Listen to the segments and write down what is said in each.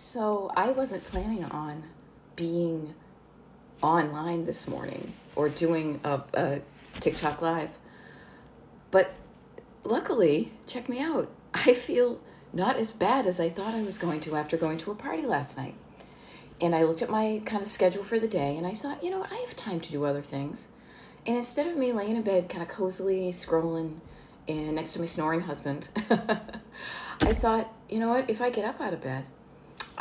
So I wasn't planning on being online this morning or doing a TikTok live, but luckily, check me out. I feel not as bad as I thought I was going to after going to a party last night. And I looked at my kind of schedule for the day and I thought, you know what, I have time to do other things. And instead of me laying in bed kind of cozily scrolling and next to my snoring husband, I thought, you know what, if I get up out of bed,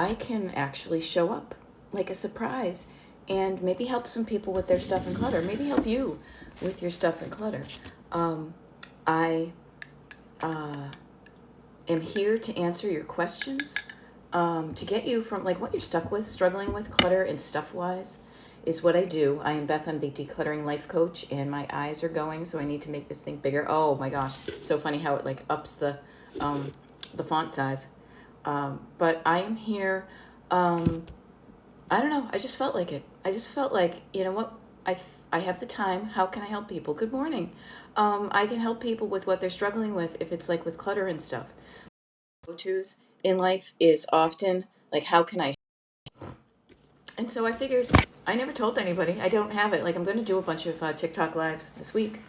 I can actually show up like a surprise and maybe help some people with their stuff and clutter. Maybe help you with your stuff and clutter. I am here to answer your questions, to get you from like what you're stuck with, struggling with clutter and stuff wise is what I do. I am Beth. I'm the decluttering life coach, and my eyes are going, so I need to make this thing bigger. Oh my gosh, so funny how it like ups the font size. But I am here. I don't know. I just felt like it. I just felt like, you know what? I have the time. How can I help people? Good morning. I can help people with what they're struggling with if it's like with clutter and stuff. Go-tos in life is often like, how can I? And so I figured I never told anybody. I don't have it. Like I'm going to do a bunch of TikTok lives this week.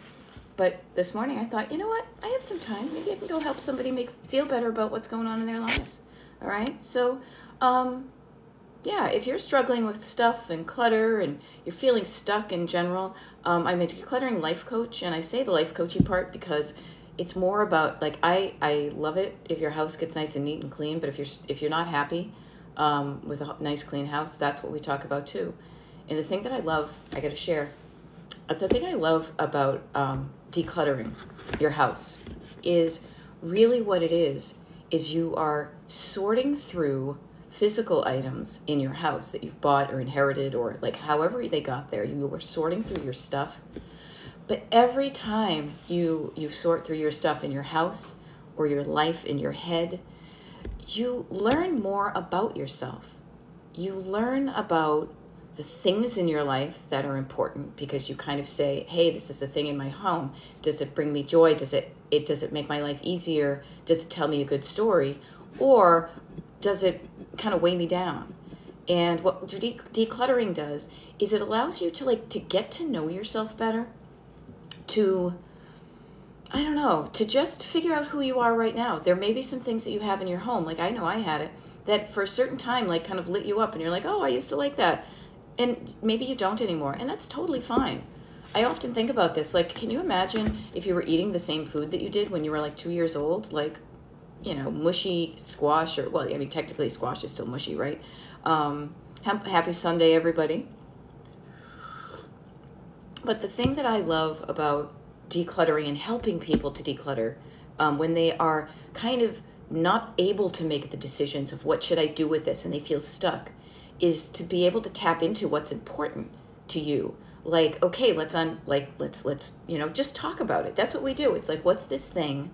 But this morning I thought, you know what? I have some time. Maybe I can go help somebody feel better about what's going on in their lives. All right. So, yeah, if you're struggling with stuff and clutter and you're feeling stuck in general, I'm a decluttering life coach. And I say the life coachy part because it's more about like, I love it if your house gets nice and neat and clean. But if you're not happy with a nice clean house, that's what we talk about too. And the thing that I love, I got to share, the thing I love about decluttering your house is really what it is you are sorting through physical items in your house that you've bought or inherited or like however they got there. You were sorting through your stuff. But every time you sort through your stuff in your house or your life in your head, you learn more about yourself. You learn about the things in your life that are important because you kind of say, hey, this is a thing in my home. Does it bring me joy? Does it make my life easier? Does it tell me a good story? Or does it kind of weigh me down? And what decluttering does is it allows you to get to know yourself better, to I don't know, to just figure out who you are right now. There may be some things that you have in your home, like I know I had it, that for a certain time like kind of lit you up and you're like, oh, I used to like that. And maybe you don't anymore, and that's totally fine. I often think about this, like, can you imagine if you were eating the same food that you did when you were like 2 years old? Like, you know, mushy squash, or, well, I mean, technically squash is still mushy, right? Happy Sunday, everybody. But the thing that I love about decluttering and helping people to declutter, when they are kind of not able to make the decisions of what should I do with this and they feel stuck, is to be able to tap into what's important to you. Like, okay, let's just talk about it. That's what we do. It's like, what's this thing?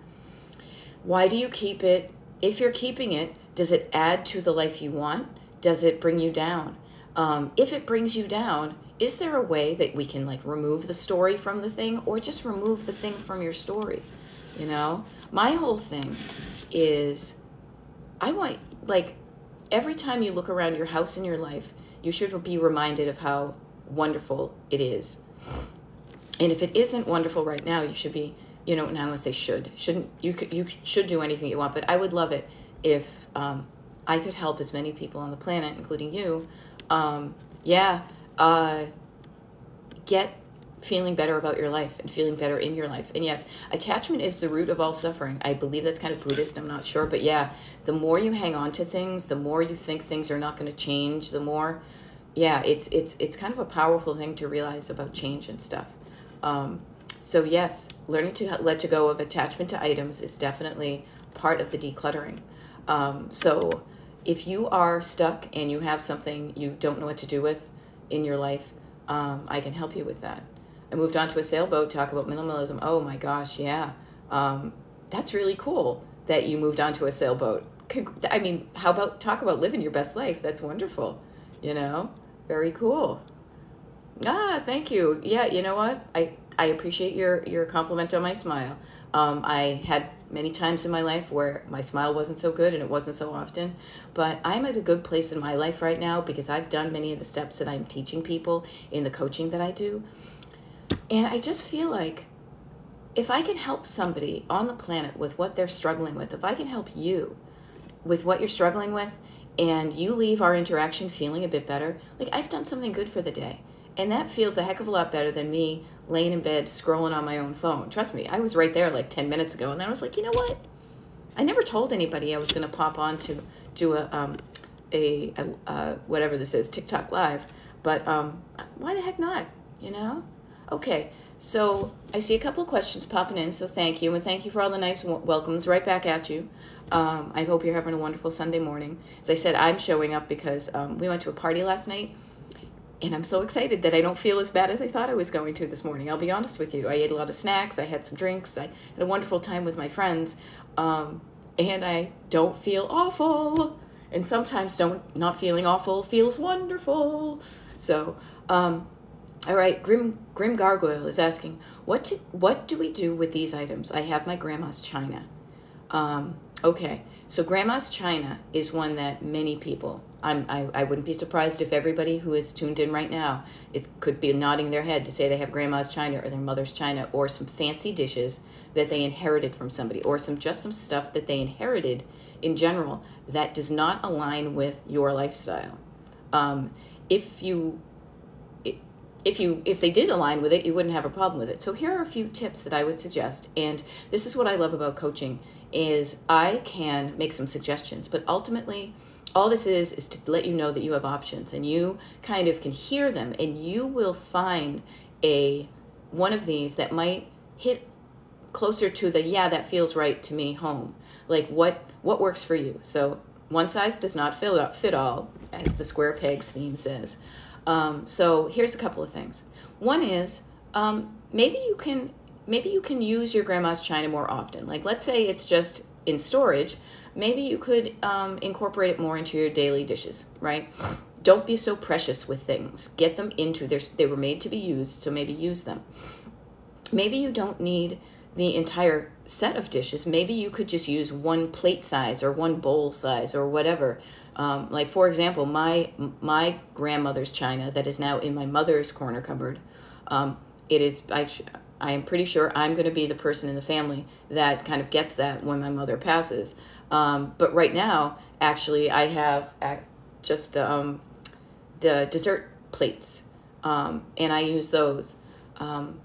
Why do you keep it? If you're keeping it, does it add to the life you want? Does it bring you down? If it brings you down, is there a way that we can like remove the story from the thing, or just remove the thing from your story? You know, my whole thing is I want, like, every time you look around your house and your life, you should be reminded of how wonderful it is. And if it isn't wonderful right now, you should be, you know, now I'm going to say shouldn't, you should do anything you want, but I would love it if I could help as many people on the planet, including you, get feeling better about your life and feeling better in your life. And yes, attachment is the root of all suffering. I believe that's kind of Buddhist, I'm not sure, but yeah, the more you hang on to things, the more you think things are not going to change, the more, yeah, it's kind of a powerful thing to realize about change and stuff. So yes, learning to let go of attachment to items is definitely part of the decluttering. So if you are stuck and you have something you don't know what to do with in your life, I can help you with that. I moved on to a sailboat, talk about minimalism. Oh my gosh, yeah. That's really cool that you moved on to a sailboat. I mean, how about talk about living your best life? That's wonderful, you know? Very cool. Thank you. Yeah, you know what? I appreciate your compliment on my smile. I had many times in my life where my smile wasn't so good and it wasn't so often. But I'm at a good place in my life right now because I've done many of the steps that I'm teaching people in the coaching that I do. And I just feel like if I can help somebody on the planet with what they're struggling with, if I can help you with what you're struggling with, and you leave our interaction feeling a bit better, like I've done something good for the day. And that feels a heck of a lot better than me laying in bed scrolling on my own phone. Trust me, I was right there like 10 minutes ago, and then I was like, you know what? I never told anybody I was going to pop on to do a whatever this is, TikTok Live, but why the heck not, you know? Okay, so I see a couple of questions popping in, so thank you, and thank you for all the nice welcomes right back at you. I hope you're having a wonderful Sunday morning. As I said, I'm showing up because we went to a party last night, and I'm so excited that I don't feel as bad as I thought I was going to this morning. I'll be honest with you. I ate a lot of snacks. I had some drinks. I had a wonderful time with my friends. And I don't feel awful. And sometimes not feeling awful feels wonderful. So, all right, Grim Gargoyle is asking, what do we do with these items? I have my grandma's china. Okay, so grandma's china is one that many people, I wouldn't be surprised if everybody who is tuned in right now could be nodding their head to say they have grandma's china or their mother's china or some fancy dishes that they inherited from somebody, or just some stuff that they inherited in general that does not align with your lifestyle. If they did align with it, you wouldn't have a problem with it. So here are a few tips that I would suggest. And this is what I love about coaching, is I can make some suggestions, but ultimately all this is to let you know that you have options, and you kind of can hear them, and you will find one of these that might hit closer to the, yeah, that feels right to me home. Like what works for you. So one size does not fit all, as the square pegs theme says. So here's a couple of things. One is maybe you can use your grandma's china more often. Like let's say it's just in storage. Maybe you could incorporate it more into your daily dishes, right? Don't be so precious with things. Get them into they were made to be used, so maybe use them. Maybe you don't need the entire set of dishes. Maybe you could just use one plate size or one bowl size or whatever. Like for example, my grandmother's china that is now in my mother's corner cupboard. It is. I am pretty sure I'm going to be the person in the family that kind of gets that when my mother passes. But right now, actually, I have just the dessert plates, and I use those.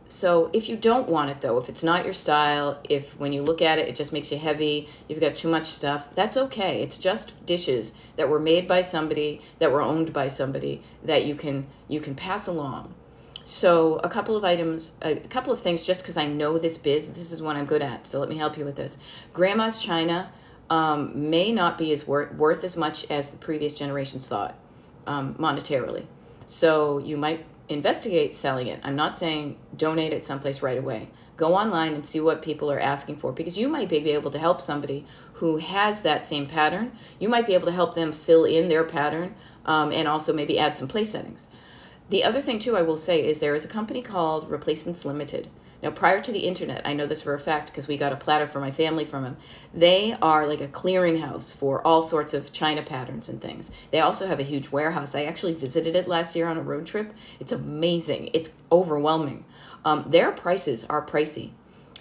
So if you don't want it though, if it's not your style, if when you look at it, it just makes you heavy, you've got too much stuff, that's okay. It's just dishes that were made by somebody, that were owned by somebody, that you can pass along. So a couple of things, just because I know this is what I'm good at. So let me help you with this. Grandma's china may not be as worth as much as the previous generations thought monetarily. So you might investigate selling it. I'm not saying donate it someplace right away. Go online and see what people are asking for, because you might be able to help somebody who has that same pattern. You might be able to help them fill in their pattern and also maybe add some place settings. The other thing, too, I will say is there is a company called Replacements Limited. Now, prior to the internet, I know this for a fact because we got a platter for my family from them. They are like a clearinghouse for all sorts of china patterns and things. They also have a huge warehouse. I actually visited it last year on a road trip. It's amazing. It's overwhelming. Their prices are pricey.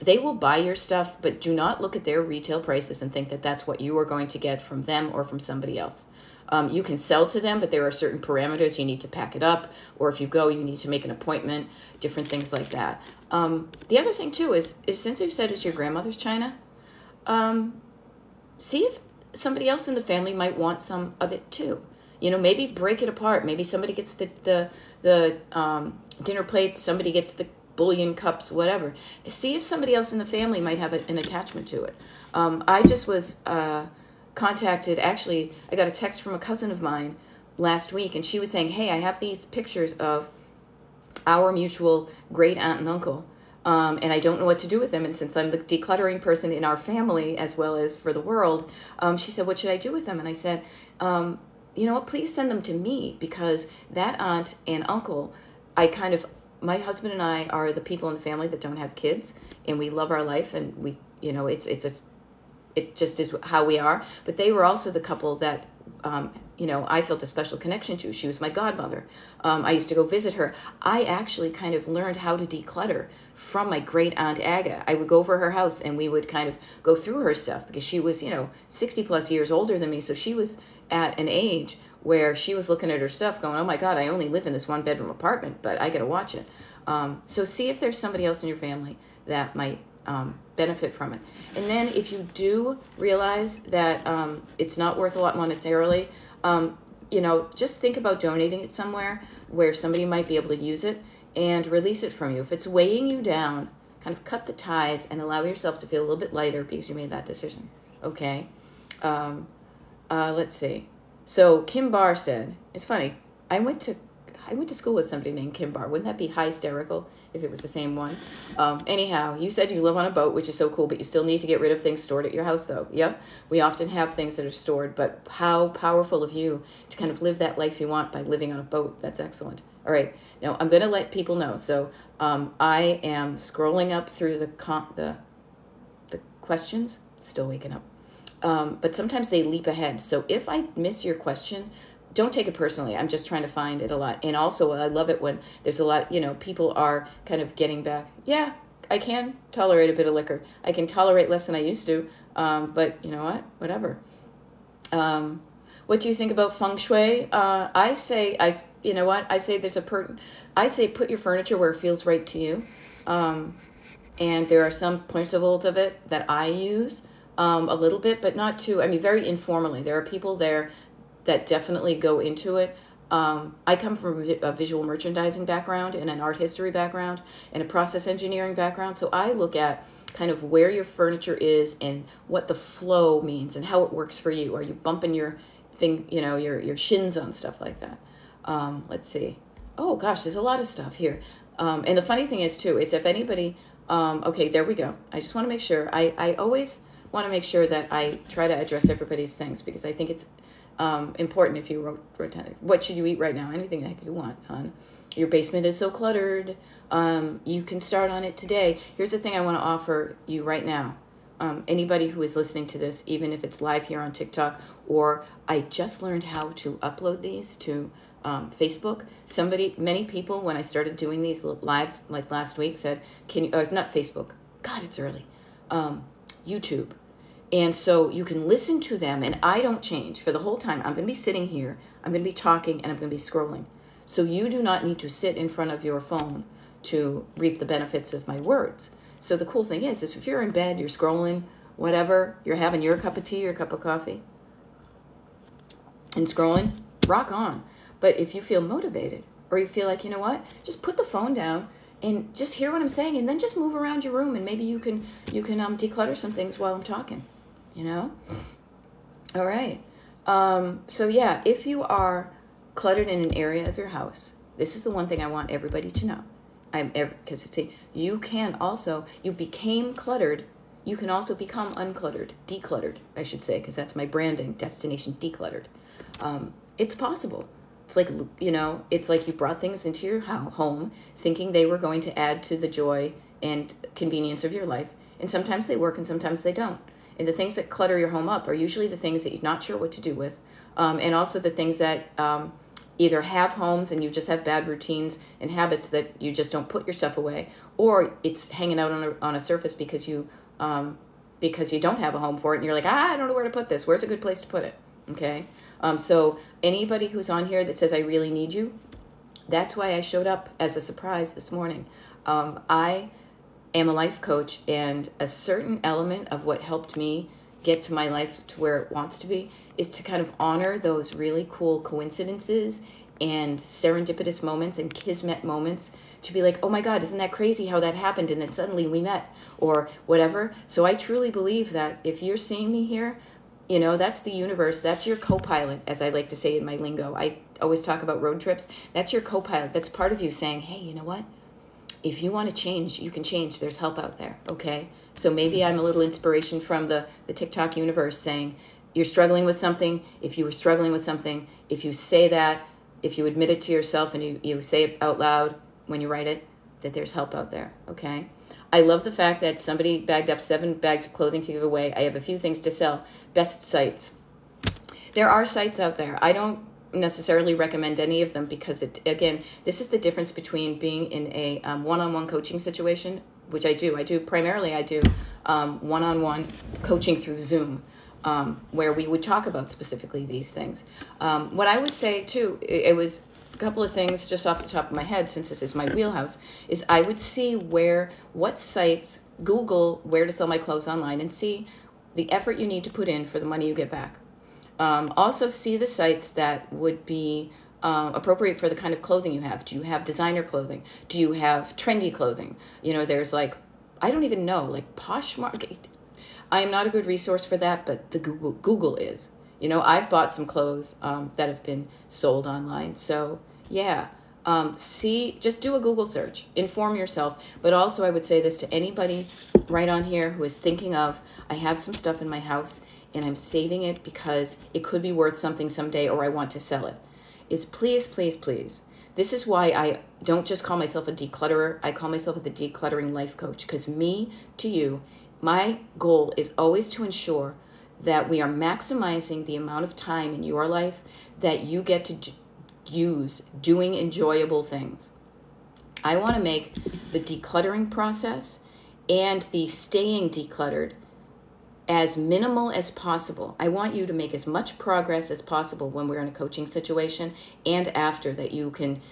They will buy your stuff, but do not look at their retail prices and think that that's what you are going to get from them or from somebody else. You can sell to them, but there are certain parameters. You need to pack it up, or if you go, you need to make an appointment, different things like that. The other thing, too, is since you said it's your grandmother's china, see if somebody else in the family might want some of it, too. You know, maybe break it apart. Maybe somebody gets the dinner plates, somebody gets the bouillon cups, whatever. See if somebody else in the family might have an attachment to it. I just was contacted, actually, I got a text from a cousin of mine last week, and she was saying, hey, I have these pictures of our mutual great aunt and uncle, and I don't know what to do with them, and since I'm the decluttering person in our family as well as for the world, she said, what should I do with them? And I said, you know what, please send them to me, because that aunt and uncle, my husband and I are the people in the family that don't have kids, and we love our life, and we, you know, it's it just is how we are. But they were also the couple that, I felt a special connection to. She was my godmother. I used to go visit her. I actually kind of learned how to declutter from my great aunt Aga. I would go over her house and we would kind of go through her stuff because she was, 60 plus years older than me. So she was at an age where she was looking at her stuff going, oh my God, I only live in this 1-bedroom apartment, but I got to watch it. So see if there's somebody else in your family that might benefit from it. And then if you do realize that it's not worth a lot monetarily, just think about donating it somewhere where somebody might be able to use it and release it from you. If it's weighing you down, kind of cut the ties and allow yourself to feel a little bit lighter because you made that decision. Okay. Let's see. So Kim Barr said, it's funny, I went to school with somebody named Kim Barr. Wouldn't that be hysterical if it was the same one? Anyhow, you said you live on a boat, which is so cool, but you still need to get rid of things stored at your house, though. Yep. We often have things that are stored, but how powerful of you to kind of live that life you want by living on a boat. That's excellent. All right. Now, I'm going to let people know. So I am scrolling up through the questions. Still waking up. But sometimes they leap ahead. So if I miss your question, don't take it personally. I'm just trying to find it a lot. And also, I love it when there's a lot, people are kind of getting back. Yeah, I can tolerate a bit of liquor. I can tolerate less than I used to. But you know what? Whatever. What do you think about feng shui? I say I say put your furniture where it feels right to you. And there are some principles of it that I use a little bit, but not too, very informally. There are people there that definitely go into it. I come from a visual merchandising background and an art history background and a process engineering background. So I look at kind of where your furniture is and what the flow means and how it works for you. Are you bumping your thing, your shins on stuff like that? Let's see. Oh gosh, there's a lot of stuff here. And the funny thing is too, is if anybody, okay, there we go. I just want to make sure, I always want to make sure that I try to address everybody's things because I think it's important. If you wrote down, what should you eat right now? Anything that you want, hon. Your basement is so cluttered. You can start on it today. Here's the thing I want to offer you right now. Anybody who is listening to this, even if it's live here on TikTok, or I just learned how to upload these to Facebook. Many people, when I started doing these lives like last week, said, "Can you?" Not Facebook. God, it's early. YouTube. And so you can listen to them, and I don't change for the whole time. I'm going to be sitting here, I'm going to be talking, and I'm going to be scrolling. So you do not need to sit in front of your phone to reap the benefits of my words. So the cool thing is if you're in bed, you're scrolling, whatever, you're having your cup of tea or cup of coffee, and scrolling, rock on. But if you feel motivated, or you feel like, you know what, just put the phone down, and just hear what I'm saying, and then just move around your room, and maybe you can declutter some things while I'm talking. All right. So yeah, if you are cluttered in an area of your house, this is the one thing I want everybody to know. Because you became cluttered. You can also become uncluttered, decluttered, I should say, because that's my branding, destination decluttered. It's possible. It's like, it's like you brought things into your home thinking they were going to add to the joy and convenience of your life. And sometimes they work and sometimes they don't. And the things that clutter your home up are usually the things that you're not sure what to do with. And also the things that either have homes and you just have bad routines and habits that you just don't put your stuff away, or it's hanging out on a surface because you don't have a home for it. And you're like, I don't know where to put this. Where's a good place to put it? Okay. So anybody who's on here that says, I really need you, that's why I showed up as a surprise this morning. I am a life coach, and a certain element of what helped me get to my life to where it wants to be is to kind of honor those really cool coincidences and serendipitous moments and kismet moments, to be like, oh my God, isn't that crazy how that happened? And then suddenly we met, or whatever. So I truly believe that if you're seeing me here, that's the universe. That's your co-pilot, as I like to say in my lingo. I always talk about road trips. That's your co-pilot. That's part of you saying, hey, you know what? If you want to change, you can change. There's help out there, okay? So maybe I'm a little inspiration from the TikTok universe saying, you're struggling with something. If you were struggling with something, if you say that, if you admit it to yourself and you say it out loud when you write it, that there's help out there, okay? I love the fact that somebody bagged up 7 bags of clothing to give away. I have a few things to sell. Best sites. There are sites out there. I don't necessarily recommend any of them because, again, this is the difference between being in a one-on-one coaching situation, which I do. I do one-on-one coaching through Zoom, where we would talk about specifically these things. What I would say, too, it was a couple of things just off the top of my head, since this is my wheelhouse, is I would see what sites, Google where to sell my clothes online, and see the effort you need to put in for the money you get back. Also see the sites that would be appropriate for the kind of clothing you have. Do you have designer clothing? Do you have trendy clothing? There's I don't even know, Poshmark. I am not a good resource for that, but the Google is. I've bought some clothes that have been sold online. So yeah, just do a Google search, inform yourself. But also I would say this to anybody right on here who is thinking of, I have some stuff in my house and I'm saving it because it could be worth something someday, or I want to sell it, is please, please, please. This is why I don't just call myself a declutterer. I call myself the decluttering life coach, because me to you, my goal is always to ensure that we are maximizing the amount of time in your life that you get to use doing enjoyable things. I want to make the decluttering process and the staying decluttered as minimal as possible. I want you to make as much progress as possible when we're in a coaching situation and after, that you can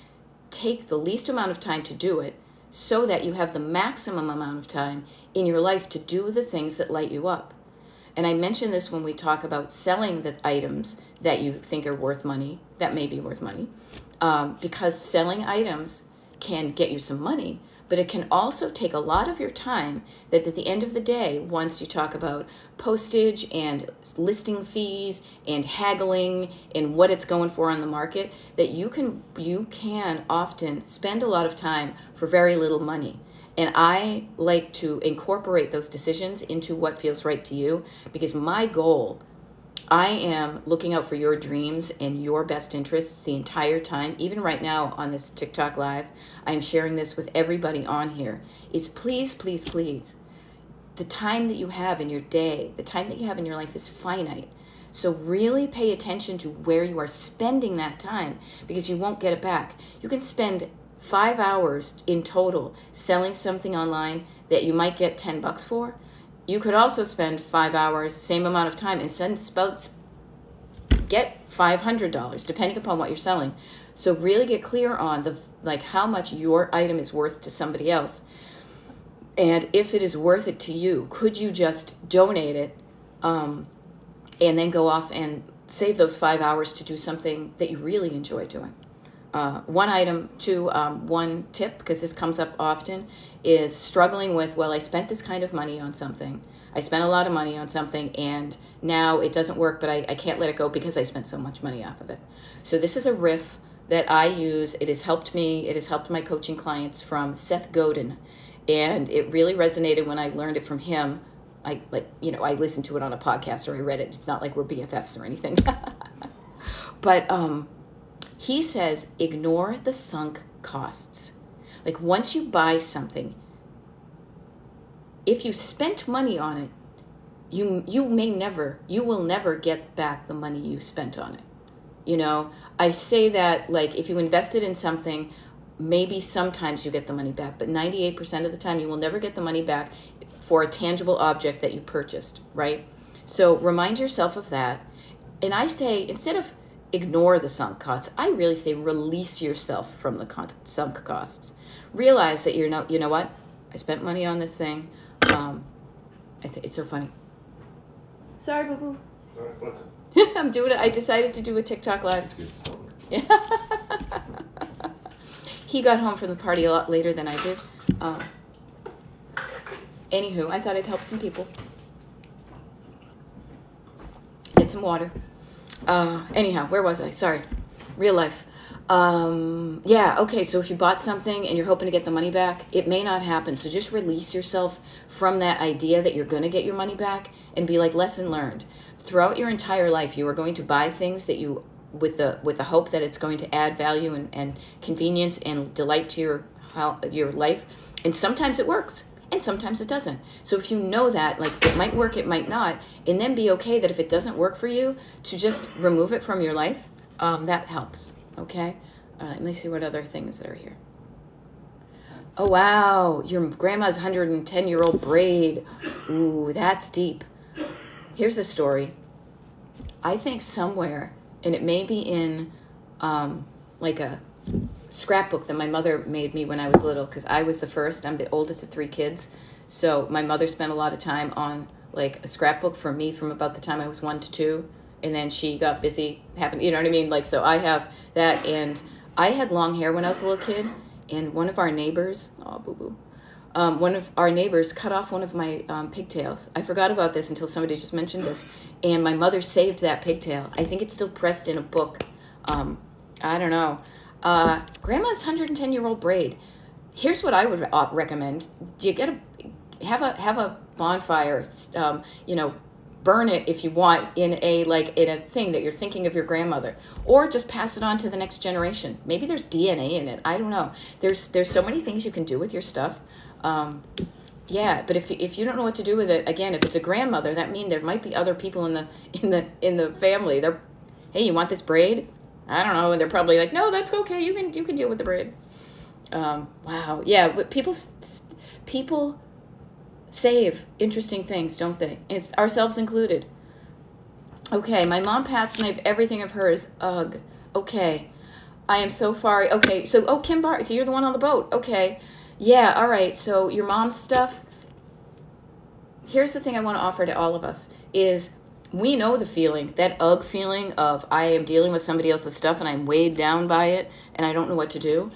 take the least amount of time to do it so that you have the maximum amount of time in your life to do the things that light you up. And I mention this when we talk about selling the items that you think are worth money, that may be worth money, because selling items can get you some money, but it can also take a lot of your time that at the end of the day, once you talk about postage and listing fees and haggling and what it's going for on the market, that you can often spend a lot of time for very little money. And I like to incorporate those decisions into what feels right to you, because my goal, I am looking out for your dreams and your best interests the entire time. Even right now on this TikTok live, I am sharing this with everybody on here, is please, please, please, the time that you have in your day, the time that you have in your life is finite. So really pay attention to where you are spending that time, because you won't get it back. You can spend 5 hours in total selling something online that you might get $10 for. You could also spend 5 hours, same amount of time, and get $500, depending upon what you're selling. So really get clear on how much your item is worth to somebody else. And if it is worth it to you, could you just donate it and then go off and save those 5 hours to do something that you really enjoy doing? One tip, because this comes up often, is struggling with, I spent this kind of money on something. I spent a lot of money on something and now it doesn't work, but I can't let it go because I spent so much money off of it. So this is a riff that I use. It has helped me. It has helped my coaching clients, from Seth Godin. And it really resonated when I learned it from him. I listened to it on a podcast or I read it. It's not like we're BFFs or anything. But he says, ignore the sunk costs. Once you buy something, if you spent money on it, you will never get back the money you spent on it. I say that, if you invested in something, maybe sometimes you get the money back, but 98% of the time you will never get the money back for a tangible object that you purchased, right? So remind yourself of that. And I say, instead of ignore the sunk costs, I really say release yourself from the sunk costs. Realize that you know what? I spent money on this thing. It's so funny. Sorry, boo-boo. I'm doing it. I decided to do a TikTok live. Yeah. He got home from the party a lot later than I did. Anywho, I thought I'd help some people. Get some water. Anyhow, where was I? Sorry. Real life. Okay, so if you bought something and you're hoping to get the money back, it may not happen. So just release yourself from that idea that you're going to get your money back and be like, lesson learned. Throughout your entire life, you are going to buy things that you, with the hope that it's going to add value and convenience and delight to your life. And sometimes it works. And sometimes it doesn't. So if you know that, like, it might work, it might not, and then be okay that if it doesn't work for you, to just remove it from your life, that helps, okay? Let me see what other things that are here. Oh, wow, your grandma's 110-year-old braid. Ooh, that's deep. Here's a story. I think somewhere, and it may be in like a scrapbook that my mother made me when I was little, because I was the first. I'm the oldest of 3 kids. So my mother spent a lot of time on like a scrapbook for me from about the time I was 1 to 2. And then she got busy having, you know what I mean? Like, so I have that. And I had long hair when I was a little kid. And one of our neighbors, oh, boo-boo. One of our neighbors cut off one of my pigtails. I forgot about this until somebody just mentioned this. And my mother saved that pigtail. I think it's still pressed in a book. I don't know. Grandma's 110-year-old braid. Here's what I would recommend. Do you get have a bonfire, burn it if you want in a thing that you're thinking of your grandmother, or just pass it on to the next generation. Maybe there's DNA in it. I don't know. There's so many things you can do with your stuff. Yeah, but if you don't know what to do with it, again, if it's a grandmother, that means there might be other people in the family. Hey, you want this braid? I don't know, and they're probably like, no, that's okay. You can deal with the braid. Wow, yeah, but people save interesting things, don't they? It's ourselves included. Okay, my mom passed and I have everything of hers. Ugh. Okay, I am so far. Okay, so Kim Bar, so you're the one on the boat. Okay, yeah, all right. So your mom's stuff. Here's the thing I want to offer to all of us is, we know the feeling, that ugh feeling of I am dealing with somebody else's stuff and I'm weighed down by it and I don't know what to do.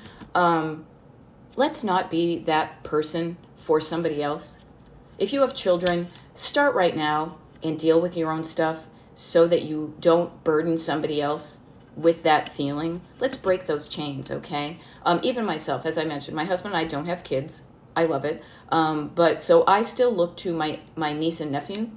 Let's not be that person for somebody else. If you have children, start right now and deal with your own stuff so that you don't burden somebody else with that feeling. Let's break those chains, okay? Even myself, as I mentioned, my husband and I don't have kids. I love it. But so I still look to my niece and nephew.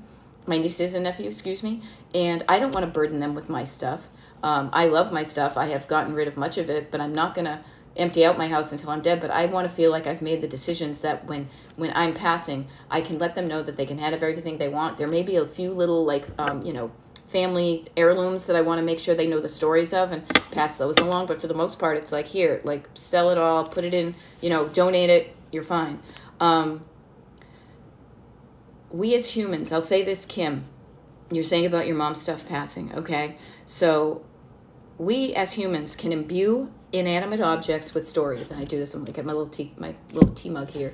My nieces and nephew, excuse me, and I don't want to burden them with my stuff. I love my stuff. I have gotten rid of much of it, but I'm not going to empty out my house until I'm dead. But I want to feel like I've made the decisions that when I'm passing, I can let them know that they can have everything they want. There may be a few little, family heirlooms that I want to make sure they know the stories of and pass those along. But for the most part, it's like, here, like, sell it all, put it in, donate it, you're fine. We as humans, I'll say this, Kim, you're saying about your mom's stuff passing, okay? So we as humans can imbue inanimate objects with stories. And I do this, I'm like at my little tea mug here.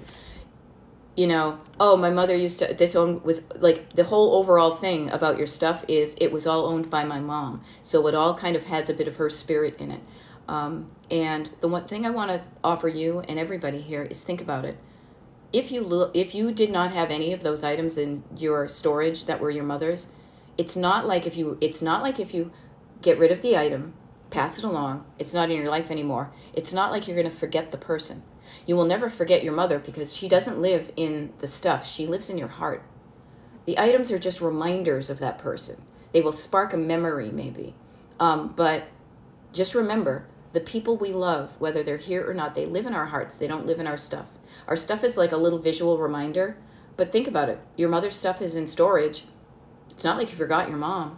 My mother used to, this one was like, the whole overall thing about your stuff is it was all owned by my mom. So it all kind of has a bit of her spirit in it. And the one thing I want to offer you and everybody here is think about it. If you did not have any of those items in your storage that were your mother's, it's not like if you get rid of the item, pass it along, it's not in your life anymore. It's not like you're going to forget the person. You will never forget your mother because she doesn't live in the stuff. She lives in your heart. The items are just reminders of that person. They will spark a memory maybe. But just remember, the people we love, whether they're here or not, they live in our hearts. They don't live in our stuff. Our stuff is like a little visual reminder, but think about it. Your mother's stuff is in storage. It's not like you forgot your mom.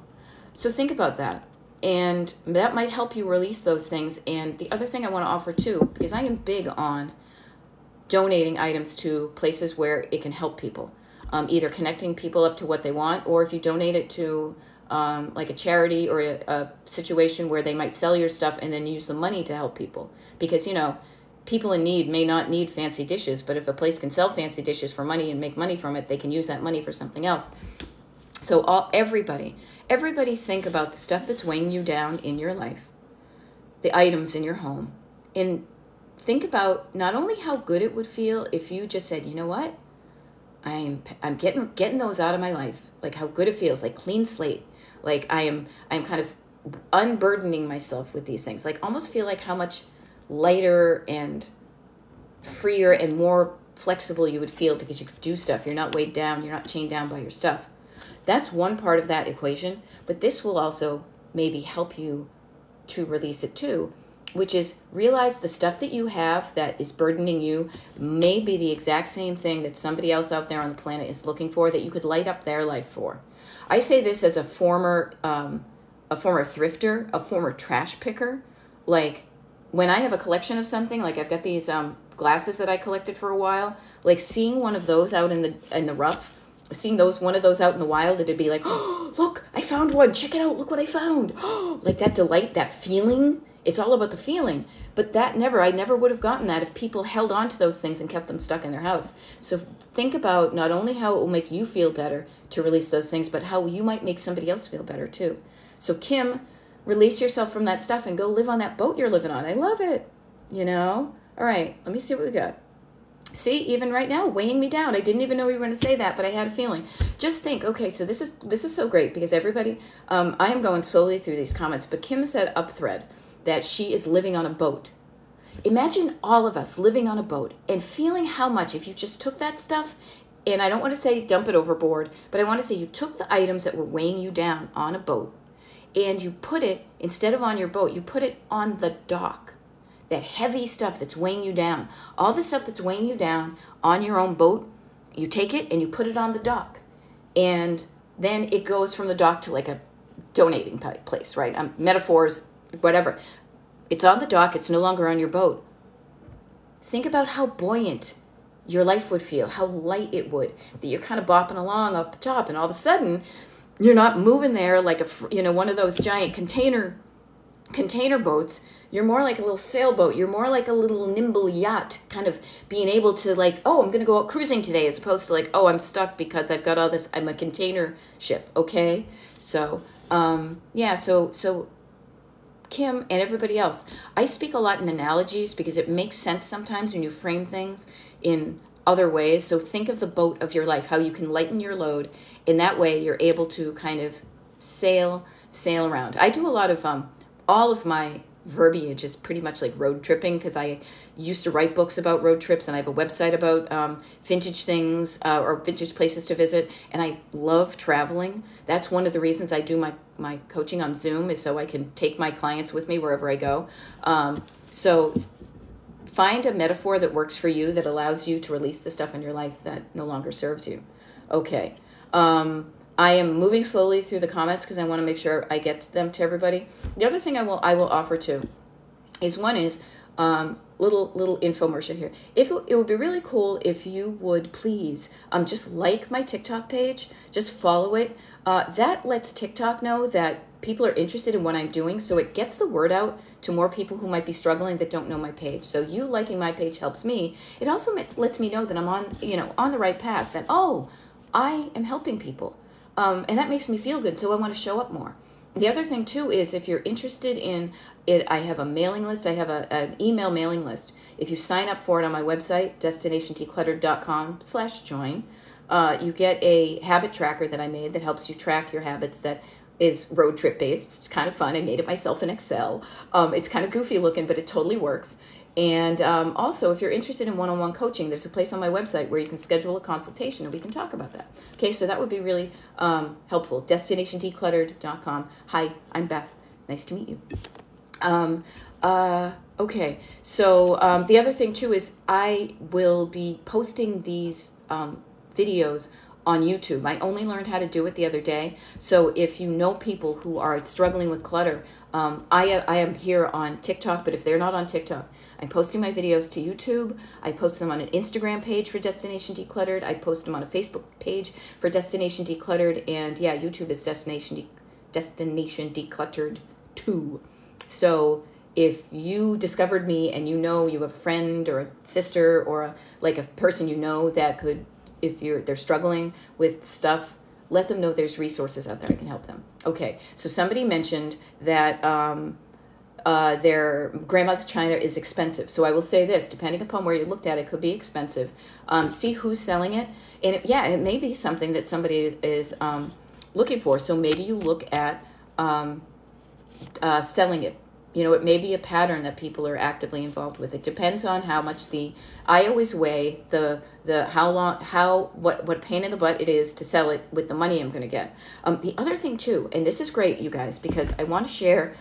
So think about that. And that might help you release those things. And the other thing I want to offer too, because I am big on donating items to places where it can help people. Either connecting people up to what they want, or if you donate it to like a charity or a situation where they might sell your stuff and then use the money to help people. Because, people in need may not need fancy dishes, but if a place can sell fancy dishes for money and make money from it, they can use that money for something else. So everybody think about the stuff that's weighing you down in your life, the items in your home, and think about not only how good it would feel if you just said, you know what, I'm getting those out of my life, like how good it feels, like clean slate, like I'm kind of unburdening myself with these things, like almost feel like how much lighter and freer and more flexible you would feel because you could do stuff. You're not weighed down. You're not chained down by your stuff. That's one part of that equation, but this will also maybe help you to release it too. which is realize the stuff that you have that is burdening you may be the exact same thing that somebody else out there on the planet is looking for, that you could light up their life for. I say this as a former thrifter, a former trash picker. Like, when I have a collection of something, like I've got these glasses that I collected for a while, like seeing one of those out in the rough, seeing one of those out in the wild, it'd be like, oh, look, I found one. Check it out. Look what I found. Like that delight, that feeling. It's all about the feeling. But I never would have gotten that if people held on to those things and kept them stuck in their house. So think about not only how it will make you feel better to release those things, but how you might make somebody else feel better too. So Kim, release yourself from that stuff and go live on that boat you're living on. I love it. All right, let me see what we got. See, even right now, weighing me down. I didn't even know you were going to say that, but I had a feeling. Just think, okay, so this is so great because everybody, I am going slowly through these comments, but Kim said up thread that she is living on a boat. Imagine all of us living on a boat and feeling how much, if you just took that stuff, and I don't want to say dump it overboard, but I want to say you took the items that were weighing you down on a boat and you put it, instead of on your boat, you put it on the dock. That heavy stuff that's weighing you down, all the stuff that's weighing you down on your own boat, you take it and you put it on the dock. And then it goes from the dock to like a donating place, right? Metaphors, whatever. It's on the dock. It's no longer on your boat. Think about how buoyant your life would feel, how light it would, that you're kind of bopping along up the top, and all of a sudden you're not moving there like one of those giant container boats. You're more like a little sailboat. You're more like a little nimble yacht, kind of being able to like, oh, I'm going to go out cruising today, as opposed to like, oh, I'm stuck because I've got all this, I'm a container ship. Okay. So, so Kim and everybody else, I speak a lot in analogies because it makes sense sometimes when you frame things in other ways. So think of the boat of your life, how you can lighten your load. In that way, you're able to kind of sail around. I do a lot of, all of my verbiage is pretty much like road tripping because I used to write books about road trips, and I have a website about vintage things or vintage places to visit, and I love traveling. That's one of the reasons I do my coaching on Zoom, is so I can take my clients with me wherever I go. So find a metaphor that works for you, that allows you to release the stuff in your life that no longer serves you. Okay. I am moving slowly through the comments because I want to make sure I get them to everybody. The other thing I will offer too is little infomercial here. It would be really cool if you would please just like my TikTok page, just follow it. That lets TikTok know that people are interested in what I'm doing, so it gets the word out to more people who might be struggling that don't know my page. So you liking my page helps me. It also lets me know that I'm on the right path, that I am helping people. And that makes me feel good, so I want to show up more. The other thing, too, is if you're interested in it, I have a mailing list. I have an email mailing list. If you sign up for it on my website, destinationdecluttered.com/join, you get a habit tracker that I made that helps you track your habits, that is road trip based. It's kind of fun. I made it myself in Excel. It's kind of goofy looking, but it totally works. And also, if you're interested in one-on-one coaching, there's a place on my website where you can schedule a consultation and we can talk about that. Okay, so that would be really helpful. DestinationDecluttered.com. Hi, I'm Beth. Nice to meet you. Okay, so the other thing too is I will be posting these videos on YouTube. I only learned how to do it the other day. So if you know people who are struggling with clutter, I am here on TikTok, but if they're not on TikTok, I'm posting my videos to YouTube. I post them on an Instagram page for Destination Decluttered. I post them on a Facebook page for Destination Decluttered. And yeah, YouTube is Destination Decluttered 2. So if you discovered me and you have a friend or a sister or a person that could, if they're struggling with stuff, let them know there's resources out there. I can help them. Okay, so somebody mentioned that their grandmother's china is expensive. So I will say this, depending upon where you looked at, it could be expensive. See who's selling it. And it may be something that somebody is looking for. So maybe you look at selling it. It may be a pattern that people are actively involved with. It depends on how much I always weigh what pain in the butt it is to sell it with the money I'm going to get. The other thing too, and this is great, you guys, because I want to share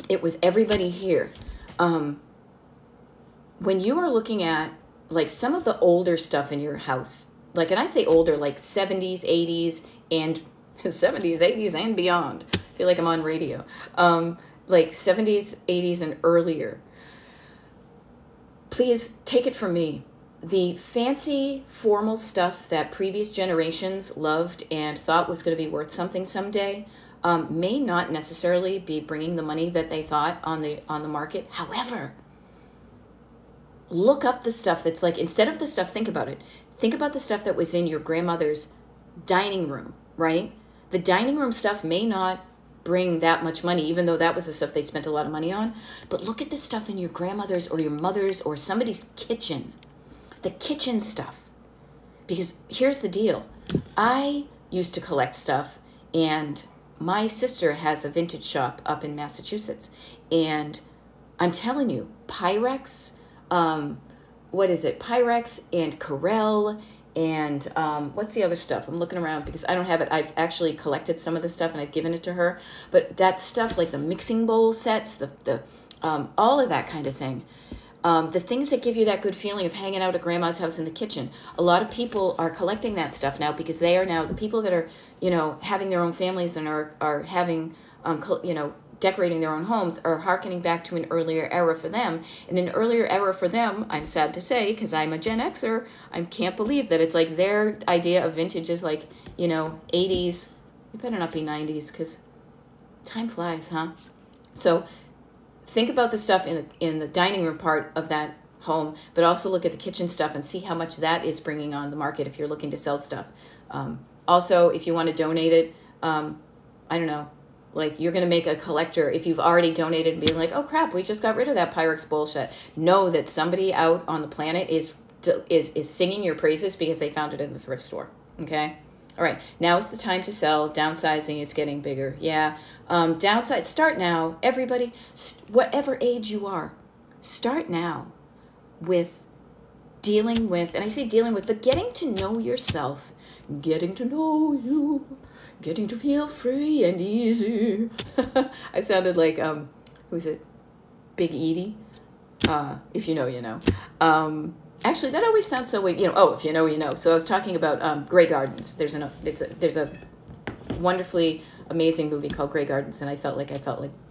it with everybody here. When you are looking at like some of the older stuff in your house, like, and I say older, like 70s, 80s, and 70s, 80s, and beyond. I feel like I'm on radio. Like 70s, 80s, and earlier. Please take it from me. The fancy, formal stuff that previous generations loved and thought was going to be worth something someday may not necessarily be bringing the money that they thought on the market. However, look up the stuff that's like, instead of the stuff, think about it. Think about the stuff that was in your grandmother's dining room, right? The dining room stuff may not bring that much money, even though that was the stuff they spent a lot of money on. But look at the stuff in your grandmother's or your mother's or somebody's kitchen. The kitchen stuff. Because here's the deal. I used to collect stuff, and my sister has a vintage shop up in Massachusetts. And I'm telling you, Pyrex, Pyrex and Corel and what's the other stuff? I'm looking around because I don't have it. I've actually collected some of the stuff and I've given it to her. But that stuff, like the mixing bowl sets, the all of that kind of thing. The things that give you that good feeling of hanging out at grandma's house in the kitchen. A lot of people are collecting that stuff now because they are now the people that are, having their own families and are having, decorating their own homes are hearkening back to an earlier era for them. And an earlier era for them, I'm sad to say, because I'm a Gen Xer, I can't believe that it's like their idea of vintage is like, 80s. It better not be 90s because time flies, huh? So think about the stuff in the dining room part of that home, but also look at the kitchen stuff and see how much that is bringing on the market if you're looking to sell stuff. Also, if you want to donate it, I don't know, like you're going to make a collector. If you've already donated and being like, oh crap, we just got rid of that Pyrex bullshit. Know that somebody out on the planet is singing your praises because they found it in the thrift store. Okay. All right. Now is the time to sell. Downsizing is getting bigger. Yeah. Downsize. Start now. Everybody, whatever age you are, start now with dealing with, and I say dealing with, but getting to know yourself, getting to know you, getting to feel free and easy. I sounded like, who's it? Big Edie. If you know, you know. Actually, that always sounds so weird. If you know, you know. So I was talking about Grey Gardens. There's a wonderfully amazing movie called Grey Gardens, and I felt like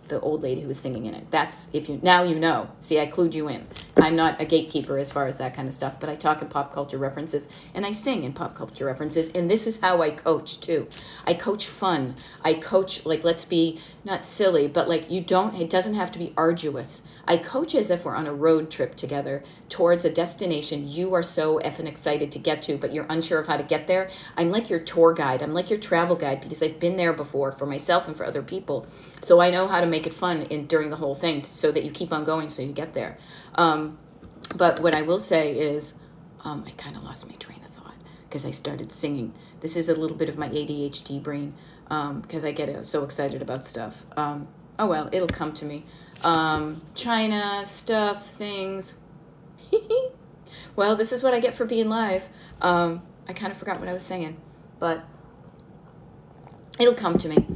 the old lady who was singing in it. That's now you know. See, I clued you in. I'm not a gatekeeper as far as that kind of stuff, but I talk in pop culture references and I sing in pop culture references, and this is how I coach too. I coach fun. I coach like, let's be not silly, but like it doesn't have to be arduous. I coach as if we're on a road trip together towards a destination you are so effing excited to get to, but you're unsure of how to get there. I'm like your tour guide. I'm like your travel guide because I've been there before for myself and for other people. So I know how to make it fun during the whole thing so that you keep on going so you get there. But what I will say is I kind of lost my train of thought because I started singing. This is a little bit of my ADHD brain because I get so excited about stuff. Oh, well, it'll come to me. China, stuff, things. Well, this is what I get for being live. I kind of forgot what I was saying, but it'll come to me.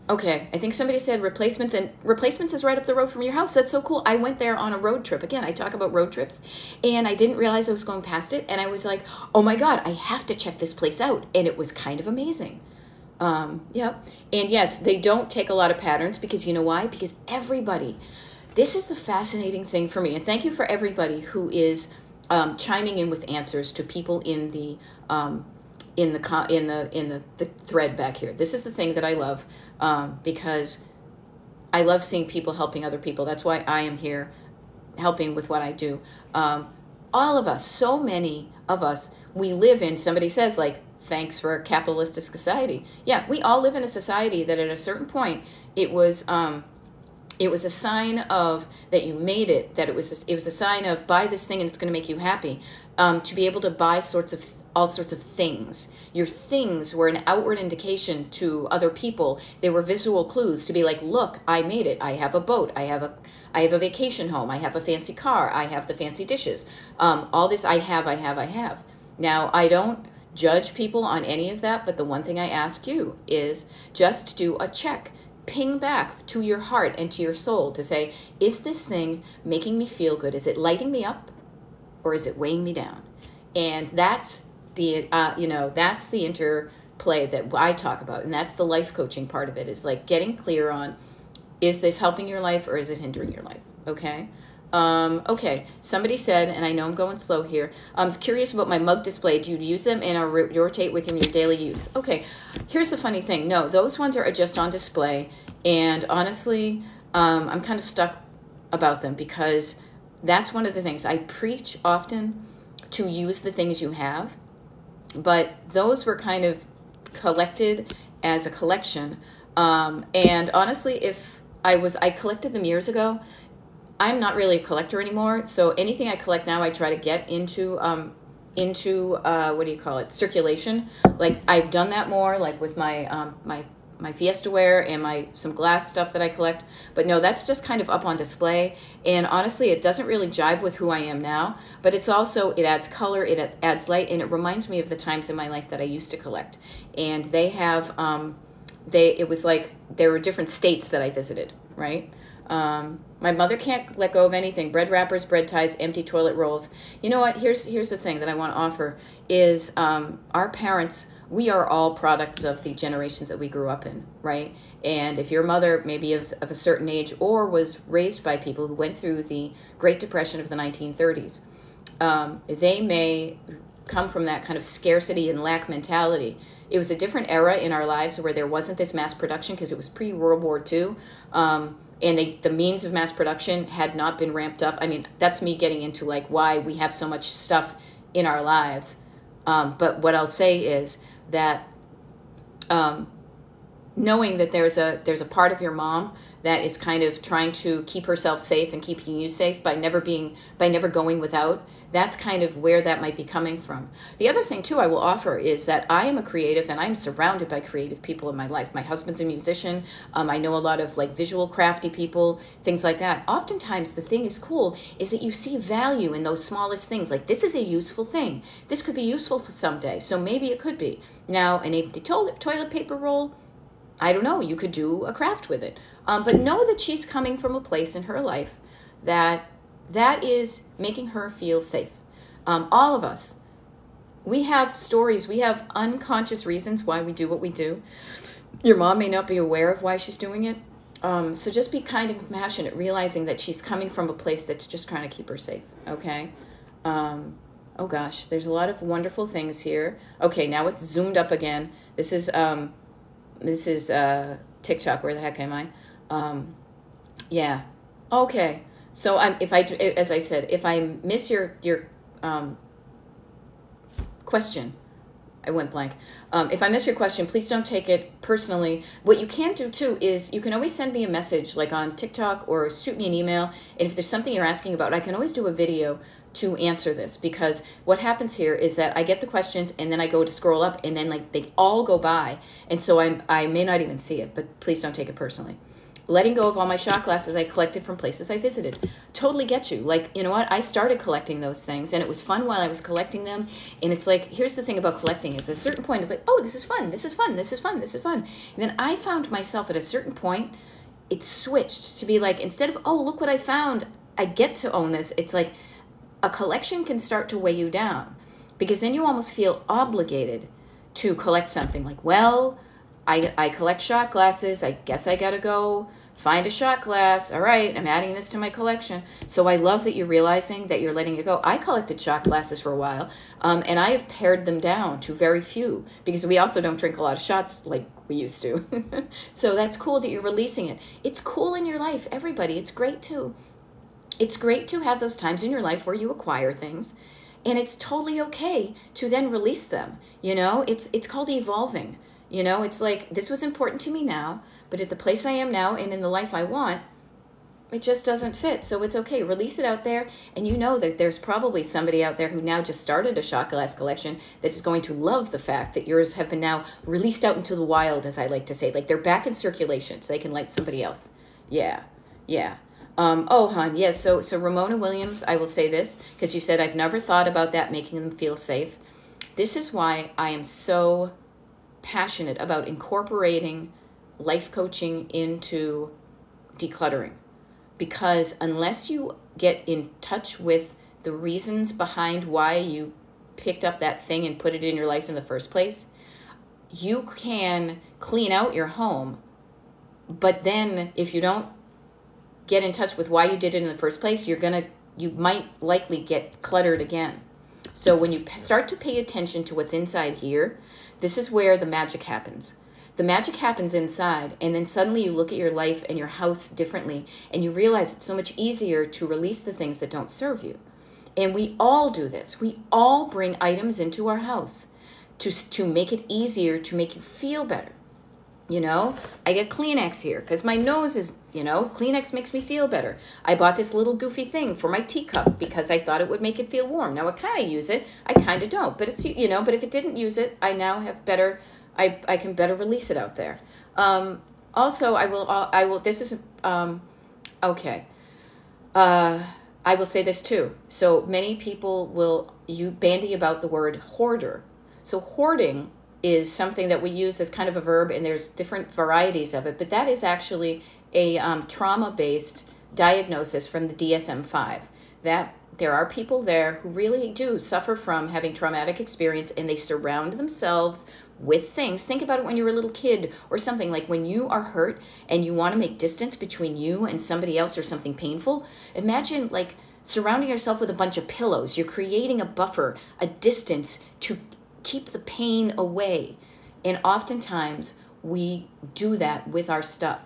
Okay, I think somebody said replacements, and replacements is right up the road from your house. That's so cool. I went there on a road trip. Again, I talk about road trips, and I didn't realize I was going past it, and I was like, oh my God, I have to check this place out, and it was kind of amazing. Yep. And yes, they don't take a lot of patterns because you know why? Because everybody, this is the fascinating thing for me, and thank you for everybody who is chiming in with answers to people in the thread back here. This is the thing that I love because I love seeing people helping other people. That's why I am here helping with what I do. All of us, so many of us, we live in, somebody says like, thanks for a capitalistic society. Yeah, we all live in a society that at a certain point, it was a sign of that you made it, that it was a sign of buy this thing and it's going to make you happy, to be able to buy all sorts of things. Your things were an outward indication to other people. They were visual clues to be like, look, I made it. I have a boat. I have a vacation home. I have a fancy car. I have the fancy dishes. All this I have. Now, I don't judge people on any of that, but the one thing I ask you is just do a check. ping back to your heart and to your soul to say, is this thing making me feel good? Is it lighting me up, or is it weighing me down? And that's the that's the interplay that I talk about, and that's the life coaching part of it, is like getting clear on, is this helping your life or is it hindering your life? Okay. Okay, somebody said, and I know I'm going slow here, I'm curious about my mug display. Do you use them and rotate with your daily use? Okay, here's the funny thing. No, those ones are just on display, and honestly, I'm kind of stuck about them, because that's one of the things I preach often, to use the things you have, but those were kind of collected as a collection. And honestly, if I collected them years ago. I'm not really a collector anymore, so anything I collect now, I try to get into what do you call it, circulation. Like, I've done that more, like with my my Fiesta ware and some glass stuff that I collect. But no, that's just kind of up on display. And honestly, it doesn't really jive with who I am now. But it's also, it adds color, it adds light, and it reminds me of the times in my life that I used to collect. And they have it was like there were different states that I visited, right? My mother can't let go of anything. Bread wrappers, bread ties, empty toilet rolls. You know what? Here's the thing that I want to offer is our parents, we are all products of the generations that we grew up in, right? And if your mother maybe is of a certain age or was raised by people who went through the Great Depression of the 1930s, they may come from that kind of scarcity and lack mentality. It was a different era in our lives where there wasn't this mass production, because it was pre-World War II. And the means of mass production had not been ramped up. I mean, that's me getting into like why we have so much stuff in our lives. But what I'll say is that knowing that there's a part of your mom that is kind of trying to keep herself safe and keeping you safe by never going without, that's kind of where that might be coming from. The other thing too I will offer is that I am a creative, and I'm surrounded by creative people in my life. My husband's a musician. I know a lot of like visual crafty people, things like that. Oftentimes the thing is cool is that you see value in those smallest things. Like, this is a useful thing. This could be useful for someday. So maybe it could be. Now, an empty toilet paper roll, I don't know, you could do a craft with it. But know that she's coming from a place in her life that is making her feel safe. All of us, we have stories, we have unconscious reasons why we do what we do. Your mom may not be aware of why she's doing it. So just be kind and compassionate, realizing that she's coming from a place that's just trying to keep her safe, okay? Oh gosh, there's a lot of wonderful things here. Okay, now it's zoomed up again. This is TikTok. Where the heck am I? Yeah. Okay. So as I said, if I miss your question, I went blank. If I miss your question, please don't take it personally. What you can do too is you can always send me a message, like on TikTok, or shoot me an email. And if there's something you're asking about, I can always do a video to answer this, because what happens here is that I get the questions and then I go to scroll up and then like they all go by, and so I may not even see it, but please don't take it personally. Letting go of all my shot glasses I collected from places I visited. Totally get you. Like, you know what? I started collecting those things, and it was fun while I was collecting them. And it's like, here's the thing about collecting is at a certain point, it's like, oh, this is fun, this is fun, this is fun, this is fun. And then I found myself at a certain point, it switched to be like, instead of, oh, look what I found, I get to own this. It's like, a collection can start to weigh you down, because then you almost feel obligated to collect something. Like, well, I collect shot glasses. I guess I gotta go find a shot glass. All right, I'm adding this to my collection. So I love that you're realizing that you're letting it go. I collected shot glasses for a while, and I have pared them down to very few, because we also don't drink a lot of shots like we used to. So that's cool that you're releasing it. It's cool in your life, everybody. It's great too. It's great to have those times in your life where you acquire things, and it's totally okay to then release them. You know, it's called evolving. You know, it's like, this was important to me now, but at the place I am now and in the life I want, it just doesn't fit. So it's okay. Release it out there, and you know that there's probably somebody out there who now just started a shot glass collection that is going to love the fact that yours have been now released out into the wild, as I like to say. Like, they're back in circulation, so they can light somebody else. Yeah, yeah. Oh, hon, yes, so Ramona Williams, I will say this, because you said, I've never thought about that making them feel safe. This is why I am so passionate about incorporating life coaching into decluttering, because unless you get in touch with the reasons behind why you picked up that thing and put it in your life in the first place, you can clean out your home, but then if you don't get in touch with why you did it in the first place, you might likely get cluttered again. So when you start to pay attention to what's inside here, this is where the magic happens. The magic happens inside, and then suddenly you look at your life and your house differently, and you realize it's so much easier to release the things that don't serve you. And we all do this. We all bring items into our house to make it easier, to make you feel better. You know, I get Kleenex here because my nose is, Kleenex makes me feel better. I bought this little goofy thing for my teacup because I thought it would make it feel warm. Now I kind of use it. I kind of don't. But it's, but if it didn't use it, I now have better, I can better release it out there. Also, I will, this is, okay. I will say this too. So many people you bandy about the word hoarder. So hoarding is something that we use as kind of a verb, and there's different varieties of it, but that is actually a trauma-based diagnosis from the DSM-5, that there are people there who really do suffer from having traumatic experience, and they surround themselves with things. Think about it when you were a little kid or something, like when you are hurt and you want to make distance between you and somebody else or something painful. Imagine like surrounding yourself with a bunch of pillows. You're creating a buffer, a distance to keep the pain away. And oftentimes we do that with our stuff.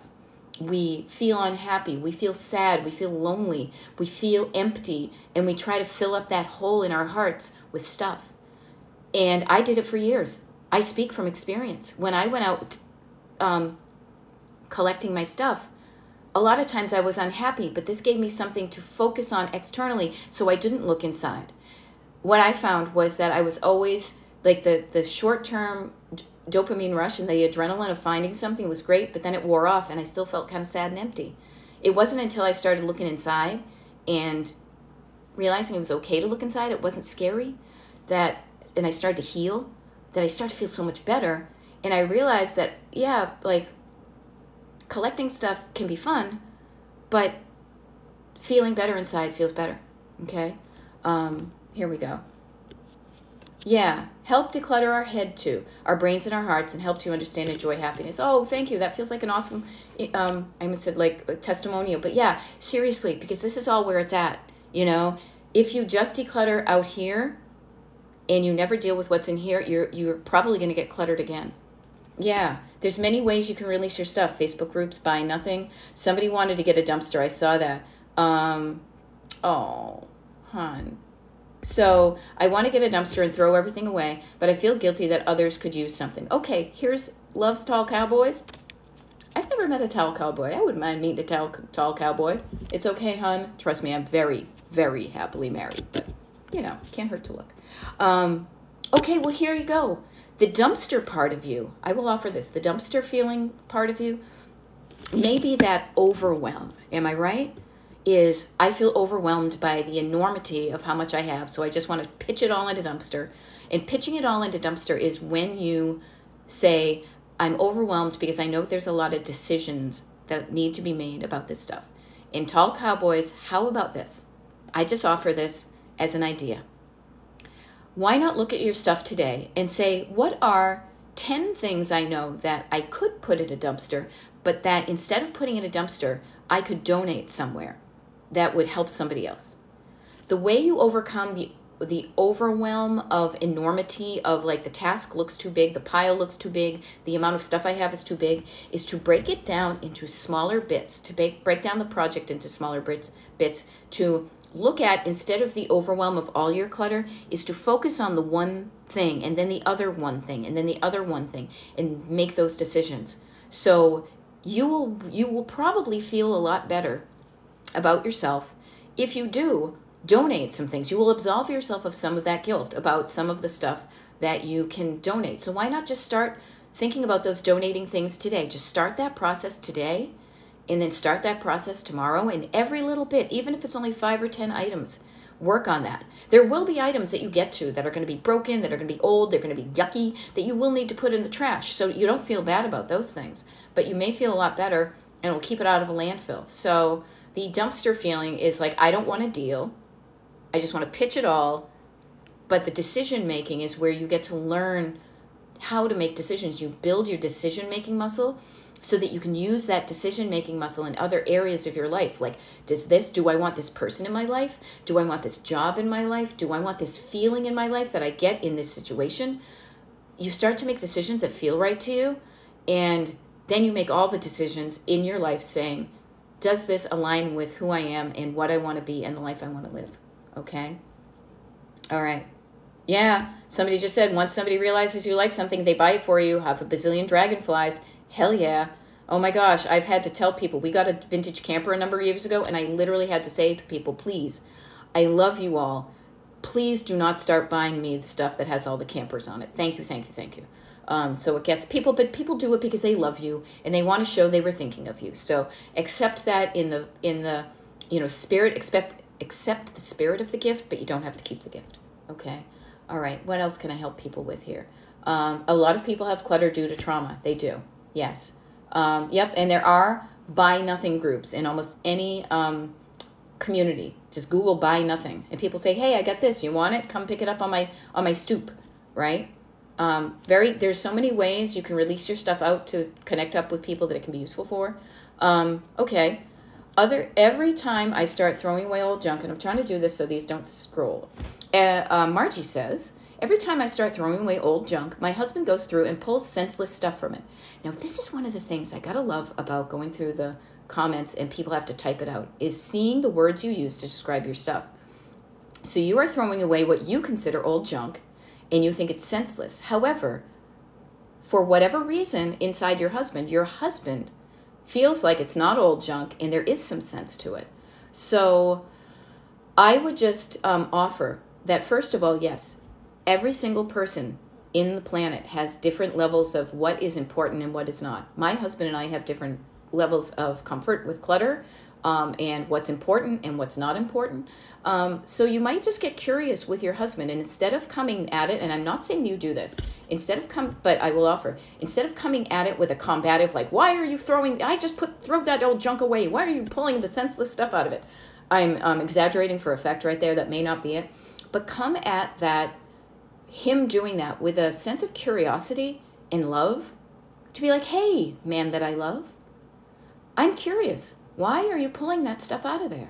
We feel unhappy, we feel sad, we feel lonely, we feel empty, and we try to fill up that hole in our hearts with stuff. And I did it for years. I speak from experience. When I went out collecting my stuff, a lot of times I was unhappy, but this gave me something to focus on externally so I didn't look inside. What I found was that I was always, like the short-term dopamine rush and the adrenaline of finding something was great, but then it wore off and I still felt kind of sad and empty. It wasn't until I started looking inside and realizing it was okay to look inside, it wasn't scary, and I started to heal, that I started to feel so much better. And I realized that, yeah, like collecting stuff can be fun, but feeling better inside feels better. Okay? Here we go. Yeah, help declutter our head too, our brains and our hearts, and help to understand and enjoy happiness. Oh, thank you. That feels like an awesome, I almost said like a testimonial, but yeah, seriously, because this is all where it's at. If you just declutter out here and you never deal with what's in here, you're probably going to get cluttered again. Yeah, there's many ways you can release your stuff. Facebook groups, buy nothing. Somebody wanted to get a dumpster. I saw that. Oh, hon. So I want to get a dumpster and throw everything away, but I feel guilty that others could use something. Okay, here's Loves Tall Cowboys. I've never met a tall cowboy. I wouldn't mind meeting a tall cowboy. It's okay, hon. Trust me, I'm very, very happily married, but, can't hurt to look. Okay, well, here you go. The dumpster part of you, I will offer this. The dumpster feeling part of you, maybe that overwhelm. Am I right? Is I feel overwhelmed by the enormity of how much I have, so I just want to pitch it all into dumpster. And pitching it all into dumpster is when you say, I'm overwhelmed because I know there's a lot of decisions that need to be made about this stuff. In Tall Cowboys, how about this? I just offer this as an idea. Why not look at your stuff today and say, what are 10 things I know that I could put in a dumpster, but that instead of putting in a dumpster, I could donate somewhere that would help somebody else? The way you overcome the overwhelm of enormity of like the task looks too big, the pile looks too big, the amount of stuff I have is too big, is to break it down into smaller bits, to break down the project into smaller bits, to look at, instead of the overwhelm of all your clutter, is to focus on the one thing and then the other one thing and then the other one thing and make those decisions. So you will probably feel a lot better about yourself if you do donate some things. You will absolve yourself of some of that guilt about some of the stuff that you can donate. So why not just start thinking about those donating things today? Just start that process today and then start that process tomorrow, and every little bit, even if it's only 5 or 10 items, work on that. There will be items that you get to that are going to be broken, that are going to be old, they're going to be yucky, that you will need to put in the trash. So you don't feel bad about those things, but you may feel a lot better, and it will keep it out of a landfill. So the dumpster feeling is like, I don't want to deal. I just want to pitch it all. But the decision making is where you get to learn how to make decisions. You build your decision making muscle so that you can use that decision making muscle in other areas of your life. Like, do I want this person in my life? Do I want this job in my life? Do I want this feeling in my life that I get in this situation? You start to make decisions that feel right to you, and then you make all the decisions in your life saying, does this align with who I am and what I want to be and the life I want to live? Okay? All right. Yeah, somebody just said, once somebody realizes you like something, they buy it for you. Have a bazillion dragonflies. Hell yeah. Oh my gosh, I've had to tell people. We got a vintage camper a number of years ago, and I literally had to say to people, please, I love you all. Please do not start buying me the stuff that has all the campers on it. Thank you, thank you, thank you. So it gets people, but people do it because they love you, and they want to show they were thinking of you. So accept that in the spirit, accept the spirit of the gift, but you don't have to keep the gift. Okay? All right, what else can I help people with here? A lot of people have clutter due to trauma. They do, yes. Yep, and there are buy nothing groups in almost any community. Just Google buy nothing. And people say, hey, I got this. You want it? Come pick it up on my stoop, right? There's so many ways you can release your stuff out to connect up with people that it can be useful for. Okay. Every time I start throwing away old junk, and I'm trying to do this so these don't scroll. Margie says, every time I start throwing away old junk, my husband goes through and pulls senseless stuff from it. Now, this is one of the things I gotta love about going through the comments and people have to type it out, is seeing the words you use to describe your stuff. So you are throwing away what you consider old junk, and you think it's senseless. However, for whatever reason inside your husband feels like it's not old junk and there is some sense to it. So I would just offer that, first of all, yes, every single person in the planet has different levels of what is important and what is not. My husband and I have different levels of comfort with clutter, and what's important and what's not important. So you might just get curious with your husband, and instead of coming at it, and I'm not saying you do this, but I will offer, instead of coming at it with a combative, like, why are you throw that old junk away. Why are you pulling the senseless stuff out of it? I'm exaggerating for effect right there. That may not be it. But come at him doing that with a sense of curiosity and love, to be like, hey, man that I love, I'm curious. Why are you pulling that stuff out of there?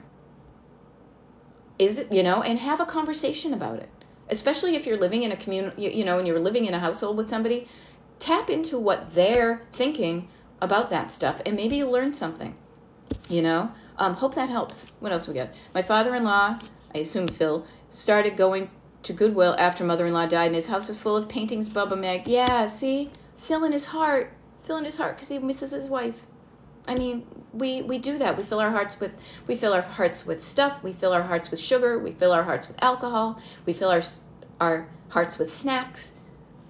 Is it, and have a conversation about it. Especially if you're living in a community, and you're living in a household with somebody, tap into what they're thinking about that stuff, and maybe you'll learn something, Hope that helps. What else we got? My father-in-law, I assume Phil, started going to Goodwill after mother-in-law died, and his house was full of paintings, Bubba Mag. Yeah, see? Phil in his heart, because he misses his wife. I mean, we do that. We fill our hearts with stuff. We fill our hearts with sugar. We fill our hearts with alcohol. We fill our hearts with snacks.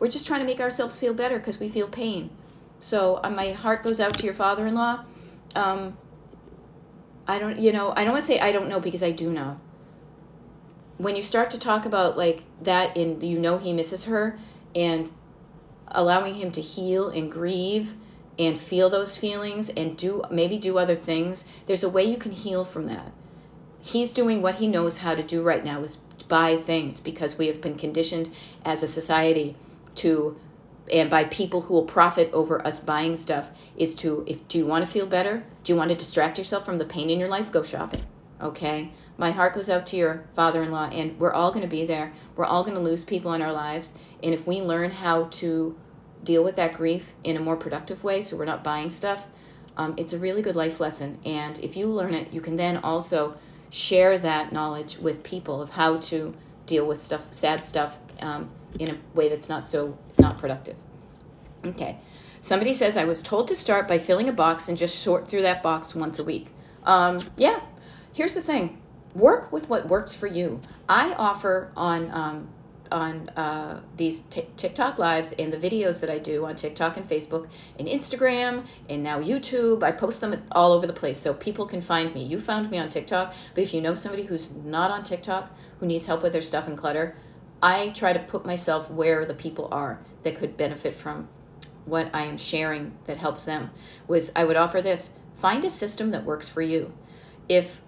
We're just trying to make ourselves feel better because we feel pain. So my heart goes out to your father-in-law. I don't want to say I don't know, because I do know. When you start to talk about like that, and he misses her, and allowing him to heal and grieve and feel those feelings and do other things, there's a way you can heal from that. He's doing what he knows how to do right now, is buy things, because we have been conditioned as a society and by people who will profit over us buying stuff, do you want to feel better? Do you want to distract yourself from the pain in your life? Go shopping. Okay? My heart goes out to your father-in-law, and we're all going to be there. We're all going to lose people in our lives. And if we learn how to deal with that grief in a more productive way, so we're not buying stuff, it's a really good life lesson. And if you learn it, you can then also share that knowledge with people of how to deal with sad stuff, in a way that's not productive. Okay. Somebody says, I was told to start by filling a box and just sort through that box once a week. Yeah. Here's the thing. Work with what works for you. I offer on these TikTok lives and the videos that I do on TikTok and Facebook and Instagram and now YouTube. I post them all over the place so people can find me. You found me on TikTok, but if you know somebody who's not on TikTok who needs help with their stuff and clutter, I try to put myself where the people are that could benefit from what I am sharing that helps them. I would offer this: find a system that works for you. If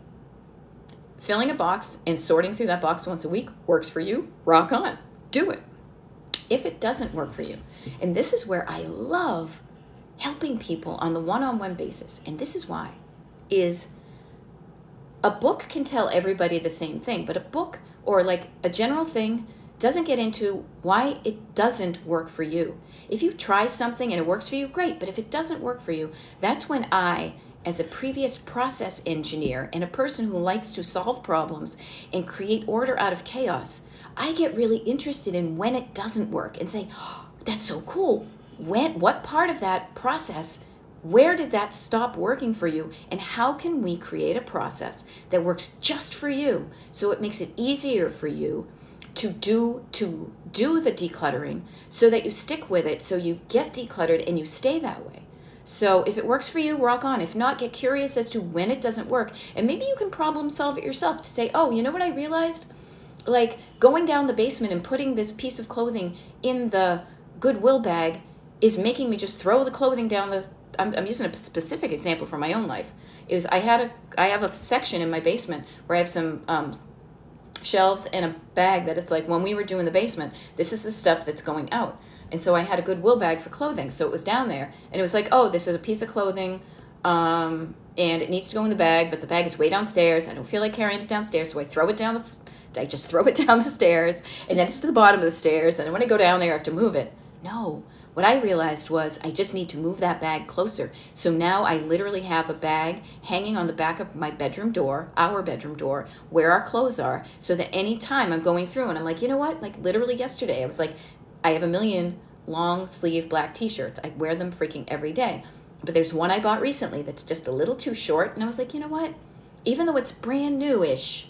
filling a box and sorting through that box once a week works for you, rock on, do it. If it doesn't work for you, and this is where I love helping people on the one-on-one basis, and this is why, is a book can tell everybody the same thing, but a book or like a general thing doesn't get into why it doesn't work for you. If you try something and it works for you, great, but if it doesn't work for you, that's when I, as a previous process engineer and a person who likes to solve problems and create order out of chaos, I get really interested in when it doesn't work and say, oh, that's so cool. What part of that process, where did that stop working for you? And how can we create a process that works just for you so it makes it easier for you to do the decluttering so that you stick with it, so you get decluttered and you stay that way. So if it works for you, rock on. If not, get curious as to when it doesn't work. And maybe you can problem solve it yourself to say, oh, you know what I realized? Like going down the basement and putting this piece of clothing in the Goodwill bag is making me just throw the clothing down the, I'm using a specific example from my own life. I have a section in my basement where I have some shelves and a bag that it's like, when we were doing the basement, this is the stuff that's going out. And so I had a Goodwill bag for clothing. So it was down there and it was like, oh, this is a piece of clothing and it needs to go in the bag, but the bag is way downstairs. I don't feel like carrying it downstairs. So I just throw it down the stairs and then it's to the bottom of the stairs. And when I go down there, I have to move it. No, what I realized was I just need to move that bag closer. So now I literally have a bag hanging on the back of my bedroom door, our bedroom door, where our clothes are, so that any time I'm going through and I'm like, you know what? Like literally yesterday, I was like, I have a million long sleeve black t-shirts. I wear them freaking every day. But there's one I bought recently that's just a little too short. And I was like, you know what? Even though it's brand new-ish,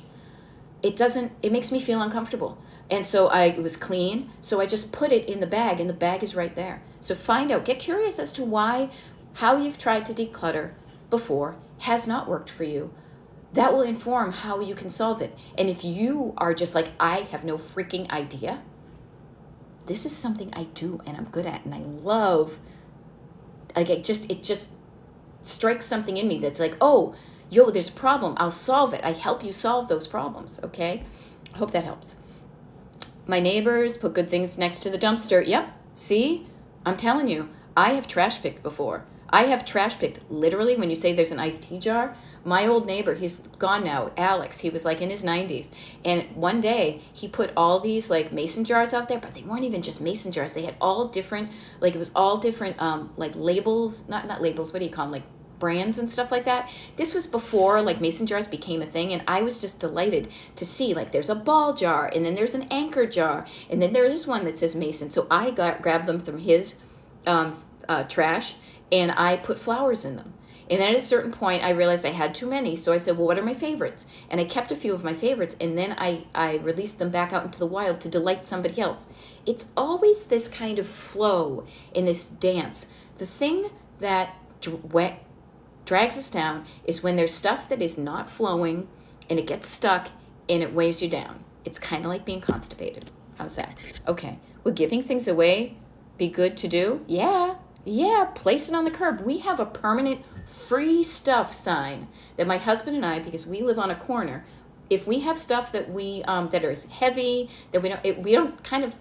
it makes me feel uncomfortable. And so it was clean, so I just put it in the bag, and the bag is right there. So find out, get curious as to how you've tried to declutter before has not worked for you. That will inform how you can solve it. And if you are just like, I have no freaking idea, this is something I do and I'm good at, and I love, like it just strikes something in me that's like, oh, yo, there's a problem, I'll solve it. I help you solve those problems, okay? I hope that helps. My neighbors put good things next to the dumpster. Yep, see? I'm telling you, I have trash picked before. I have trash picked, literally, when you say there's an iced tea jar. My old neighbor, he's gone now, Alex, he was like in his 90s. And one day, he put all these like mason jars out there, but they weren't even just mason jars. They had all different, like it was all different like labels, not labels, what do you call them? Like brands and stuff like that. This was before like mason jars became a thing, and I was just delighted to see like there's a ball jar, and then there's an anchor jar, and then there's one that says mason. So I grabbed them from his trash, and I put flowers in them. And then at a certain point, I realized I had too many, so I said, well, what are my favorites? And I kept a few of my favorites, and then I released them back out into the wild to delight somebody else. It's always this kind of flow in this dance. The thing that drags us down is when there's stuff that is not flowing and it gets stuck and it weighs you down. It's kind of like being constipated. How's that? Okay. Will giving things away be good to do? Yeah, place it on the curb. We have a permanent free stuff sign that my husband and I, because we live on a corner, if we have stuff that that is heavy, that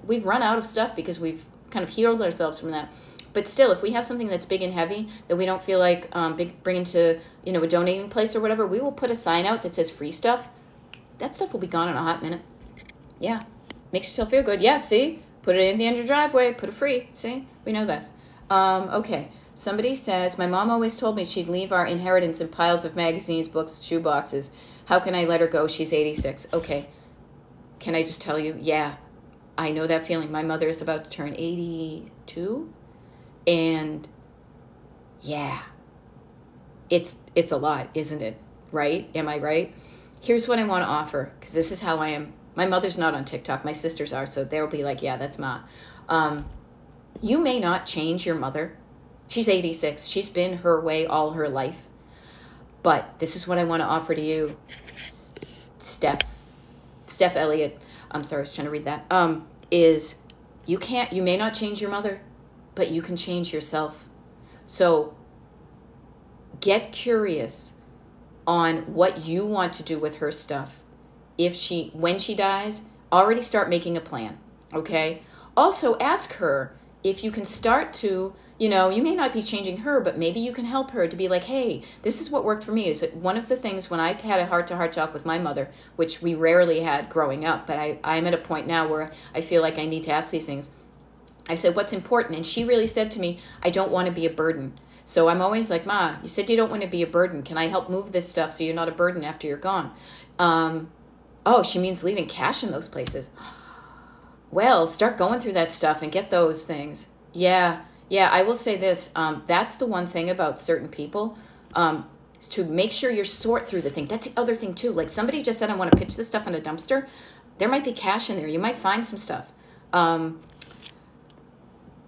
we've run out of stuff because we've kind of healed ourselves from that. But still, if we have something that's big and heavy that we don't feel like bringing to a donating place or whatever, we will put a sign out that says free stuff. That stuff will be gone in a hot minute. Yeah, makes yourself feel good. Yeah, see, put it in the end of your driveway, put it free. See, we know this. Okay, somebody says, my mom always told me she'd leave our inheritance in piles of magazines, books, shoe boxes. How can I let her go? She's 86. Okay, can I just tell you, yeah, I know that feeling. My mother is about to turn 82. And yeah, it's a lot, isn't it? Right? Am I right? Here's what I want to offer, because this is how I am My mother's not on TikTok. My sisters are, so they'll be like, yeah, that's Ma. You may not change your mother. She's 86. She's been her way all her life. But this is what I want to offer to you, Steph Elliott. I'm sorry, I was trying to read that. Is you may not change your mother, but you can change yourself. So get curious on what you want to do with her stuff. When she dies, already start making a plan, okay? Also ask her if you can start to, you may not be changing her, but maybe you can help her to be like, hey, this is what worked for me. Is that one of the things when I had a heart-to-heart talk with my mother, which we rarely had growing up, but I'm at a point now where I feel like I need to ask these things. I said, what's important? And she really said to me, I don't want to be a burden. So I'm always like, Ma, you said you don't want to be a burden. Can I help move this stuff so you're not a burden after you're gone? Oh, she means leaving cash in those places. Well, start going through that stuff and get those things. Yeah, I will say this. That's the one thing about certain people, is to make sure you sort through the thing. That's the other thing, too. Like somebody just said, I want to pitch this stuff in a dumpster. There might be cash in there. You might find some stuff.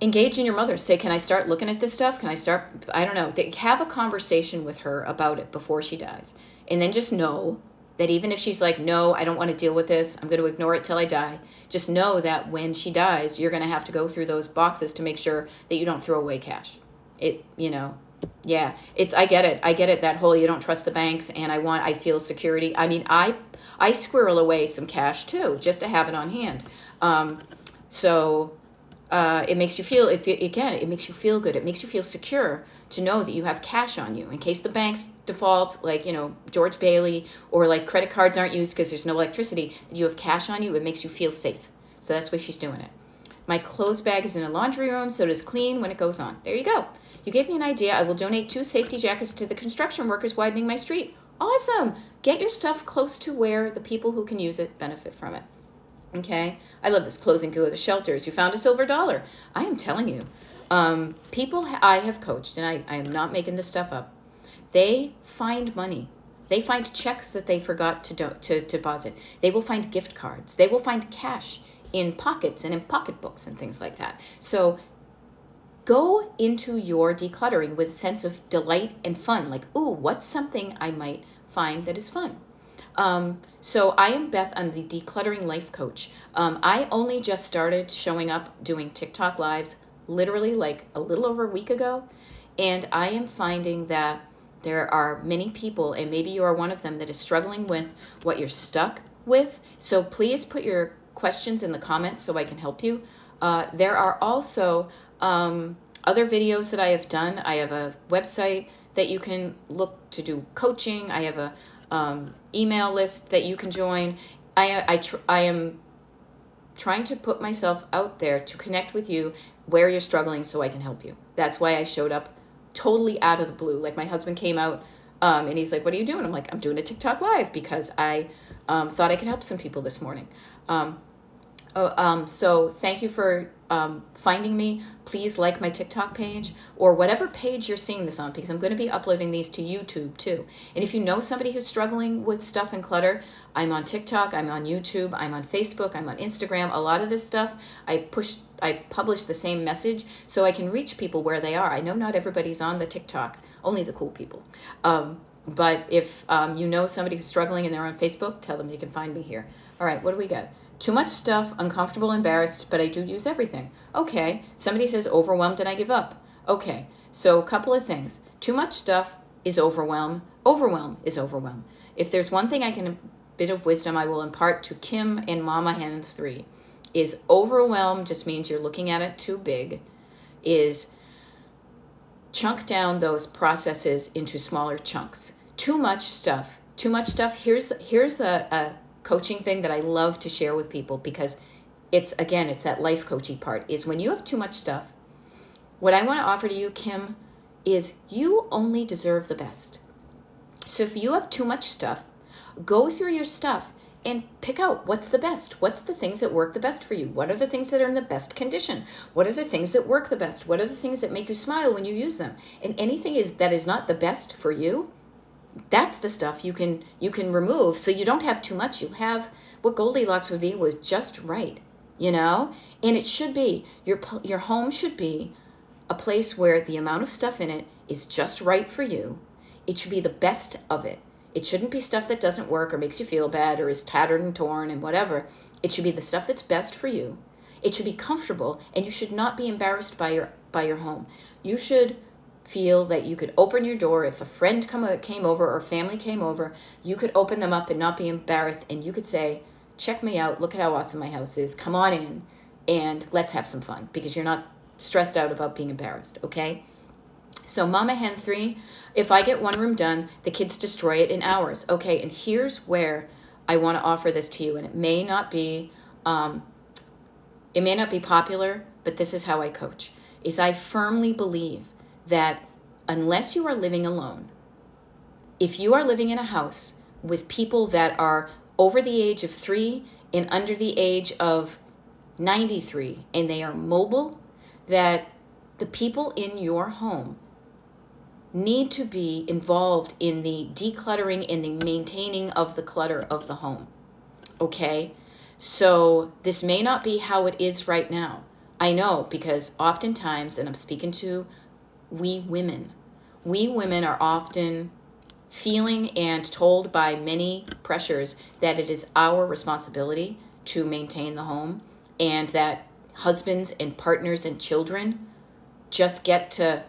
Engage in your mother. Say, can I start looking at this stuff? Can I start, I don't know. Have a conversation with her about it before she dies. And then just know that even if she's like, no, I don't want to deal with this, I'm going to ignore it till I die. Just know that when she dies, you're going to have to go through those boxes to make sure that you don't throw away cash. I get it. That whole, you don't trust the banks and I feel security. I mean, I squirrel away some cash too, just to have it on hand. It makes you feel, it makes you feel good. It makes you feel secure to know that you have cash on you in case the banks default, like, George Bailey, or like credit cards aren't used because there's no electricity, that you have cash on you. It makes you feel safe. So that's why she's doing it. My clothes bag is in a laundry room, so it is clean when it goes on. There you go. You gave me an idea. I will donate 2 safety jackets to the construction workers widening my street. Awesome. Get your stuff close to where the people who can use it benefit from it. Okay, I love this. Closing good shelters. You found a silver dollar. I am telling you, people I have coached, and I am not making this stuff up. They find money. They find checks that they forgot to deposit. They will find gift cards. They will find cash in pockets and in pocketbooks and things like that. So go into your decluttering with a sense of delight and fun. Like, ooh, what's something I might find that is fun? So I am Beth. I'm the Decluttering Life Coach. I only just started showing up doing TikTok lives literally like a little over a week ago. And I am finding that there are many people, and maybe you are one of them, that is struggling with what you're stuck with. So please put your questions in the comments so I can help you. There are also other videos that I have done. I have a website that you can look to do coaching. I have a email list that you can join. I am trying to put myself out there to connect with you where you're struggling so I can help you. That's why I showed up totally out of the blue. Like my husband came out and he's like, what are you doing? I'm like, I'm doing a TikTok live because I thought I could help some people this morning. So thank you for finding me. Please like my TikTok page or whatever page you're seeing this on, because I'm going to be uploading these to YouTube too. And if you know somebody who's struggling with stuff and clutter, I'm on TikTok, I'm on YouTube, I'm on Facebook, I'm on Instagram. A lot of this stuff, I publish the same message so I can reach people where they are. I know not everybody's on the TikTok, only the cool people. But if you know somebody who's struggling and they're on Facebook, tell them you can find me here. All right, what do we got? Too much stuff, uncomfortable, embarrassed, but I do use everything. Okay, somebody says overwhelmed and I give up. Okay, so a couple of things. Too much stuff is overwhelm. Overwhelm is overwhelm. If there's one thing a bit of wisdom I will impart to Kim and Mama Hens 3 is overwhelm just means you're looking at it too big, is chunk down those processes into smaller chunks. Too much stuff. Here's a coaching thing that I love to share with people, because it's that life coaching part, is when you have too much stuff, what I want to offer to you, Kim, is you only deserve the best. So if you have too much stuff, go through your stuff and pick out what's the best. What's the things that work the best for you? What are the things that are in the best condition? What are the things that work the best? What are the things that make you smile when you use them? And anything that is not the best for you, That's the stuff you can remove, so you don't have too much. You'll have what Goldilocks would be was just right, you know? And it should be, your home should be a place where the amount of stuff in it is just right for you. It should be the best of it. It shouldn't be stuff that doesn't work or makes you feel bad or is tattered and torn and whatever. It should be the stuff that's best for you. It should be comfortable, and you should not be embarrassed by your home. You should feel that you could open your door if a friend came over or family came over. You could open them up and not be embarrassed, and you could say, check me out, look at how awesome my house is, come on in, and let's have some fun, because you're not stressed out about being embarrassed, okay? So Mama Hen 3, if I get one room done, the kids destroy it in hours. Okay, and here's where I want to offer this to you, and it may not be popular, but this is how I coach. Is I firmly believe that unless you are living alone, if you are living in a house with people that are over the age of 3 and under the age of 93, and they are mobile, that the people in your home need to be involved in the decluttering and the maintaining of the clutter of the home. Okay? So this may not be how it is right now. I know, because oftentimes, and I'm speaking to we women are often feeling and told by many pressures that it is our responsibility to maintain the home, and that husbands and partners and children just get to,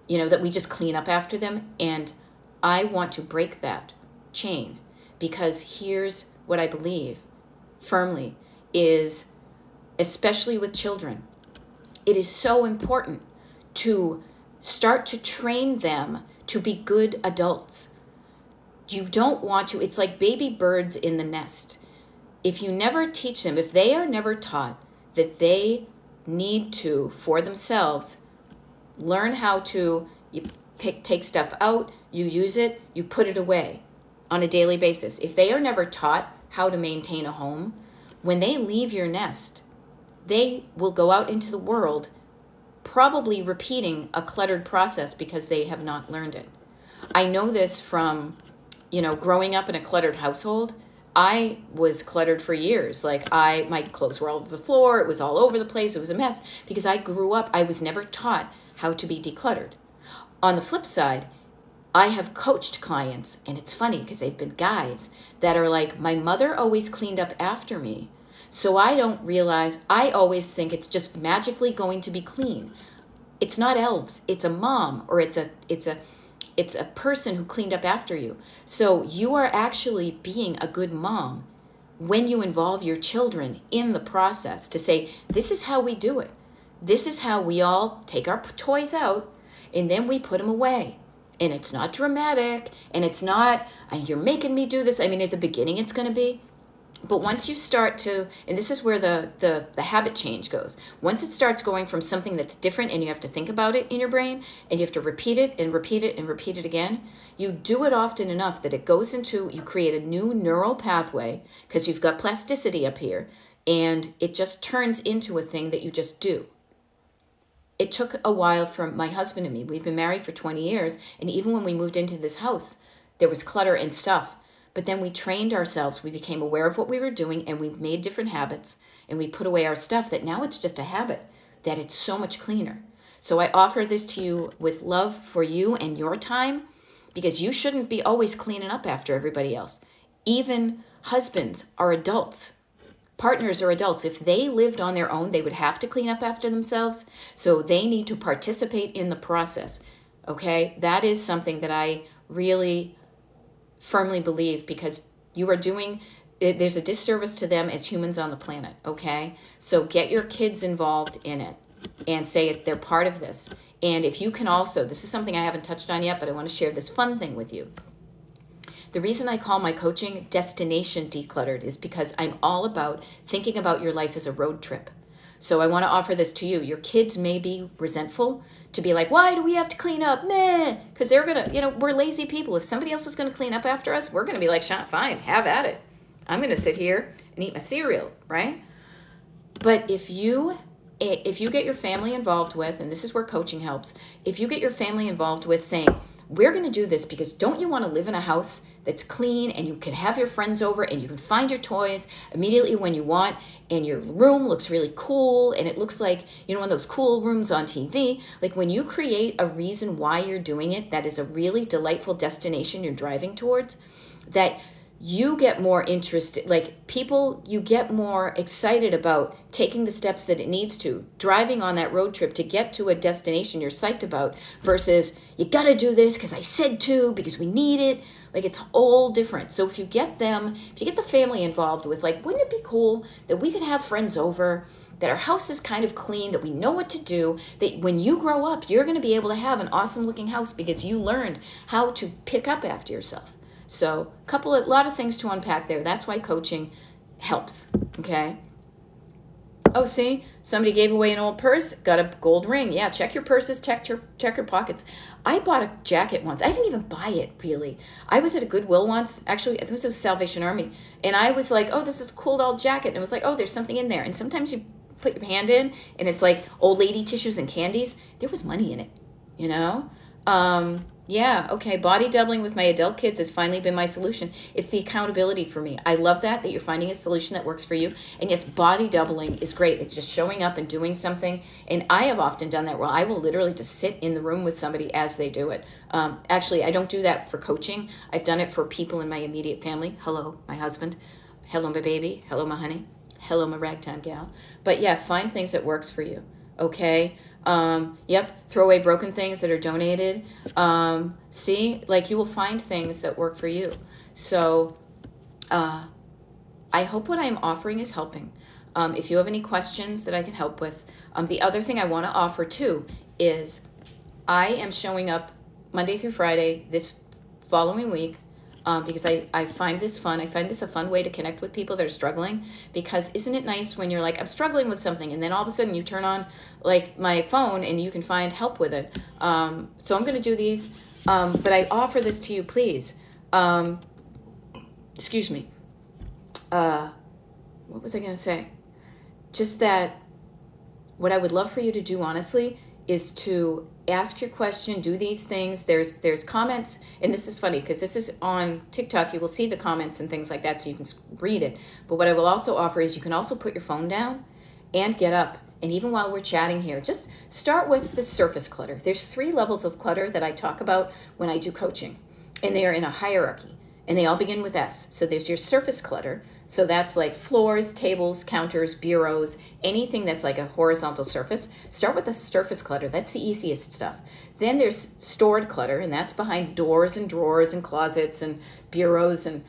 that we just clean up after them. And I want to break that chain, because here's what I believe firmly is, especially with children, it is so important to start to train them to be good adults. You don't want to, it's like baby birds in the nest. If you never teach them, if they are never taught that they need to, for themselves, learn how to, take stuff out, you use it, you put it away on a daily basis. If they are never taught how to maintain a home, when they leave your nest, they will go out into the world probably repeating a cluttered process because they have not learned it. I know this from, growing up in a cluttered household. I was cluttered for years. My clothes were all over the floor. It was all over the place. It was a mess because I grew up, I was never taught how to be decluttered. On the flip side, I have coached clients, and it's funny because they've been guys that are like, my mother always cleaned up after me, so I don't realize, I always think it's just magically going to be clean. It's not elves, it's a mom, or it's a person who cleaned up after you. So you are actually being a good mom when you involve your children in the process to say, this is how we do it. This is how we all take our toys out and then we put them away. And it's not dramatic, and it's not, you're making me do this. I mean, at the beginning it's going to be, but once you start to, and this is where the habit change goes. Once it starts going from something that's different and you have to think about it in your brain and you have to repeat it and repeat it and repeat it again, you do it often enough that it goes into, you create a new neural pathway because you've got plasticity up here, and it just turns into a thing that you just do. It took a while for my husband and me. We've been married for 20 years, and even when we moved into this house, there was clutter and stuff. But then we trained ourselves. We became aware of what we were doing, and we made different habits, and we put away our stuff that now it's just a habit, that it's so much cleaner. So I offer this to you with love for you and your time, because you shouldn't be always cleaning up after everybody else. Even husbands are adults. Partners are adults. If they lived on their own, they would have to clean up after themselves. So they need to participate in the process. Okay? That is something that I really firmly believe, because you are doing, there's a disservice to them as humans on the planet. Okay? So get your kids involved in it and say they're part of this. And if you can also, this is something I haven't touched on yet, but I want to share this fun thing with you. The reason I call my coaching Destination Decluttered is because I'm all about thinking about your life as a road trip. So I want to offer this to you. Your kids may be resentful to be like, why do we have to clean up? Meh. Because they're going to, we're lazy people. If somebody else is going to clean up after us, we're going to be like, fine, have at it. I'm going to sit here and eat my cereal, right? But if you get your family involved with, and this is where coaching helps, if you get your family involved with saying, we're going to do this because don't you want to live in a house that's clean and you can have your friends over and you can find your toys immediately when you want, and your room looks really cool and it looks like, one of those cool rooms on TV. Like when you create a reason why you're doing it, that is a really delightful destination you're driving towards, that you get more interested, like people, you get more excited about taking the steps that it needs to, driving on that road trip to get to a destination you're psyched about, versus you got to do this because I said to, because we need it. Like it's all different. So if you get the family involved with, like, wouldn't it be cool that we could have friends over, that our house is kind of clean, that we know what to do, that when you grow up, you're going to be able to have an awesome looking house because you learned how to pick up after yourself. So a lot of things to unpack there. That's why coaching helps, okay? Oh, see, somebody gave away an old purse, got a gold ring. Yeah, check your purses, check your pockets. I bought a jacket once. I didn't even buy it, really. I was at a Goodwill once. Actually, I think it was Salvation Army. And I was like, oh, this is a cool old jacket. And it was like, oh, there's something in there. And sometimes you put your hand in, and it's like old lady tissues and candies. There was money in it, Yeah, okay, body doubling with my adult kids has finally been my solution. It's the accountability for me. I love that you're finding a solution that works for you. And yes, body doubling is great. It's just showing up and doing something. And I have often done that where I will literally just sit in the room with somebody as they do it. Actually, I don't do that for coaching. I've done it for people in my immediate family. Hello, my husband. Hello, my baby. Hello, my honey. Hello, my ragtime gal. But yeah, find things that works for you, okay? Yep, throw away broken things that are donated. See, like you will find things that work for you. So I hope what I'm offering is helping. If you have any questions that I can help with. The other thing I want to offer too is I am showing up Monday through Friday this following week. Because I find this fun. I find this a fun way to connect with people that are struggling, because isn't it nice when you're like, I'm struggling with something, and then all of a sudden you turn on like my phone and you can find help with it. So I'm going to do these, but I offer this to you, please. Excuse me. What was I going to say? Just that what I would love for you to do, honestly, is to ask your question, do these things. There's comments, and this is funny because this is on TikTok. You will see the comments and things like that, so you can read it. But what I will also offer is you can also put your phone down and get up. And even while we're chatting here, just start with the surface clutter. There's 3 levels of clutter that I talk about when I do coaching, and they are in a hierarchy, and they all begin with S. So there's your surface clutter. So that's like floors, tables, counters, bureaus, anything that's like a horizontal surface. Start with the surface clutter. That's the easiest stuff. Then there's stored clutter, and that's behind doors and drawers and closets and bureaus and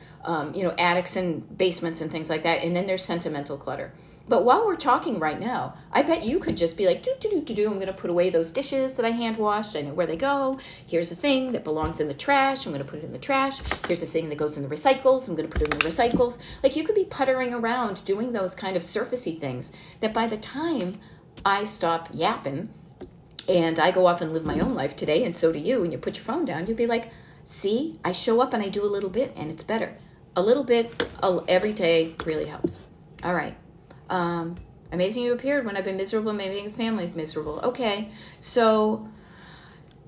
attics and basements and things like that. And then there's sentimental clutter. But while we're talking right now, I bet you could just be like, I'm going to put away those dishes that I hand washed. I know where they go. Here's a thing that belongs in the trash. I'm going to put it in the trash. Here's this thing that goes in the recycles. I'm going to put it in the recycles. Like you could be puttering around doing those kind of surfacey things that by the time I stop yapping and I go off and live my own life today, and so do you, and you put your phone down, you'll be like, see, I show up and I do a little bit and it's better. A little bit every day really helps. All right. Amazing you appeared when I've been miserable, making a family miserable. Okay, so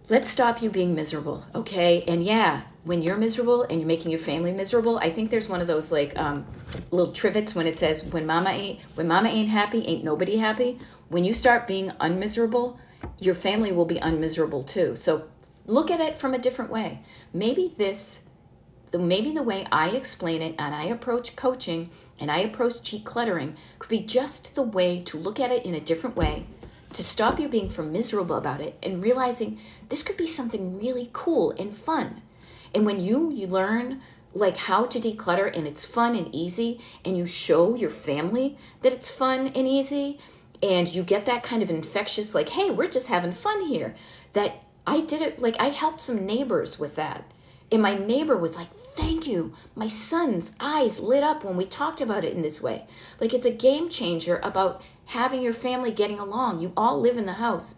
let's stop you being miserable, okay? And yeah, when you're miserable and you're making your family miserable, I think there's one of those like little trivets when it says, when mama ain't happy, ain't nobody happy. When you start being unmiserable, your family will be unmiserable too. So look at it from a different way. Maybe the way I explain it and I approach coaching and I approach decluttering could be just the way to look at it in a different way, to stop you being miserable about it and realizing this could be something really cool and fun. And when you learn like how to declutter and it's fun and easy, and you show your family that it's fun and easy, and you get that kind of infectious, like, hey, we're just having fun here. That I did it, like I helped some neighbors with that. And my neighbor was like, thank you. My son's eyes lit up when we talked about it in this way. Like it's a game changer about having your family getting along. You all live in the house,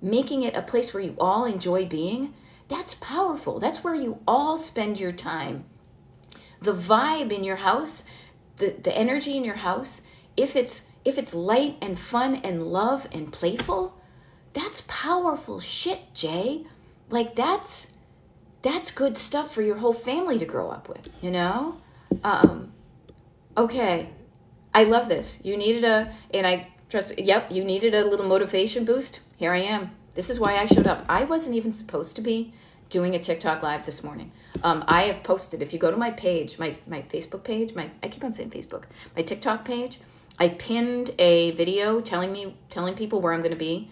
making it a place where you all enjoy being. That's powerful. That's where you all spend your time. The vibe in your house, the energy in your house, if it's light and fun and love and playful, that's powerful shit, Jay. Like that's that's good stuff for your whole family to grow up with, you know? Okay. I love this. You needed you needed a little motivation boost. Here I am. This is why I showed up. I wasn't even supposed to be doing a TikTok live this morning. I have posted, if you go to my page, my Facebook page, I keep on saying Facebook, my TikTok page, I pinned a video telling people where I'm going to be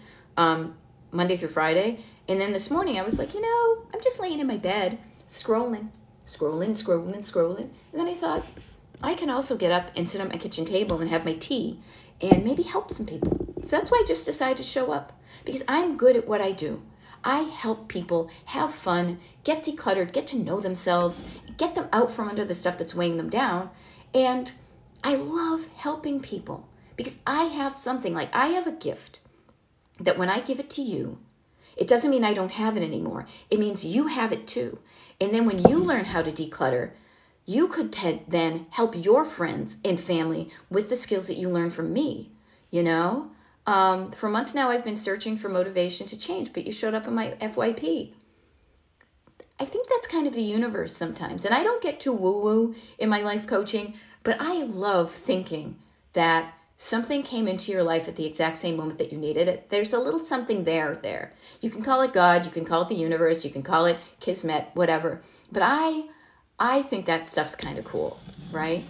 Monday through Friday. And then this morning I was like, I'm just laying in my bed, scrolling. And then I thought, I can also get up and sit at my kitchen table and have my tea and maybe help some people. So that's why I just decided to show up, because I'm good at what I do. I help people have fun, get decluttered, get to know themselves, get them out from under the stuff that's weighing them down. And I love helping people because I have I have a gift that when I give it to you, it doesn't mean I don't have it anymore. It means you have it too. And then when you learn how to declutter, you could then help your friends and family with the skills that you learn from me, For months now, I've been searching for motivation to change, but you showed up in my FYP. I think that's kind of the universe sometimes. And I don't get too woo-woo in my life coaching, but I love thinking that something came into your life at the exact same moment that you needed it. There's a little something there. You can call it God, you can call it the universe, you can call it Kismet, whatever. But I think that stuff's kind of cool, right?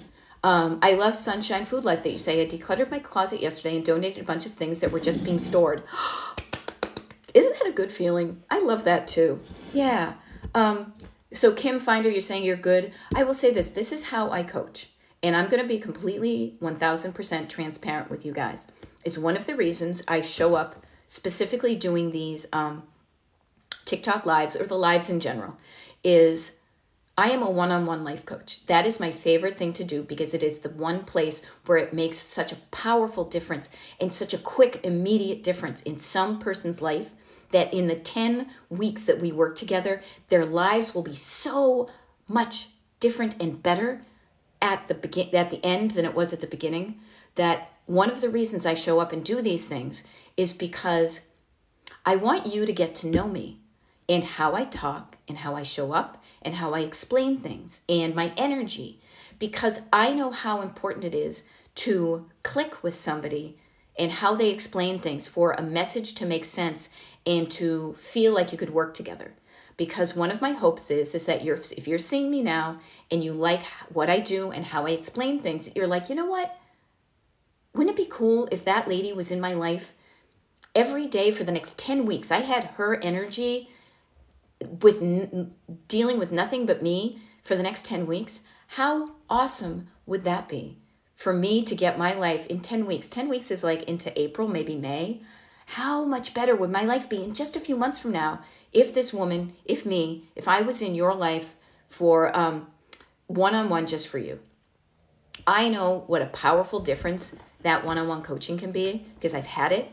I love Sunshine Food Life that you say. I decluttered my closet yesterday and donated a bunch of things that were just being stored. Isn't that a good feeling? I love that too. Yeah. So Kim Finder, you're saying you're good. I will say this. This is how I coach. And I'm going to be completely 1000% transparent with you guys. It's one of the reasons I show up specifically doing these TikTok lives, or the lives in general, is I am a one-on-one life coach. That is my favorite thing to do because it is the one place where it makes such a powerful difference and such a quick, immediate difference in some person's life that in the 10 weeks that we work together, their lives will be so much different and better at the end than it was at the beginning. That one of the reasons I show up and do these things is because I want you to get to know me and how I talk and how I show up and how I explain things and my energy, because I know how important it is to click with somebody and how they explain things for a message to make sense and to feel like you could work together. Because one of my hopes is that if you're seeing me now and you like what I do and how I explain things, you're like, you know what? Wouldn't it be cool if that lady was in my life every day for the next 10 weeks? I had her energy with dealing with nothing but me for the next 10 weeks. How awesome would that be for me to get my life in 10 weeks? 10 weeks is like into April, maybe May. How much better would my life be in just a few months from now if this woman, if I was in your life for one-on-one just for you? I know what a powerful difference that one-on-one coaching can be because I've had it,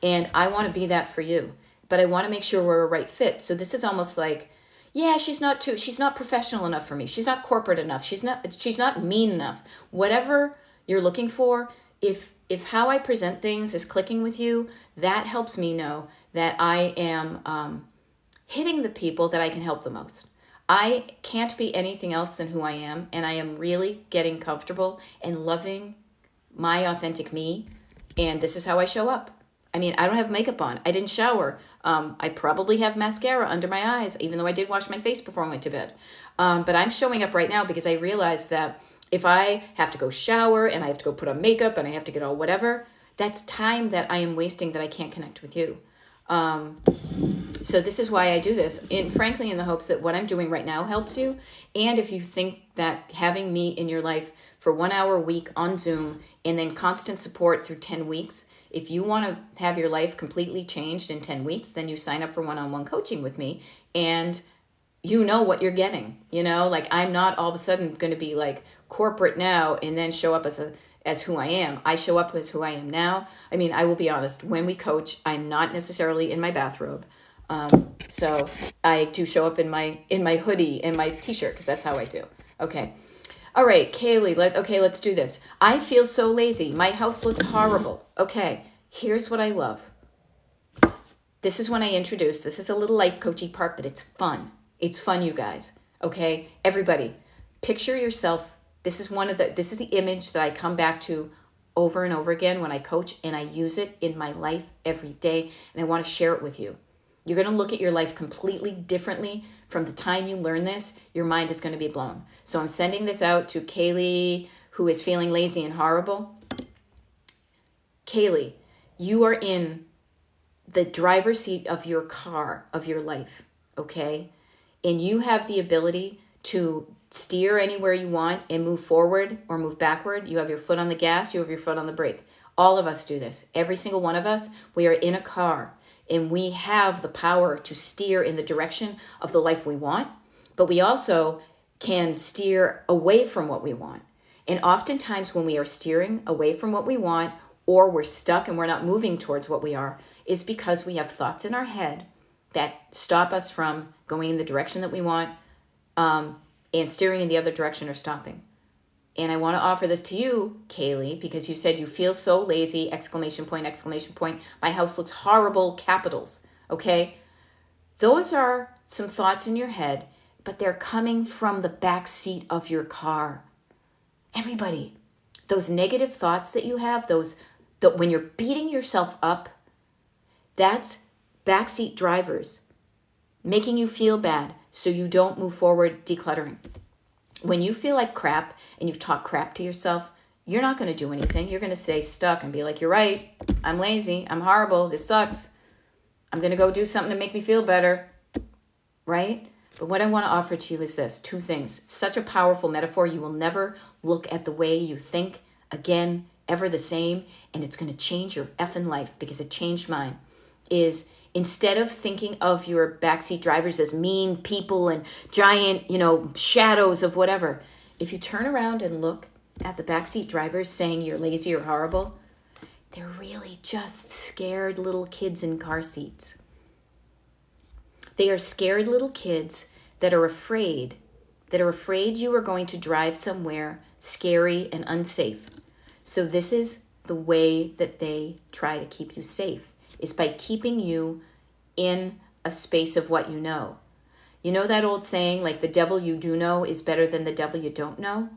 and I want to be that for you. But I want to make sure we're a right fit. So this is almost like, yeah, she's not professional enough for me. She's not corporate enough. She's not mean enough. Whatever you're looking for, if how I present things is clicking with you, that helps me know that I am hitting the people that I can help the most. I can't be anything else than who I am, and I am really getting comfortable and loving my authentic me, and this is how I show up. I mean, I don't have makeup on. I didn't shower. I probably have mascara under my eyes, even though I did wash my face before I went to bed. But I'm showing up right now because I realized that if I have to go shower and I have to go put on makeup and I have to get all whatever, that's time that I am wasting that I can't connect with you. So this is why I do this, frankly, in the hopes that what I'm doing right now helps you. And if you think that having me in your life for 1 hour a week on Zoom and then constant support through 10 weeks, if you want to have your life completely changed in 10 weeks, then you sign up for one-on-one coaching with me and you know what you're getting. Like I'm not all of a sudden going to be like corporate now and then show up as who I am. I show up as who I am now. I mean, I will be honest, when we coach, I'm not necessarily in my bathrobe. So I do show up in my hoodie and my t-shirt because that's how I do. Okay. All right, Kaylee, let's do this. I feel so lazy. My house looks horrible. Okay, here's what I love. This is when I introduce, this is a little life coachy part, but it's fun. It's fun, you guys. Okay? Everybody, picture yourself. This is the image that I come back to over and over again when I coach, and I use it in my life every day, and I want to share it with you. You're going to look at your life completely differently from the time you learn this. Your mind is going to be blown. So I'm sending this out to Kaylee, who is feeling lazy and horrible. Kaylee, you are in the driver's seat of your car, of your life, okay? And you have the ability to steer anywhere you want and move forward or move backward. You have your foot on the gas, you have your foot on the brake. All of us do this. Every single one of us, we are in a car, and we have the power to steer in the direction of the life we want, but we also can steer away from what we want. And oftentimes when we are steering away from what we want, or we're stuck and we're not moving towards what we are, is because we have thoughts in our head that stop us from going in the direction that we want, and steering in the other direction or stopping. And I want to offer this to you, Kaylee, because you said you feel so lazy, exclamation point, exclamation point. My house looks horrible, capitals, okay? Those are some thoughts in your head, but they're coming from the back seat of your car. Everybody, those negative thoughts that you have, when you're beating yourself up, that's backseat drivers making you feel bad so you don't move forward decluttering. When you feel like crap and you talk crap to yourself, you're not going to do anything. You're going to stay stuck and be like, you're right. I'm lazy. I'm horrible. This sucks. I'm going to go do something to make me feel better. Right? But what I want to offer to you is this. 2 things. Such a powerful metaphor. You will never look at the way you think again, ever the same. And it's going to change your effing life, because it changed mine. Is instead of thinking of your backseat drivers as mean people and giant, shadows of whatever, if you turn around and look at the backseat drivers saying you're lazy or horrible, they're really just scared little kids in car seats. They are scared little kids that are afraid you are going to drive somewhere scary and unsafe. So this is the way that they try to keep you safe, is by keeping you in a space of what you know. You know that old saying, like, the devil you do know is better than the devil you don't know?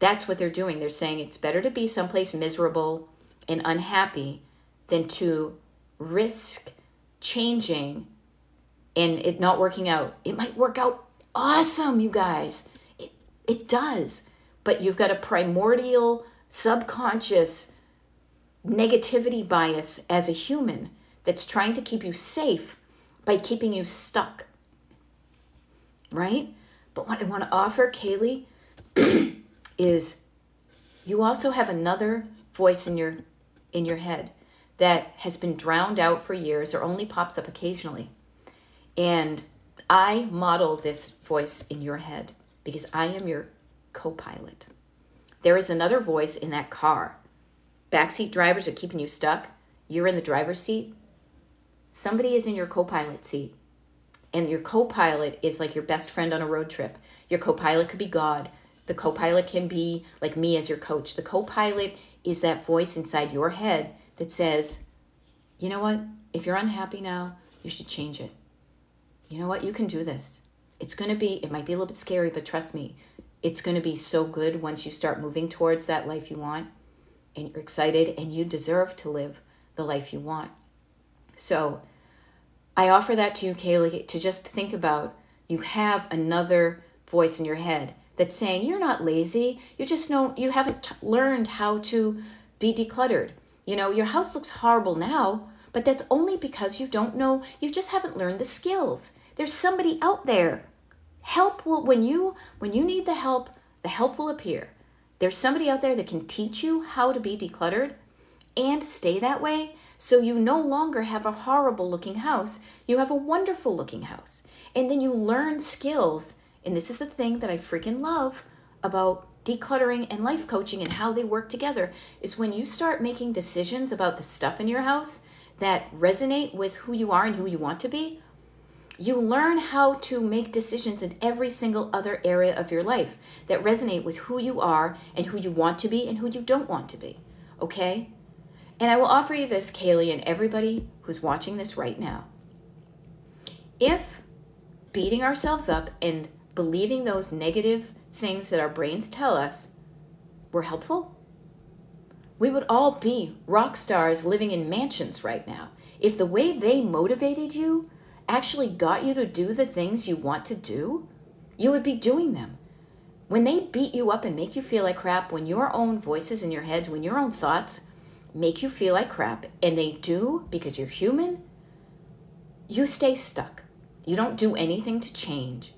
That's what they're doing. They're saying it's better to be someplace miserable and unhappy than to risk changing and it not working out. It might work out awesome, you guys. It does. But you've got a primordial, subconscious negativity bias as a human that's trying to keep you safe by keeping you stuck. Right? But what I want to offer, Kaylee, is you also have another voice in your head that has been drowned out for years or only pops up occasionally. And I model this voice in your head because I am your co-pilot. There is another voice in that car. Backseat drivers are keeping you stuck. You're in the driver's seat. Somebody is in your co-pilot seat. And your co-pilot is like your best friend on a road trip. Your co-pilot could be God. The co-pilot can be like me as your coach. The co-pilot is that voice inside your head that says, you know what? If you're unhappy now, you should change it. You know what? You can do this. It might be a little bit scary, but trust me, it's going to be so good once you start moving towards that life you want, and you're excited, and you deserve to live the life you want. So I offer that to you, Kaylee, to just think about. You have another voice in your head that's saying you're not lazy. You haven't learned how to be decluttered. Your house looks horrible now, but that's only because you don't know. You just haven't learned the skills. There's somebody out there. Help will, when you need the help will appear. There's somebody out there that can teach you how to be decluttered and stay that way, so you no longer have a horrible looking house. You have a wonderful looking house. And then you learn skills. And this is the thing that I freaking love about decluttering and life coaching and how they work together, is when you start making decisions about the stuff in your house that resonate with who you are and who you want to be, you learn how to make decisions in every single other area of your life that resonate with who you are and who you want to be and who you don't want to be. Okay? And I will offer you this, Kaylee, and everybody who's watching this right now. If beating ourselves up and believing those negative things that our brains tell us were helpful, we would all be rock stars living in mansions right now. If the way they motivated you actually got you to do the things you want to do, you would be doing them. When they beat you up and make you feel like crap, when your own voices in your head, when your own thoughts make you feel like crap, and they do because you're human, you stay stuck. You don't do anything to change.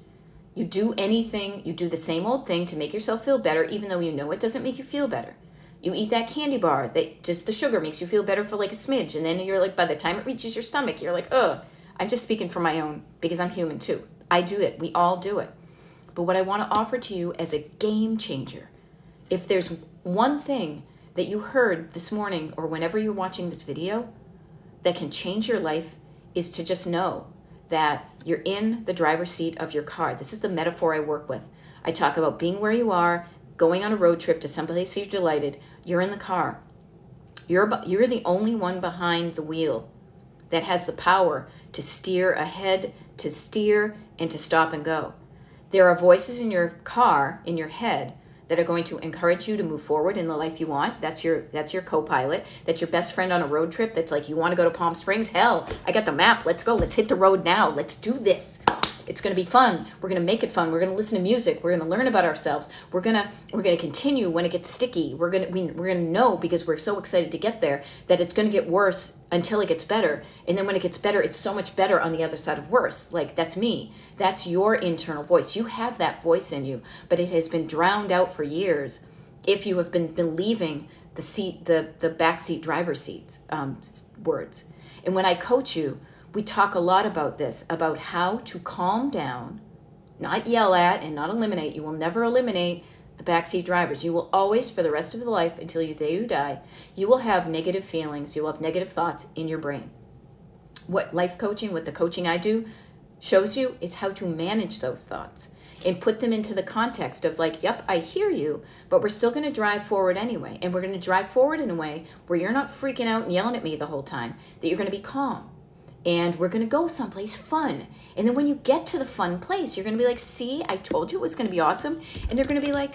You do the same old thing to make yourself feel better, even though you know it doesn't make you feel better. You eat that candy bar that just the sugar makes you feel better for like a smidge. And then you're like, by the time it reaches your stomach, you're like, ugh. I'm just speaking for my own because I'm human too. I do it. We all do it. But what I want to offer to you as a game changer, if there's one thing that you heard this morning or whenever you're watching this video that can change your life, is to just know that you're in the driver's seat of your car. This is the metaphor I work with. I talk about being where you are, going on a road trip to someplace you're delighted. You're in the car. You're the only one behind the wheel that has the power to steer ahead, to steer, and to stop and go. There are voices in your car, in your head, that are going to encourage you to move forward in the life you want. That's your co-pilot. That's your best friend on a road trip. That's like, you want to go to Palm Springs? Hell, I got the map. Let's go. Let's hit the road now. Let's do this. It's going to be fun. We're going to make it fun. We're going to listen to music. We're going to learn about ourselves. We're going to continue when it gets sticky. We're going to know, because we're so excited to get there, that it's going to get worse until it gets better. And then when it gets better, it's so much better on the other side of worse. Like, that's me. That's your internal voice. You have that voice in you, but it has been drowned out for years if you have been believing the backseat driver's seat words. And when I coach you, we talk a lot about this, about how to calm down, not yell at and not eliminate. You will never eliminate the backseat drivers. You will always, for the rest of your life, until the day you die, you will have negative feelings. You will have negative thoughts in your brain. What life coaching, what the coaching I do shows you, is how to manage those thoughts and put them into the context of like, yep, I hear you, but we're still going to drive forward anyway. And we're going to drive forward in a way where you're not freaking out and yelling at me the whole time, that you're going to be calm. And we're going to go someplace fun. And then when you get to the fun place, you're going to be like, see, I told you it was going to be awesome. And they're going to be like,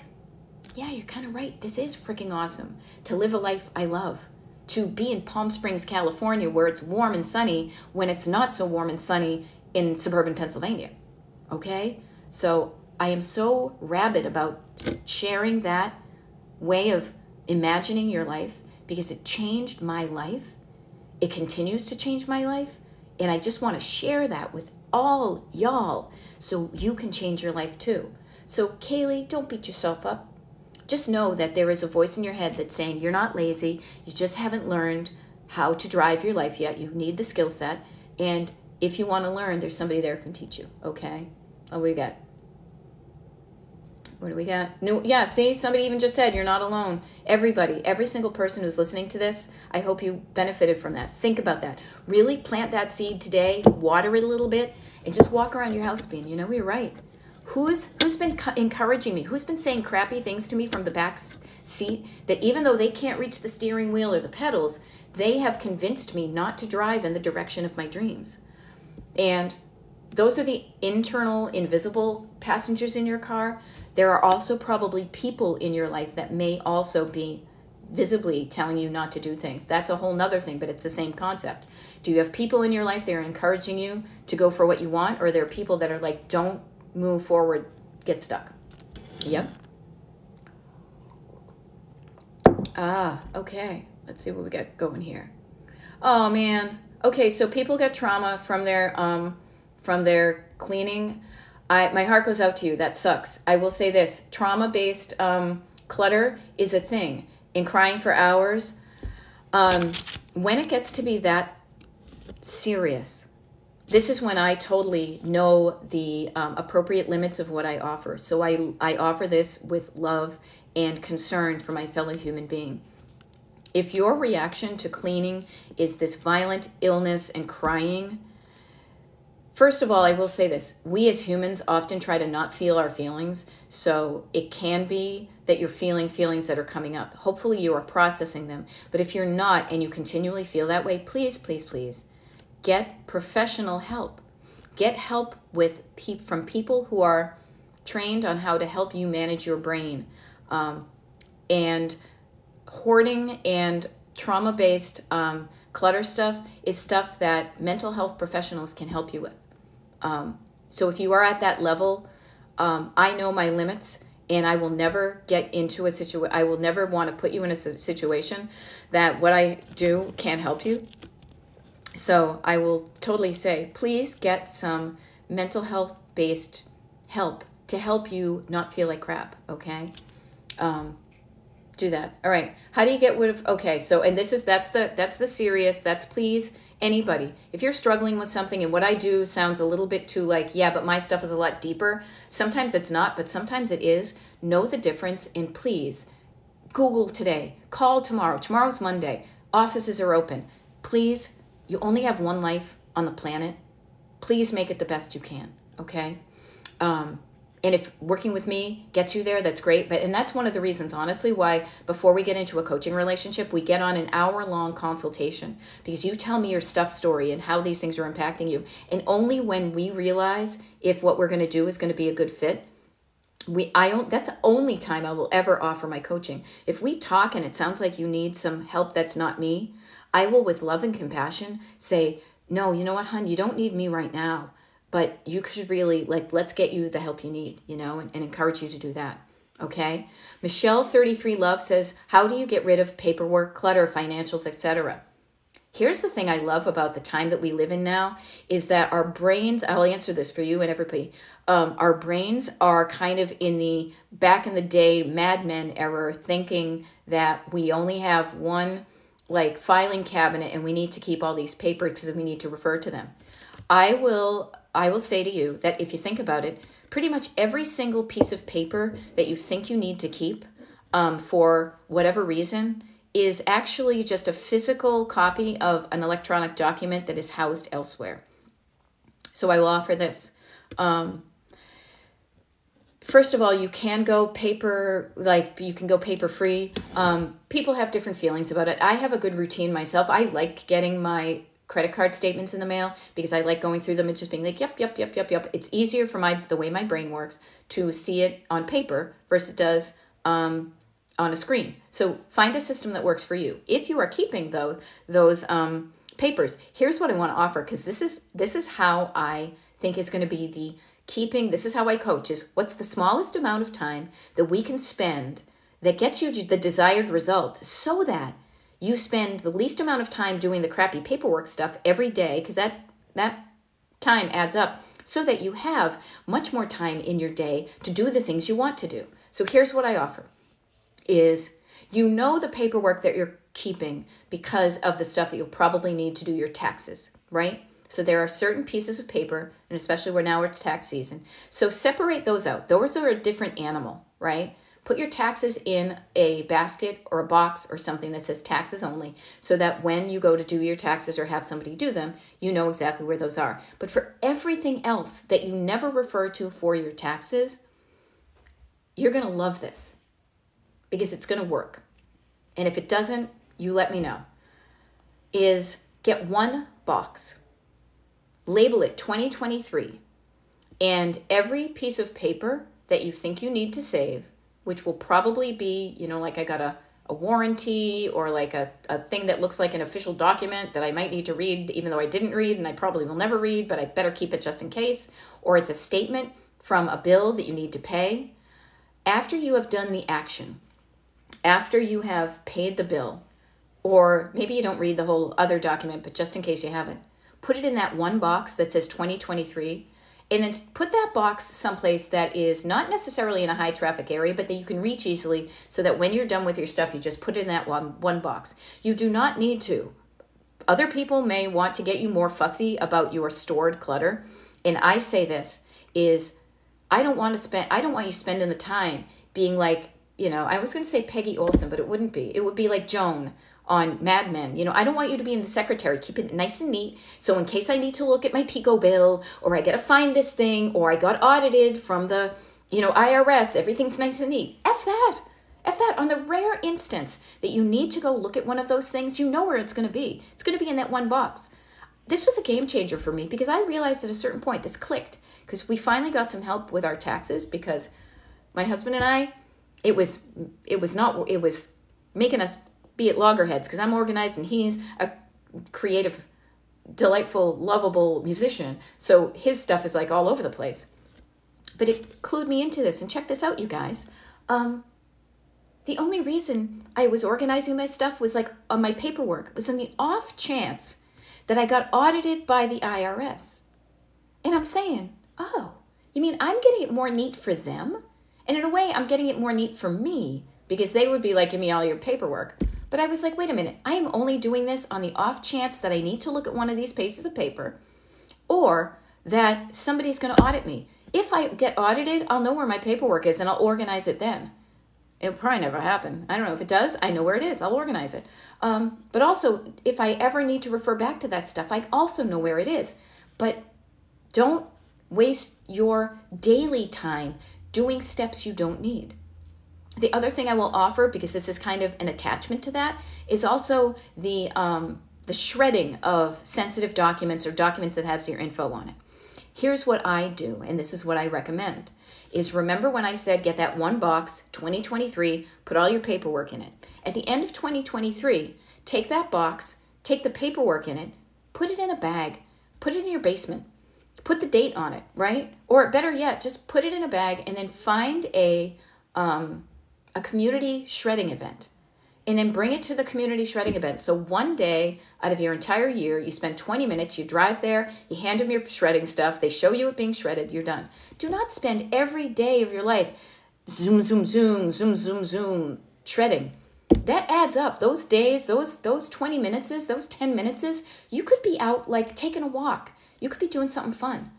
yeah, you're kind of right. This is freaking awesome. To live a life I love. To be in Palm Springs, California, where it's warm and sunny when it's not so warm and sunny in suburban Pennsylvania. Okay? So I am so rabid about sharing that way of imagining your life, because it changed my life. It continues to change my life. And I just want to share that with all y'all so you can change your life too. So Kaylee, don't beat yourself up. Just know that there is a voice in your head that's saying you're not lazy. You just haven't learned how to drive your life yet. You need the skill set. And if you want to learn, there's somebody there who can teach you. Okay? Oh, we got. What do we got? No, yeah, see, somebody even just said you're not alone. Everybody, every single person who's listening to this, I hope you benefited from that. Think about that. Really plant that seed today, water it a little bit, and just walk around your house being, you know, you're right. Who's been encouraging me? Who's been saying crappy things to me from the back seat, that even though they can't reach the steering wheel or the pedals, they have convinced me not to drive in the direction of my dreams? And those are the internal, invisible passengers in your car. There are also probably people in your life that may also be visibly telling you not to do things. That's a whole nother thing, but it's the same concept. Do you have people in your life that are encouraging you to go for what you want, or there are people that are like, don't move forward, get stuck? Yep. Okay. Let's see what we got going here. Oh man. Okay, so people get trauma from their cleaning. My heart goes out to you. That sucks. I will say this: trauma-based clutter is a thing. In crying for hours, when it gets to be that serious, this is when I totally know the appropriate limits of what I offer. So I offer this with love and concern for my fellow human being. If your reaction to cleaning is this violent illness and crying, first of all, I will say this. We as humans often try to not feel our feelings, so it can be that you're feeling feelings that are coming up. Hopefully you are processing them. But if you're not and you continually feel that way, please, please, please, get professional help. Get help from people who are trained on how to help you manage your brain. And hoarding and trauma-based clutter stuff is stuff that mental health professionals can help you with. So if you are at that level, I know my limits, and I will never get into a situation. I will never want to put you in a situation that what I do can't help you. So I will totally say, please get some mental health based help to help you not feel like crap. Okay. Do that. All right. How do you get rid of, okay. So, and that's the serious, that's please anybody. If you're struggling with something and what I do sounds a little bit too like, yeah, but my stuff is a lot deeper. Sometimes it's not, but sometimes it is. Know the difference, and please Google today, call tomorrow. Tomorrow's Monday. Offices are open. Please, you only have one life on the planet. Please make it the best you can. Okay. And if working with me gets you there, that's great. And that's one of the reasons, honestly, why before we get into a coaching relationship, we get on an hour-long consultation, because you tell me your stuff story and how these things are impacting you. And only when we realize if what we're going to do is going to be a good fit, that's the only time I will ever offer my coaching. If we talk and it sounds like you need some help that's not me, I will, with love and compassion, say, no, you know what, hon, you don't need me right now. But you should really, let's get you the help you need, and encourage you to do that. Okay. Michelle 33 Love says, how do you get rid of paperwork, clutter, financials, etc.? Here's the thing I love about the time that we live in now is that our brains, I'll answer this for you and everybody, our brains are kind of in the back in the day Mad Men era, thinking that we only have one filing cabinet and we need to keep all these papers because we need to refer to them. I will say to you that if you think about it, pretty much every single piece of paper that you think you need to keep for whatever reason is actually just a physical copy of an electronic document that is housed elsewhere. So I will offer this. First of all, you can go paper, you can go paper free. People have different feelings about it. I have a good routine myself. I like getting my credit card statements in the mail because I like going through them and just being like, yep. It's easier for the way my brain works to see it on paper versus it does on a screen. So find a system that works for you. If you are keeping those papers, here's what I want to offer, because this is how I think is going to be the keeping. This is how I coach, is what's the smallest amount of time that we can spend that gets you the desired result, so that you spend the least amount of time doing the crappy paperwork stuff every day, because that time adds up, so that you have much more time in your day to do the things you want to do. So here's what I offer is, the paperwork that you're keeping because of the stuff that you'll probably need to do your taxes, right? So there are certain pieces of paper, and especially now it's tax season. So separate those out. Those are a different animal, right? Put your taxes in a basket or a box or something that says taxes only, so that when you go to do your taxes or have somebody do them, you know exactly where those are. But for everything else that you never refer to for your taxes, you're going to love this, because it's going to work. And if it doesn't, you let me know. Is get one box, label it 2023, and every piece of paper that you think you need to save, which will probably be, I got a warranty, or a thing that looks like an official document that I might need to read, even though I didn't read and I probably will never read, but I better keep it just in case. Or it's a statement from a bill that you need to pay. After you have done the action, after you have paid the bill, or maybe you don't read the whole other document, but just in case you haven't, put it in that one box that says 2023. And then put that box someplace that is not necessarily in a high traffic area, but that you can reach easily, so that when you're done with your stuff, you just put it in that one box. You do not need to. Other people may want to get you more fussy about your stored clutter. And I say this is, I don't want you spending the time being like, I was going to say Peggy Olson, but it wouldn't be. It would be like Joan on Mad Men. I don't want you to be in the secretary. Keep it nice and neat. So in case I need to look at my PICO bill, or I got to find this thing, or I got audited from the, IRS, everything's nice and neat. F that. On the rare instance that you need to go look at one of those things, you know where it's going to be. It's going to be in that one box. this was a game changer for me because I realized at a certain point, this clicked, because we finally got some help with our taxes because my husband and I, it was making us be at loggerheads because I'm organized and he's a creative, delightful, lovable musician. So his stuff is like all over the place. But it clued me into this. And check this out, you guys. The only reason I was organizing my stuff was like on my paperwork. It was in the off chance that I got audited by the IRS. And I'm saying, oh, you mean I'm getting it more neat for them? And in a way, I'm getting it more neat for me because they would be like, give me all your paperwork. But I was like, wait a minute, I am only doing this on the off chance that I need to look at one of these pieces of paper or that somebody's going to audit me. If I get audited, I'll know where my paperwork is and I'll organize it then. It'll probably never happen. I don't know. If it does, I know where it is. I'll organize it. But also, if I ever need to refer back to that stuff, I also know where it is. But don't waste your daily time doing steps you don't need. The other thing I will offer, because this is kind of an attachment to that, is also the shredding of sensitive documents or documents that has your info on it. Here's what I do, and this is what I recommend, is remember when I said get that one box, 2023, put all your paperwork in it. At the end of 2023, take that box, take the paperwork in it, put it in a bag, put it in your basement, put the date on it, right? Or better yet, just put it in a bag and then find a community shredding event. And then bring it to the community shredding event. So one day out of your entire year, you spend 20 minutes, you drive there, you hand them your shredding stuff, they show you it being shredded, you're done. Do not spend every day of your life zoom, zoom, zoom, zoom, zoom, zoom, shredding. That adds up. Those days, those 20 minutes, those 10 minutes, you could be out like taking a walk. You could be doing something fun.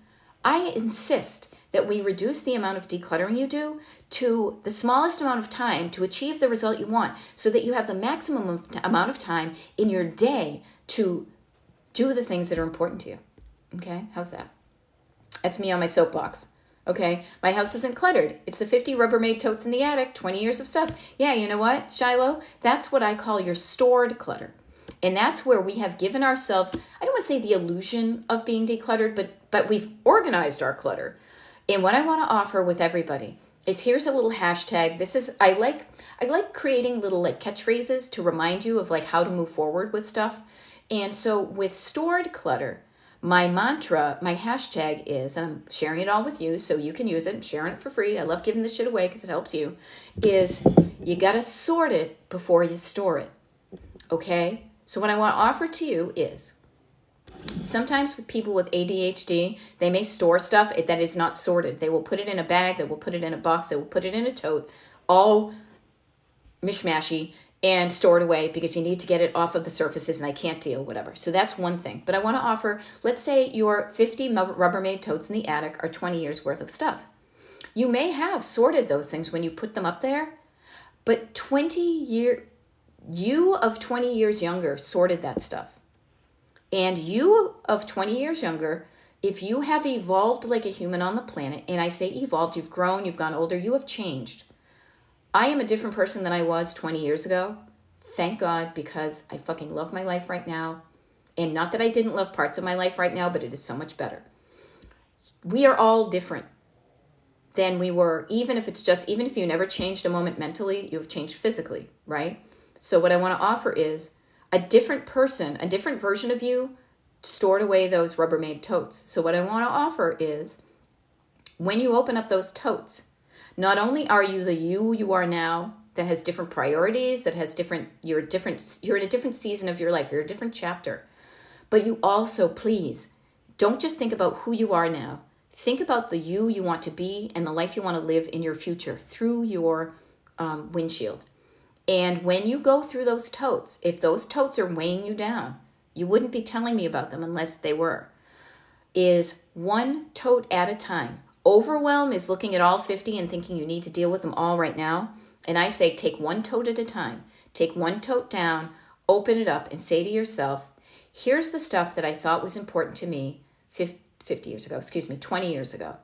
I insist that we reduce the amount of decluttering you do to the smallest amount of time to achieve the result you want so that you have the maximum amount of time in your day to do the things that are important to you. Okay? How's that? That's me on my soapbox. Okay? My house isn't cluttered. It's the 50 Rubbermaid totes in the attic, 20 years of stuff. Yeah, you know what, Shiloh? That's what I call your stored clutter. And that's where we have given ourselves, I don't want to say the illusion of being decluttered, but we've organized our clutter. And what I want to offer with everybody is here's a little hashtag. This is, I like creating little like catchphrases to remind you of like how to move forward with stuff. And so with stored clutter, my mantra, my hashtag is, and I'm sharing it all with you so you can use it. I'm sharing it for free. I love giving this shit away because it helps you, is you got to sort it before you store it. Okay? So what I want to offer to you is, sometimes with people with ADHD, they may store stuff that is not sorted. They will put it in a bag, they will put it in a box, they will put it in a tote, all mishmashy, and store it away because you need to get it off of the surfaces and I can't deal, whatever. So that's one thing. But I want to offer, let's say your 50 Rubbermaid totes in the attic are 20 years worth of stuff. You may have sorted those things when you put them up there, but you of 20 years younger sorted that stuff. And you of 20 years younger, if you have evolved like a human on the planet, and I say evolved, you've grown, you've gone older, you have changed. I am a different person than I was 20 years ago. Thank God, because I fucking love my life right now. And not that I didn't love parts of my life right now, but it is so much better. We are all different than we were, even if you never changed a moment mentally, you have changed physically, right? So what I want to offer is a different person, a different version of you stored away those Rubbermaid totes. So what I want to offer is when you open up those totes, not only are you the you are now that has different priorities, that has you're in a different season of your life, you're a different chapter, but you also, please, don't just think about who you are now. Think about the you want to be and the life you want to live in your future through your windshield. And when you go through those totes, if those totes are weighing you down, you wouldn't be telling me about them unless they were, is one tote at a time. Overwhelm is looking at all 50 and thinking you need to deal with them all right now. And I say take one tote at a time. Take one tote down, open it up, and say to yourself, here's the stuff that I thought was important to me 20 years ago.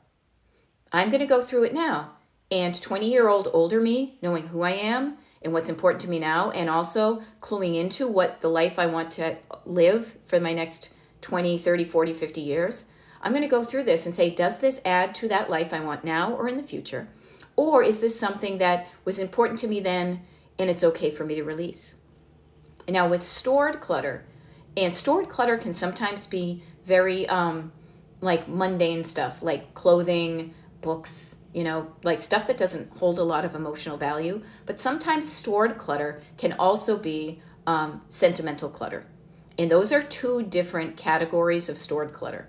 I'm going to go through it now. And 20-year-old older me, knowing who I am, and what's important to me now, and also cluing into what the life I want to live for my next 20, 30, 40, 50 years. I'm going to go through this and say, does this add to that life I want now or in the future? Or is this something that was important to me then and it's okay for me to release? Now with stored clutter, and stored clutter can sometimes be very like mundane stuff, like clothing, books, like stuff that doesn't hold a lot of emotional value. But sometimes stored clutter can also be sentimental clutter. And those are two different categories of stored clutter.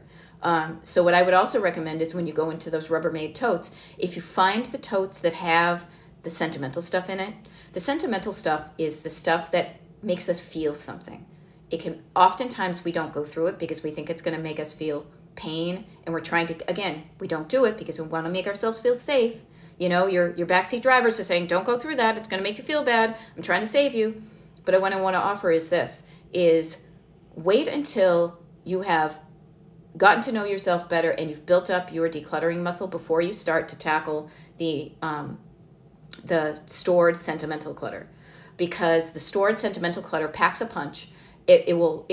So what I would also recommend is when you go into those Rubbermaid totes, if you find the totes that have the sentimental stuff in it, the sentimental stuff is the stuff that makes us feel something. It can, oftentimes we don't go through it because we think it's going to make us feel pain, and we're trying to, again, we don't do it because we want to make ourselves feel safe. Your backseat drivers are saying, don't go through that. It's going to make you feel bad. I'm trying to save you. But what I want to offer is this, is wait until you have gotten to know yourself better and you've built up your decluttering muscle before you start to tackle the stored sentimental clutter. Because the stored sentimental clutter packs a punch. It will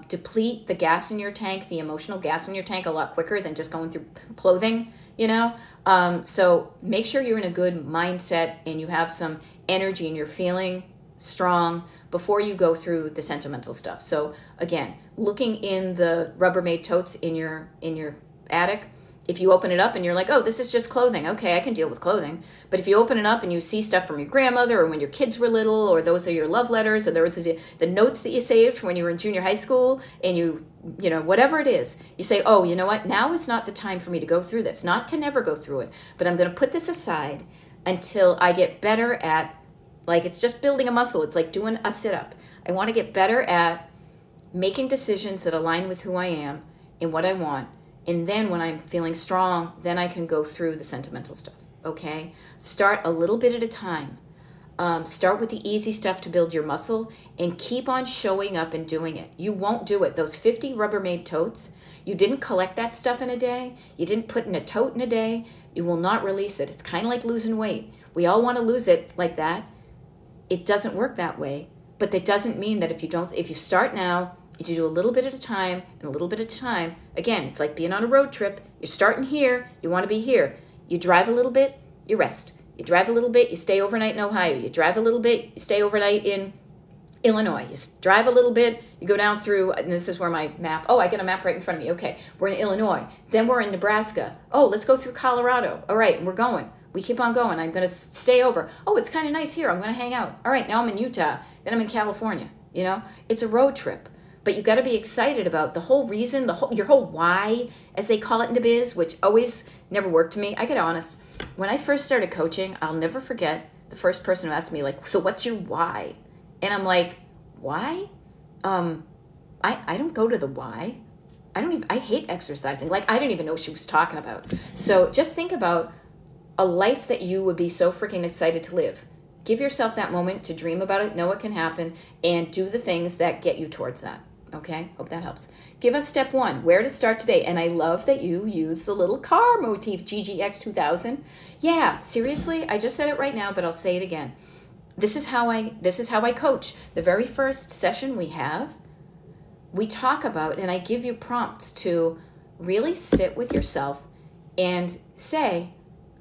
deplete the gas in your tank, the emotional gas in your tank, a lot quicker than just going through clothing, So make sure you're in a good mindset and you have some energy and you're feeling strong before you go through the sentimental stuff. So again, looking in the Rubbermaid totes in your attic, if you open it up and you're like, oh, this is just clothing. Okay, I can deal with clothing. But if you open it up and you see stuff from your grandmother or when your kids were little, or those are your love letters, or those are the notes that you saved from when you were in junior high school, and you whatever it is, you say, oh, you know what? Now is not the time for me to go through this. Not to never go through it, but I'm going to put this aside until I get better at, like, it's just building a muscle. It's like doing a sit-up. I want to get better at making decisions that align with who I am and what I want. And then when I'm feeling strong, then I can go through the sentimental stuff, okay? Start a little bit at a time. Start with the easy stuff to build your muscle and keep on showing up and doing it. You won't do it. Those 50 Rubbermaid totes, you didn't collect that stuff in a day. You didn't put in a tote in a day. You will not release it. It's kind of like losing weight. We all want to lose it like that. It doesn't work that way. But that doesn't mean that if you start now, you do a little bit at a time and a little bit at a time. Again, it's like being on a road trip. You're starting here. You want to be here. You drive a little bit, you rest. You drive a little bit, you stay overnight in Ohio. You drive a little bit, you stay overnight in Illinois. You drive a little bit, you go down through, and this is where my map, oh, I got a map right in front of me. Okay, we're in Illinois. Then we're in Nebraska. Oh, let's go through Colorado. All right, we're going. We keep on going. I'm going to stay over. Oh, it's kind of nice here. I'm going to hang out. All right, now I'm in Utah. Then I'm in California. It's a road trip. But you got to be excited about the whole reason, your whole why, as they call it in the biz, which always never worked to me. I get honest. When I first started coaching, I'll never forget the first person who asked me, like, so what's your why? And I'm like, why? I don't go to the why. I hate exercising. Like, I didn't even know what she was talking about. So just think about a life that you would be so freaking excited to live. Give yourself that moment to dream about it, know it can happen, and do the things that get you towards that. Okay, hope that helps. Give us step one, where to start today. And I love that you use the little car motif, GGX 2000. Yeah, seriously, I just said it right now, but I'll say it again. This is how I coach. The very first session we talk about, and I give you prompts to really sit with yourself and say,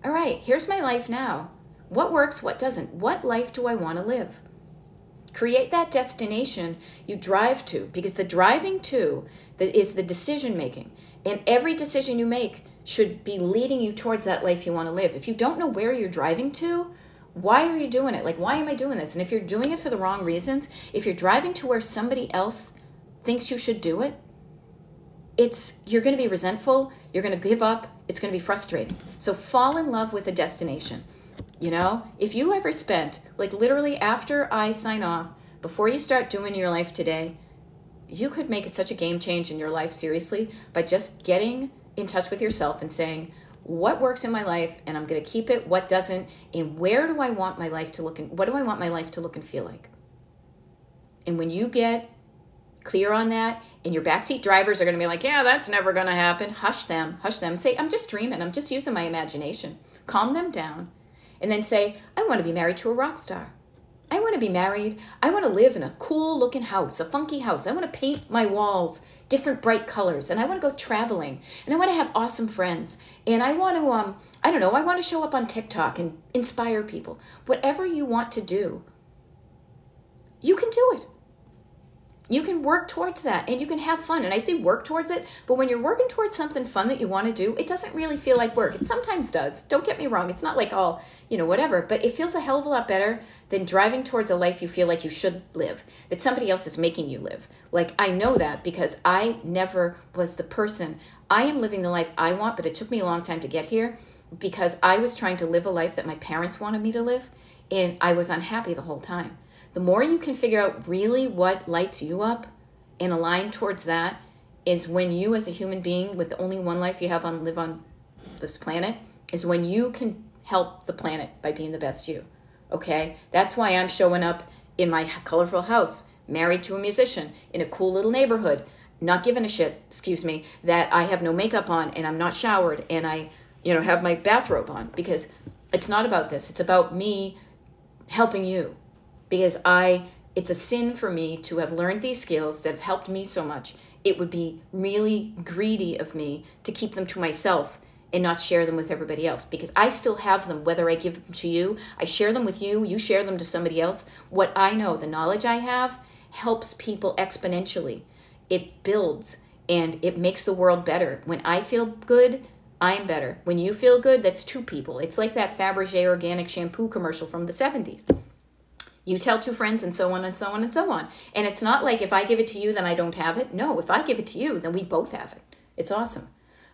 all right, here's my life now. What works, what doesn't? What life do I want to live? Create that destination you drive to, because the driving to is the decision making. And every decision you make should be leading you towards that life you want to live. If you don't know where you're driving to, why are you doing it? Like, why am I doing this? And if you're doing it for the wrong reasons, if you're driving to where somebody else thinks you should do it, you're going to be resentful, you're going to give up, it's going to be frustrating. So fall in love with a destination. If you ever spent, like literally after I sign off, before you start doing your life today, you could make such a game change in your life, seriously, by just getting in touch with yourself and saying, what works in my life, and I'm going to keep it, what doesn't, and where do I want my life to look, and what do I want my life to look and feel like? And when you get clear on that, and your backseat drivers are going to be like, yeah, that's never going to happen, hush them, say, I'm just dreaming, I'm just using my imagination. Calm them down. And then say, I want to be married to a rock star. I want want to be married. I want to live in a cool looking house, a funky house. I want to paint my walls different bright colors, and I want to go traveling, and I want to have awesome friends, and I want to, I don't know, I want to show up on TikTok and inspire people. Whatever you want to do, you can do it. You can work towards that, and you can have fun. And I say work towards it, but when you're working towards something fun that you want to do, it doesn't really feel like work. It sometimes does. Don't get me wrong. It's not like all, whatever, but it feels a hell of a lot better than driving towards a life you feel like you should live, that somebody else is making you live. Like, I know that because I never was the person. I am living the life I want, but it took me a long time to get here because I was trying to live a life that my parents wanted me to live, and I was unhappy the whole time. The more you can figure out really what lights you up and align towards that is when you as a human being with the only one life you have live on this planet is when you can help the planet by being the best you. Okay? That's why I'm showing up in my colorful house, married to a musician, in a cool little neighborhood, not giving a shit, that I have no makeup on and I'm not showered and I, have my bathrobe on, because it's not about this. It's about me helping you. Because it's a sin for me to have learned these skills that have helped me so much. It would be really greedy of me to keep them to myself and not share them with everybody else, because I still have them, whether I give them to you, I share them with you, you share them to somebody else. What I know, the knowledge I have, helps people exponentially. It builds and it makes the world better. When I feel good, I'm better. When you feel good, that's two people. It's like that Fabergé organic shampoo commercial from the 70s. You tell two friends and so on and so on and so on. And it's not like if I give it to you, then I don't have it. No, if I give it to you, then we both have it. It's awesome.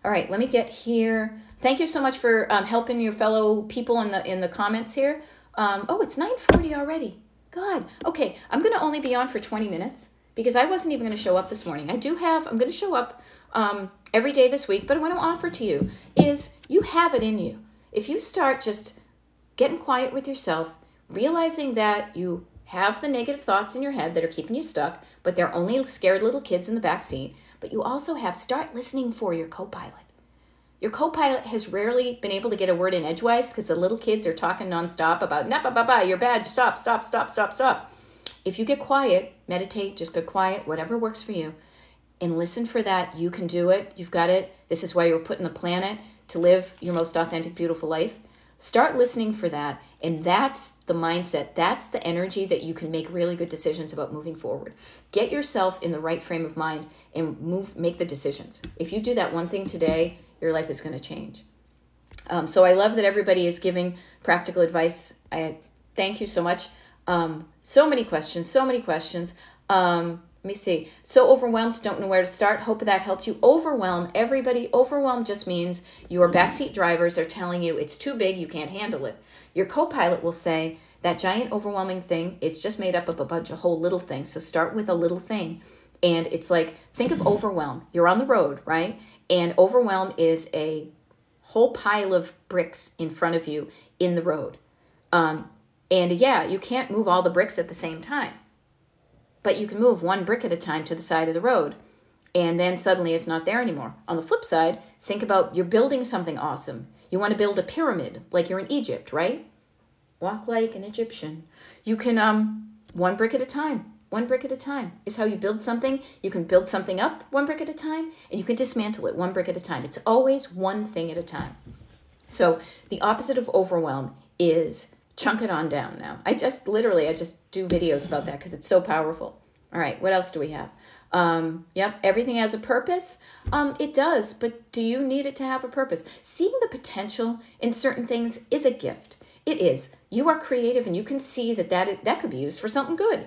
All right, let me get here. Thank you so much for helping your fellow people in the comments here. It's 9:40 already. God. Okay, I'm going to only be on for 20 minutes because I wasn't even going to show up this morning. I'm going to show up every day this week, but what I want to offer to you is you have it in you. If you start just getting quiet with yourself, realizing that you have the negative thoughts in your head that are keeping you stuck, but they're only scared little kids in the back seat. But you also start listening for your co-pilot. Your co-pilot has rarely been able to get a word in edgewise because the little kids are talking nonstop about, you're bad, stop. If you get quiet, meditate, just get quiet, whatever works for you, and listen for that. You can do it. You've got it. This is why you were put on the planet, to live your most authentic, beautiful life. Start listening for that, and that's the mindset. That's the energy that you can make really good decisions about moving forward. Get yourself in the right frame of mind and make the decisions. If you do that one thing today, your life is going to change. So I love that everybody is giving practical advice. I thank you so much. So many questions. Let me see. So overwhelmed, don't know where to start. Hope that helped you. Overwhelm, everybody. Overwhelm just means your backseat drivers are telling you it's too big, you can't handle it. Your co-pilot will say that giant overwhelming thing is just made up of a bunch of whole little things. So start with a little thing. And it's like, think of overwhelm. You're on the road, right? And overwhelm is a whole pile of bricks in front of you in the road. You can't move all the bricks at the same time. But you can move one brick at a time to the side of the road, and then suddenly it's not there anymore. On the flip side, think about you're building something awesome. You want to build a pyramid like you're in Egypt, right? Walk like an Egyptian. You can, one brick at a time. One brick at a time is how you build something. You can build something up one brick at a time, and you can dismantle it one brick at a time. It's always one thing at a time. So the opposite of overwhelm is chunk it on down now. I just do videos about that because it's so powerful. All right, what else do we have? Everything has a purpose. It does, but do you need it to have a purpose? Seeing the potential in certain things is a gift. It is. You are creative and you can see that could be used for something good.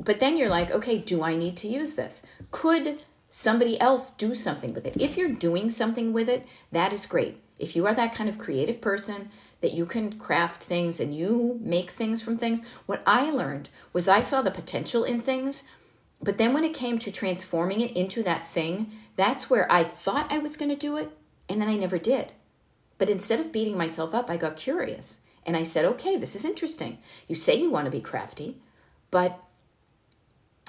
But then you're like, okay, do I need to use this? Could somebody else do something with it? If you're doing something with it, that is great. If you are that kind of creative person that you can craft things and you make things from things, what I learned was I saw the potential in things, but then when it came to transforming it into that thing, that's where I thought I was going to do it, and then I never did. But instead of beating myself up, I got curious, and I said, okay, this is interesting. You say you want to be crafty, but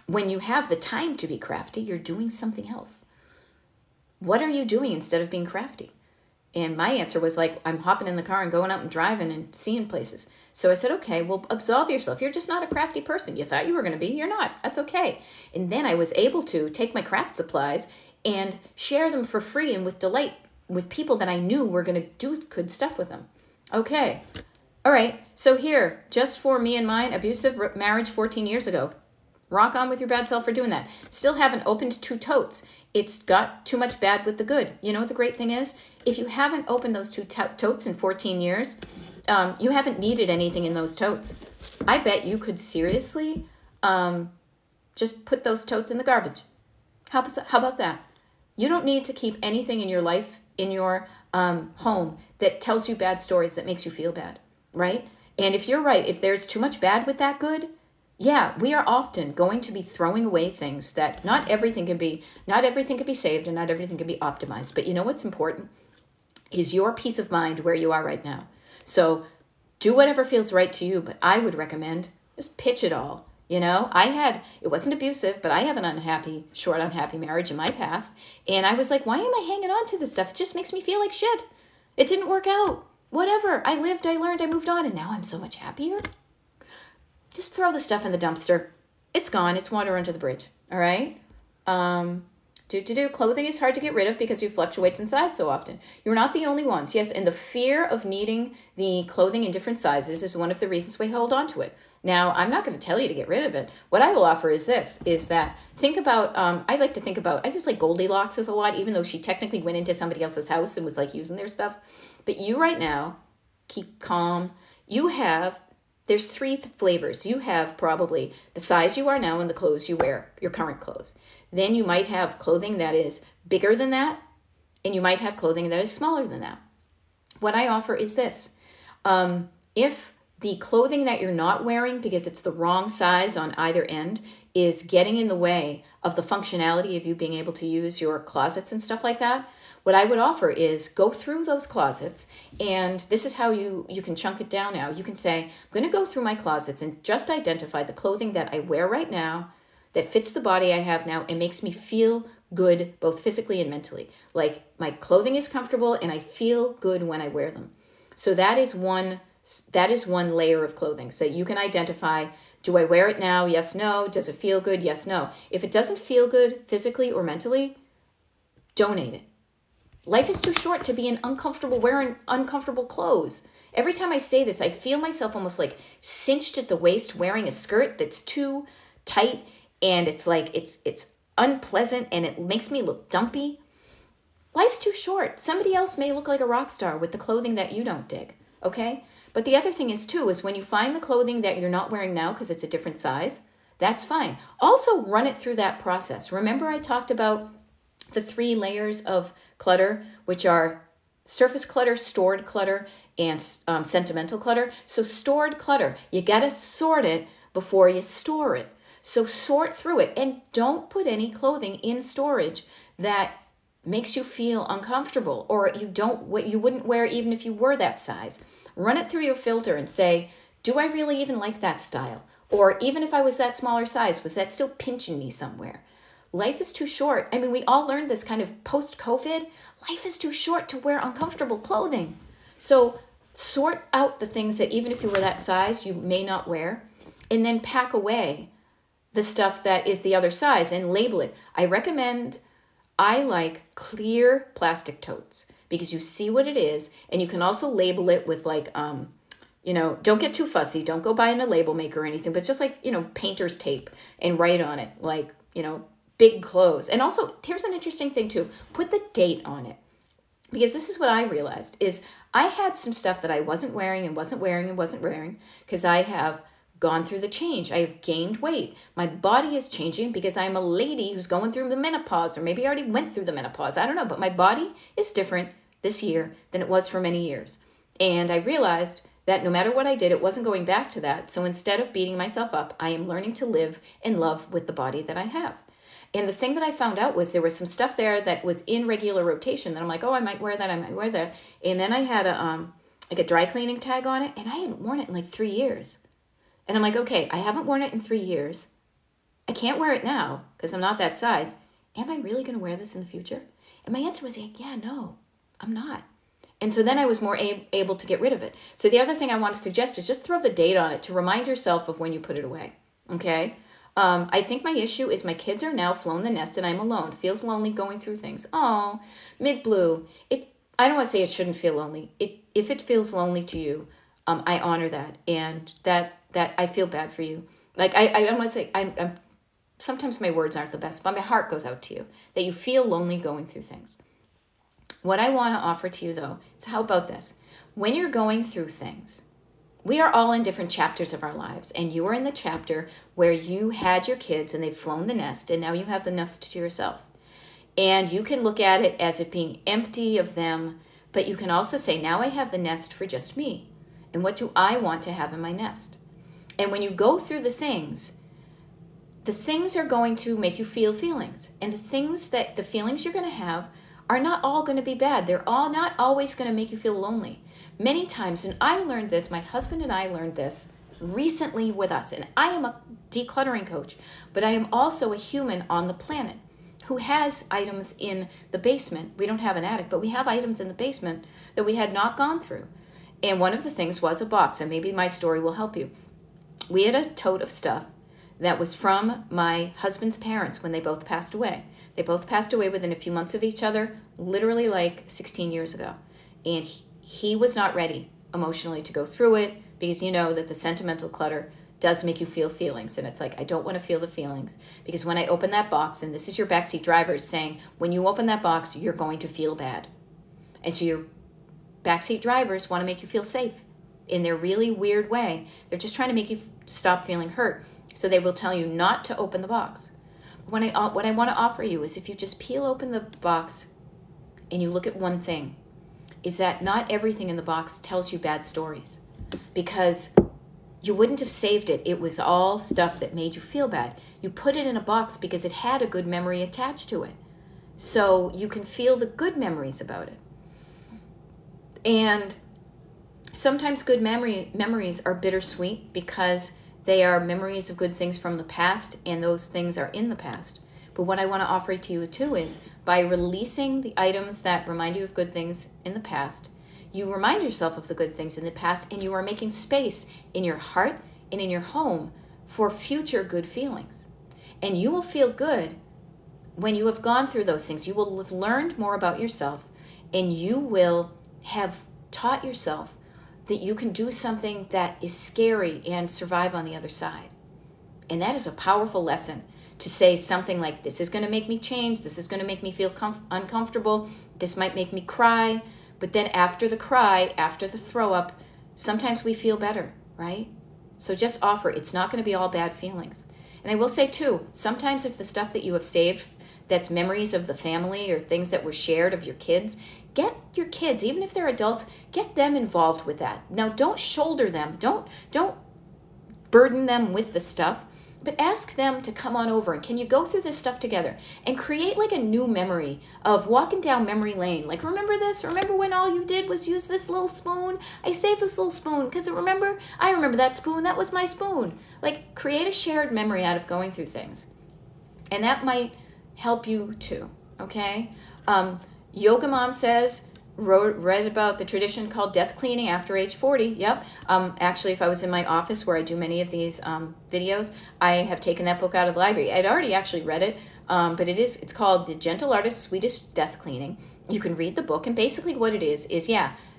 when you have the time to be crafty, you're doing something else. What are you doing instead of being crafty? And my answer was like, I'm hopping in the car and going out and driving and seeing places. So I said, okay, well, absolve yourself. You're just not a crafty person. You thought you were going to be. You're not. That's okay. And then I was able to take my craft supplies and share them for free and with delight with people that I knew were going to do good stuff with them. Okay. All right. So here, just for me and mine, abusive marriage 14 years ago. Rock on with your bad self for doing that. Still haven't opened 2 totes. It's got too much bad with the good. You know what the great thing is? If you haven't opened those 2 totes in 14 years, you haven't needed anything in those totes. I bet you could seriously just put those totes in the garbage. How about that? You don't need to keep anything in your life, in your home, that tells you bad stories, that makes you feel bad, right? And if you're right, if there's too much bad with that good, yeah, we are often going to be throwing away things that not everything can be saved and not everything can be optimized. But you know what's important is your peace of mind where you are right now. So do whatever feels right to you, but I would recommend just pitch it all. You know, it wasn't abusive, but I have an short unhappy marriage in my past. And I was like, why am I hanging on to this stuff? It just makes me feel like shit. It didn't work out. Whatever. I lived, I learned, I moved on, and now I'm so much happier. Just throw the stuff in the dumpster. It's gone. It's water under the bridge. All right? Clothing is hard to get rid of because you fluctuates in size so often. You're not the only ones. Yes, and the fear of needing the clothing in different sizes is one of the reasons we hold on to it. Now, I'm not going to tell you to get rid of it. What I will offer is this, is that think about, I just like Goldilocks a lot, even though she technically went into somebody else's house and was like using their stuff. But you right now, keep calm. There's 3 flavors. You have probably the size you are now and the clothes you wear, your current clothes. Then you might have clothing that is bigger than that, and you might have clothing that is smaller than that. What I offer is this. If the clothing that you're not wearing, because it's the wrong size on either end, is getting in the way of the functionality of you being able to use your closets and stuff like that, what I would offer is go through those closets, and this is how you can chunk it down now. You can say, I'm going to go through my closets and just identify the clothing that I wear right now that fits the body I have now and makes me feel good both physically and mentally. Like my clothing is comfortable and I feel good when I wear them. So that is one layer of clothing. So you can identify, do I wear it now? Yes, no. Does it feel good? Yes, no. If it doesn't feel good physically or mentally, donate it. Life is too short to be wearing uncomfortable clothes. Every time I say this, I feel myself almost like cinched at the waist wearing a skirt that's too tight, and it's like it's unpleasant and it makes me look dumpy. Life's too short. Somebody else may look like a rock star with the clothing that you don't dig, okay? But the other thing is too, is when you find the clothing that you're not wearing now because it's a different size, that's fine. Also run it through that process. Remember I talked about the 3 layers of clutter, which are surface clutter, stored clutter, and sentimental clutter. So stored clutter, you got to sort it before you store it. So sort through it and don't put any clothing in storage that makes you feel uncomfortable or you wouldn't wear even if you were that size. Run it through your filter and say, do I really even like that style? Or even if I was that smaller size, was that still pinching me somewhere? Life is too short. I mean, we all learned this kind of post-COVID. Life is too short to wear uncomfortable clothing. So sort out the things that even if you were that size, you may not wear, and then pack away the stuff that is the other size and label it. I like clear plastic totes because you see what it is, and you can also label it with like, don't get too fussy. Don't go buying a label maker or anything, but just like, painter's tape and write on it, like, big clothes. And also, here's an interesting thing too. Put the date on it. Because this is what I realized is I had some stuff that I wasn't wearing because I have gone through the change. I have gained weight. My body is changing because I'm a lady who's going through the menopause, or maybe I already went through the menopause. I don't know, but my body is different this year than it was for many years. And I realized that no matter what I did, it wasn't going back to that. So instead of beating myself up, I am learning to live and love with the body that I have. And the thing that I found out was there was some stuff there that was in regular rotation that I'm like, oh, I might wear that. And then I had a dry cleaning tag on it, and I hadn't worn it in like 3 years. And I'm like, okay, I haven't worn it in 3 years. I can't wear it now because I'm not that size. Am I really going to wear this in the future? And my answer was, yeah, no, I'm not. And so then I was more able to get rid of it. So the other thing I want to suggest is just throw the date on it to remind yourself of when you put it away. Okay? I think my issue is my kids are now flown the nest and I'm alone. Feels lonely going through things. Oh, mid-blue. I don't want to say it shouldn't feel lonely. If it feels lonely to you, I honor that. And that I feel bad for you. Like, I don't want to say, I'm sometimes my words aren't the best, but my heart goes out to you, that you feel lonely going through things. What I want to offer to you, though, is how about this? When you're going through things, we are all in different chapters of our lives, and you are in the chapter where you had your kids and they've flown the nest, and now you have the nest to yourself. And you can look at it as it being empty of them, but you can also say, now I have the nest for just me. And what do I want to have in my nest? And when you go through the things are going to make you feel feelings. And the feelings you're going to have are not all going to be bad. They're all not always going to make you feel lonely. Many times, and I learned this, my husband and I learned this recently with us, and I am a decluttering coach, but I am also a human on the planet who has items in the basement. We don't have an attic, but we have items in the basement that we had not gone through. And one of the things was a box, and maybe my story will help you. We had a tote of stuff that was from my husband's parents when they both passed away. They both passed away within a few months of each other, literally like 16 years ago. And he was not ready emotionally to go through it, because you know that the sentimental clutter does make you feel feelings. And it's like, I don't want to feel the feelings, because when I open that box, and this is your backseat drivers saying, when you open that box, you're going to feel bad. And so your backseat drivers want to make you feel safe in their really weird way. They're just trying to make you stop feeling hurt. So they will tell you not to open the box. What I want to offer you is, if you just peel open the box and you look at one thing, is that not everything in the box tells you bad stories, because you wouldn't have saved it. It was all stuff that made you feel bad. You put it in a box because it had a good memory attached to it. So you can feel the good memories about it. And sometimes good memories are bittersweet, because they are memories of good things from the past, and those things are in the past. But what I want to offer to you too is, by releasing the items that remind you of good things in the past, you remind yourself of the good things in the past, and you are making space in your heart and in your home for future good feelings. And you will feel good when you have gone through those things. You will have learned more about yourself, and you will have taught yourself that you can do something that is scary and survive on the other side. And that is a powerful lesson, to say something like, this is going to make me change, this is going to make me feel uncomfortable, this might make me cry, but then after the cry, after the throw up, sometimes we feel better, right? So just offer. It's not going to be all bad feelings. And I will say too, sometimes if the stuff that you have saved, that's memories of the family or things that were shared of your kids, get your kids, even if they're adults, get them involved with that. Now, don't shoulder them. Don't burden them with the stuff, but ask them to come on over, and can you go through this stuff together and create like a new memory of walking down memory lane. Like, remember this? Remember when all you did was use this little spoon? I saved this little spoon because I remember that spoon. That was my spoon. Like, create a shared memory out of going through things. And that might help you too, okay? Yoga Mom says, read about the tradition called death cleaning after age 40. Yep. Actually, if I was in my office where I do many of these videos, I have taken that book out of the library. I'd already actually read it, but it's called The Gentle Artist's Swedish Death Cleaning. You can read the book, and basically what it is,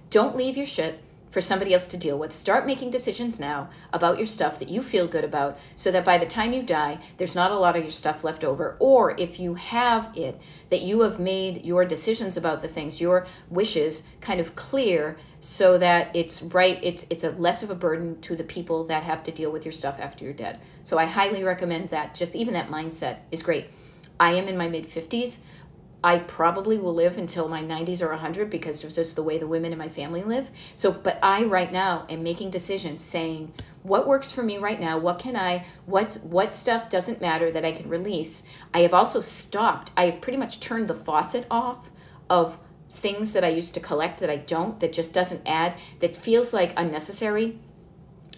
don't leave your shit for somebody else to deal with. Start making decisions now about your stuff that you feel good about, so that by the time you die, there's not a lot of your stuff left over. Or if you have it, that you have made your decisions about the things, your wishes, kind of clear, so that it's right. It's a less of a burden to the people that have to deal with your stuff after you're dead. So I highly recommend that. Just even that mindset is great. I am in my mid-50s. I probably will live until my 90s or 100, because it's just the way the women in my family live. So, but I right now am making decisions saying, what works for me right now? What stuff doesn't matter that I can release? I have also stopped. I have pretty much turned the faucet off of things that I used to collect that just doesn't add, that feels like unnecessary.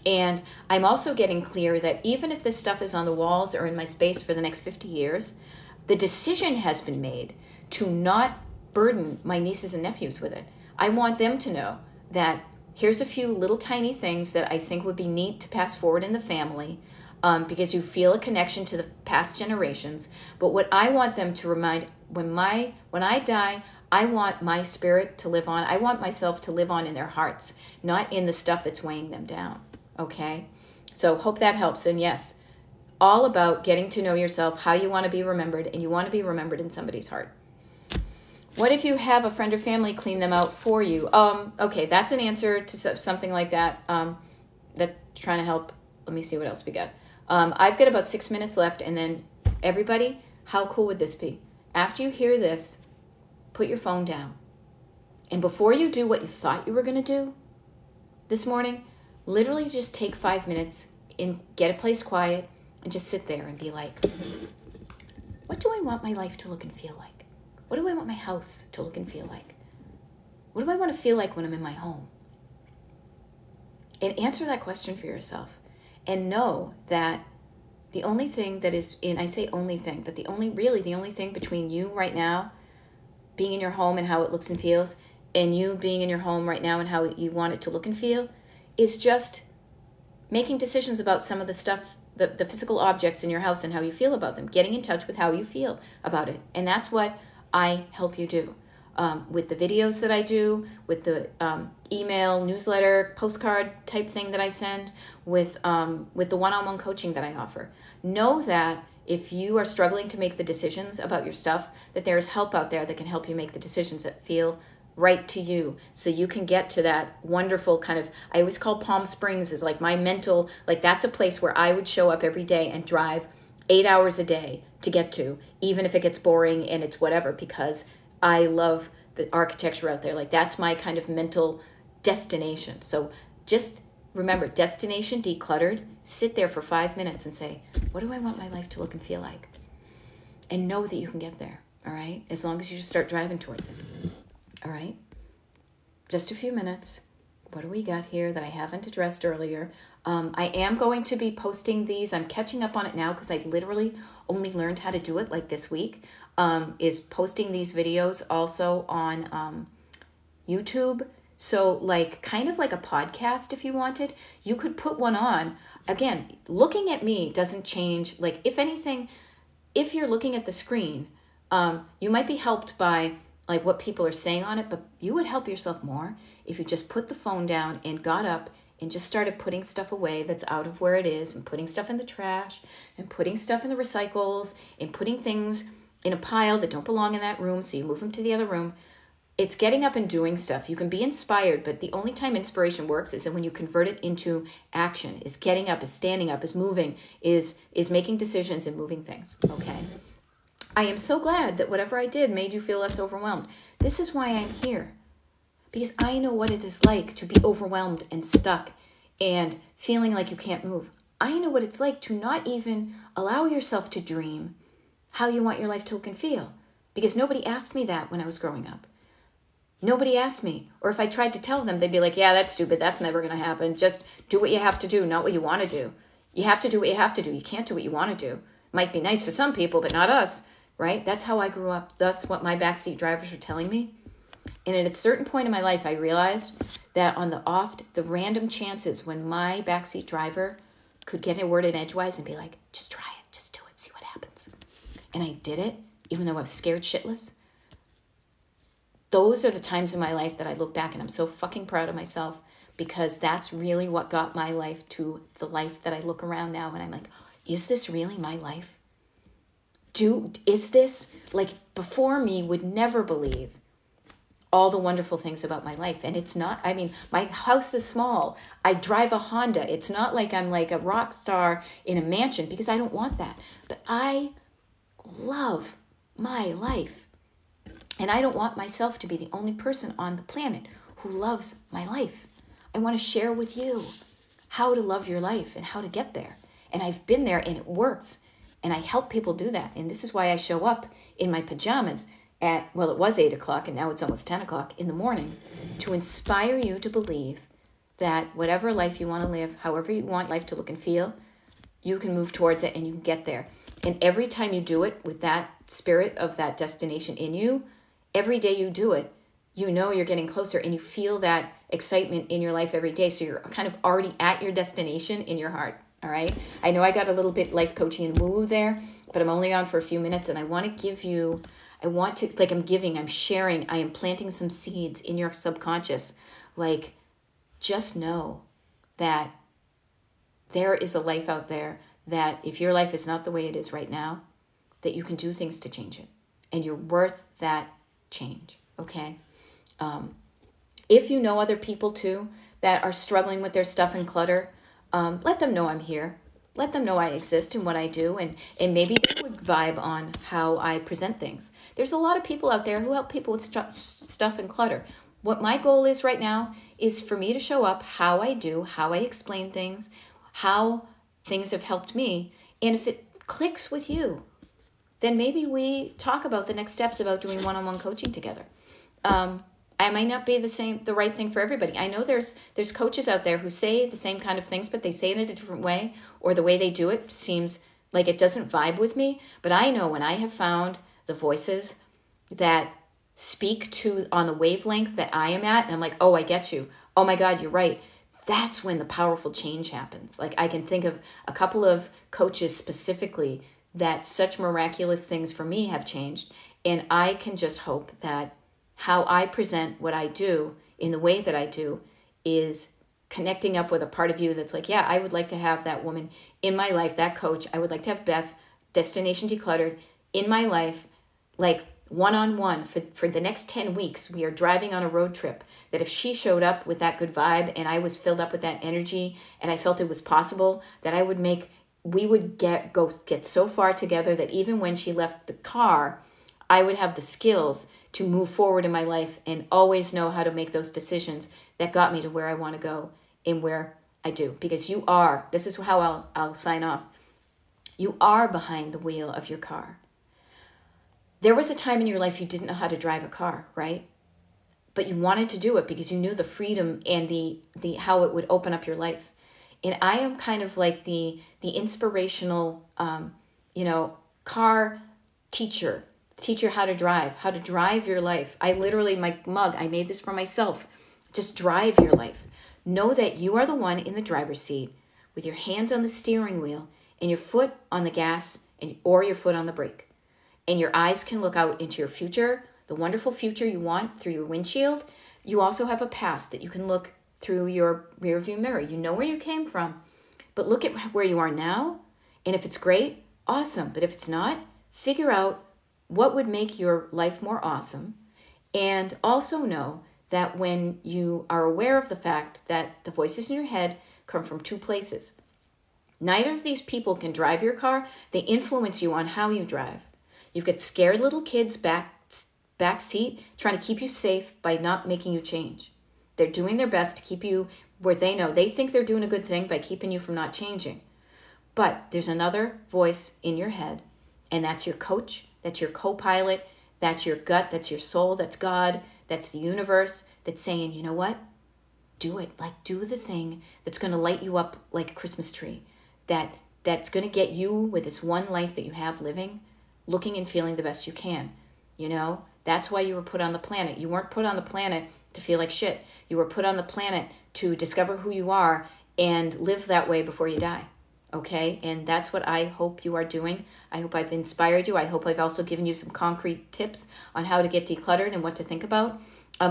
And I'm also getting clear that even if this stuff is on the walls or in my space for the next 50 years, the decision has been made to not burden my nieces and nephews with it. I want them to know that here's a few little tiny things that I think would be neat to pass forward in the family, because you feel a connection to the past generations. But what I want them to remind, when I die, I want my spirit to live on. I want myself to live on in their hearts, not in the stuff that's weighing them down. Okay? So hope that helps. And yes, all about getting to know yourself, how you want to be remembered, and you want to be remembered in somebody's heart. What if you have a friend or family clean them out for you? Okay, that's an answer to something like that. That's trying to help. Let me see what else we got. I've got about 6 minutes left, and then everybody, how cool would this be? After you hear this, put your phone down. And before you do what you thought you were going to do this morning, literally just take 5 minutes and get a place quiet and just sit there and be like, what do I want my life to look and feel like? What do I want my house to look and feel like? What do I want to feel like when I'm in my home? And answer that question for yourself. And know that the only thing that is in, I say only thing, but the only thing between you right now, being in your home and how it looks and feels, and you being in your home right now and how you want it to look and feel, is just making decisions about some of the stuff, the physical objects in your house and how you feel about them, getting in touch with how you feel about it. And that's what I help you do with the videos that I do, with the email, newsletter, postcard type thing that I send, with the one-on-one coaching that I offer. Know that if you are struggling to make the decisions about your stuff, that there is help out there that can help you make the decisions that feel right to you, so you can get to that wonderful kind of, I always call Palm Springs is like my mental, like that's a place where I would show up every day and drive 8 hours a day to get to, even if it gets boring and it's whatever, because I love the architecture out there. Like that's my kind of mental destination. So just remember, destination decluttered, sit there for 5 minutes and say, what do I want my life to look and feel like? And know that you can get there, all right? As long as you just start driving towards it, all right? Just a few minutes. What do we got here that I haven't addressed earlier? I am going to be posting these. I'm catching up on it now because I literally only learned how to do it like this week, is posting these videos also on YouTube. So like kind of like a podcast if you wanted. You could put one on. Again, looking at me doesn't change. Like if anything, if you're looking at the screen, you might be helped by like what people are saying on it, but you would help yourself more if you just put the phone down and got up and just started putting stuff away that's out of where it is, and putting stuff in the trash and putting stuff in the recycles and putting things in a pile that don't belong in that room, so you move them to the other room. It's getting up and doing stuff. You can be inspired, but the only time inspiration works is when you convert it into action, is getting up, is standing up, is moving, is making decisions and moving things, okay? I am so glad that whatever I did made you feel less overwhelmed. This is why I'm here. Because I know what it is like to be overwhelmed and stuck and feeling like you can't move. I know what it's like to not even allow yourself to dream how you want your life to look and feel. Because nobody asked me that when I was growing up. Nobody asked me. Or if I tried to tell them, they'd be like, yeah, that's stupid. That's never going to happen. Just do what you have to do, not what you want to do. You have to do what you have to do. You can't do what you want to do. Might be nice for some people, but not us, right? That's how I grew up. That's what my backseat drivers were telling me. And at a certain point in my life, I realized that on the random chances when my backseat driver could get a word in edgewise and be like, just try it, just do it, see what happens. And I did it, even though I was scared shitless. Those are the times in my life that I look back and I'm so fucking proud of myself, because that's really what got my life to the life that I look around now and I'm like, is this really my life? Is this, like, before me would never believe all the wonderful things about my life. And it's not, I mean, my house is small. I drive a Honda. It's not like I'm like a rock star in a mansion, because I don't want that. But I love my life. And I don't want myself to be the only person on the planet who loves my life. I want to share with you how to love your life and how to get there. And I've been there and it works. And I help people do that. And this is why I show up in my pajamas at, well, it was 8 o'clock and now it's almost 10 o'clock in the morning, to inspire you to believe that whatever life you want to live, however you want life to look and feel, you can move towards it and you can get there. And every time you do it with that spirit of that destination in you, every day you do it, you know you're getting closer and you feel that excitement in your life every day. So you're kind of already at your destination in your heart. All right. I know I got a little bit life coaching and woo there, but I'm only on for a few minutes, and I want to give you, I'm sharing, I am planting some seeds in your subconscious. Like, just know that there is a life out there, that if your life is not the way it is right now, that you can do things to change it. And you're worth that change. Okay. If you know other people too that are struggling with their stuff and clutter, let them know I'm here. Let them know I exist and what I do, and maybe they would vibe on how I present things. There's a lot of people out there who help people with stuff and clutter. What my goal is right now is for me to show up how I do, how I explain things, how things have helped me. And if it clicks with you, then maybe we talk about the next steps about doing one-on-one coaching together. I might not be the right thing for everybody. I know there's coaches out there who say the same kind of things, but they say it in a different way, or the way they do it seems like it doesn't vibe with me. But I know when I have found the voices that speak to on the wavelength that I am at, and I'm like, oh, I get you. Oh my God, you're right. That's when the powerful change happens. Like, I can think of a couple of coaches specifically that such miraculous things for me have changed. And I can just hope that how I present what I do in the way that I do is connecting up with a part of you that's like, yeah, I would like to have that woman in my life, that coach. I would like to have Beth, Destination Decluttered, in my life, like one-on-one for the next 10 weeks. We are driving on a road trip, that if she showed up with that good vibe and I was filled up with that energy and I felt it was possible, that we would get so far together that even when she left the car, I would have the skills to move forward in my life and always know how to make those decisions that got me to where I want to go and where I do. Because this is how I'll sign off. You are behind the wheel of your car. There was a time in your life you didn't know how to drive a car, right? But you wanted to do it because you knew the freedom and the how it would open up your life. And I am kind of like the inspirational, car teacher. Teach you how to drive your life. I literally, my mug, I made this for myself. Just drive your life. Know that you are the one in the driver's seat with your hands on the steering wheel and your foot on the gas or your foot on the brake. And your eyes can look out into your future, the wonderful future you want through your windshield. You also have a past that you can look through your rearview mirror. You know where you came from, but look at where you are now. And if it's great, awesome. But if it's not, figure out what would make your life more awesome. And also know that when you are aware of the fact that the voices in your head come from two places, neither of these people can drive your car. They influence you on how you drive. You've got scared little kids back seat trying to keep you safe by not making you change. They're doing their best to keep you where they think they're doing a good thing by keeping you from not changing. But there's another voice in your head, and that's your coach, that's your co-pilot, that's your gut, that's your soul, that's God, that's the universe, that's saying, you know what? Do it. Like, do the thing that's going to light you up like a Christmas tree, that's going to get you with this one life that you have living, looking and feeling the best you can. That's why you were put on the planet. You weren't put on the planet to feel like shit. You were put on the planet to discover who you are and live that way before you die. Okay? And that's what I hope you are doing. I hope I've inspired you. I hope I've also given you some concrete tips on how to get decluttered and what to think about.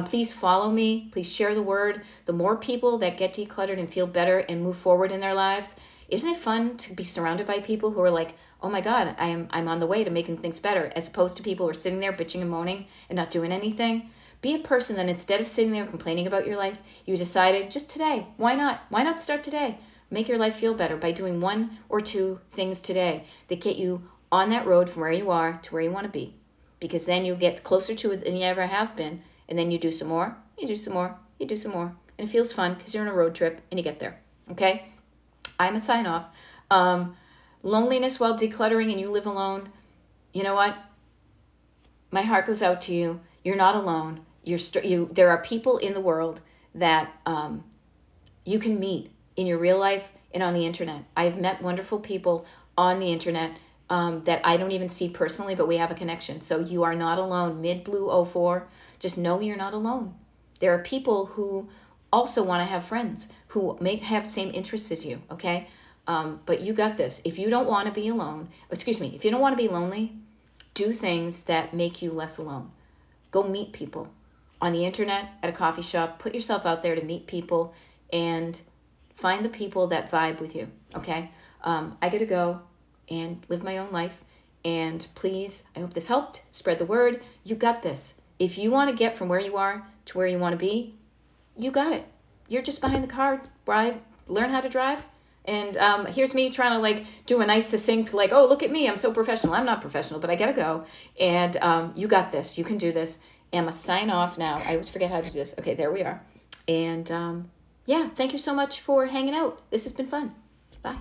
Please follow me. Please share the word. The more people that get decluttered and feel better and move forward in their lives, isn't it fun to be surrounded by people who are like, oh my God, I'm on the way to making things better, as opposed to people who are sitting there bitching and moaning and not doing anything? Be a person that instead of sitting there complaining about your life, you decided just today, why not? Why not start today? Make your life feel better by doing one or two things today that get you on that road from where you are to where you want to be. Because then you'll get closer to it than you ever have been. And then you do some more, you do some more, you do some more. And it feels fun because you're on a road trip and you get there. Okay? I'm a sign off. Loneliness while decluttering and you live alone. You know what? My heart goes out to you. You're not alone. There are people in the world that you can meet in your real life and on the internet. I've met wonderful people on the internet that I don't even see personally, but we have a connection. So you are not alone. MidBlue04, just know you're not alone. There are people who also want to have friends who may have same interests as you, okay? But you got this. If you don't want to be alone, if you don't want to be lonely, do things that make you less alone. Go meet people on the internet, at a coffee shop. Put yourself out there to meet people and find the people that vibe with you, okay? I got to go and live my own life. And please, I hope this helped. Spread the word. You got this. If you want to get from where you are to where you want to be, you got it. You're just behind the car. Learn how to drive. And here's me trying to like do a nice succinct, like, oh, look at me. I'm so professional. I'm not professional, but I got to go. And you got this. You can do this. And I'm going to sign off now. I always forget how to do this. Okay, there we are. And yeah, thank you so much for hanging out. This has been fun. Bye.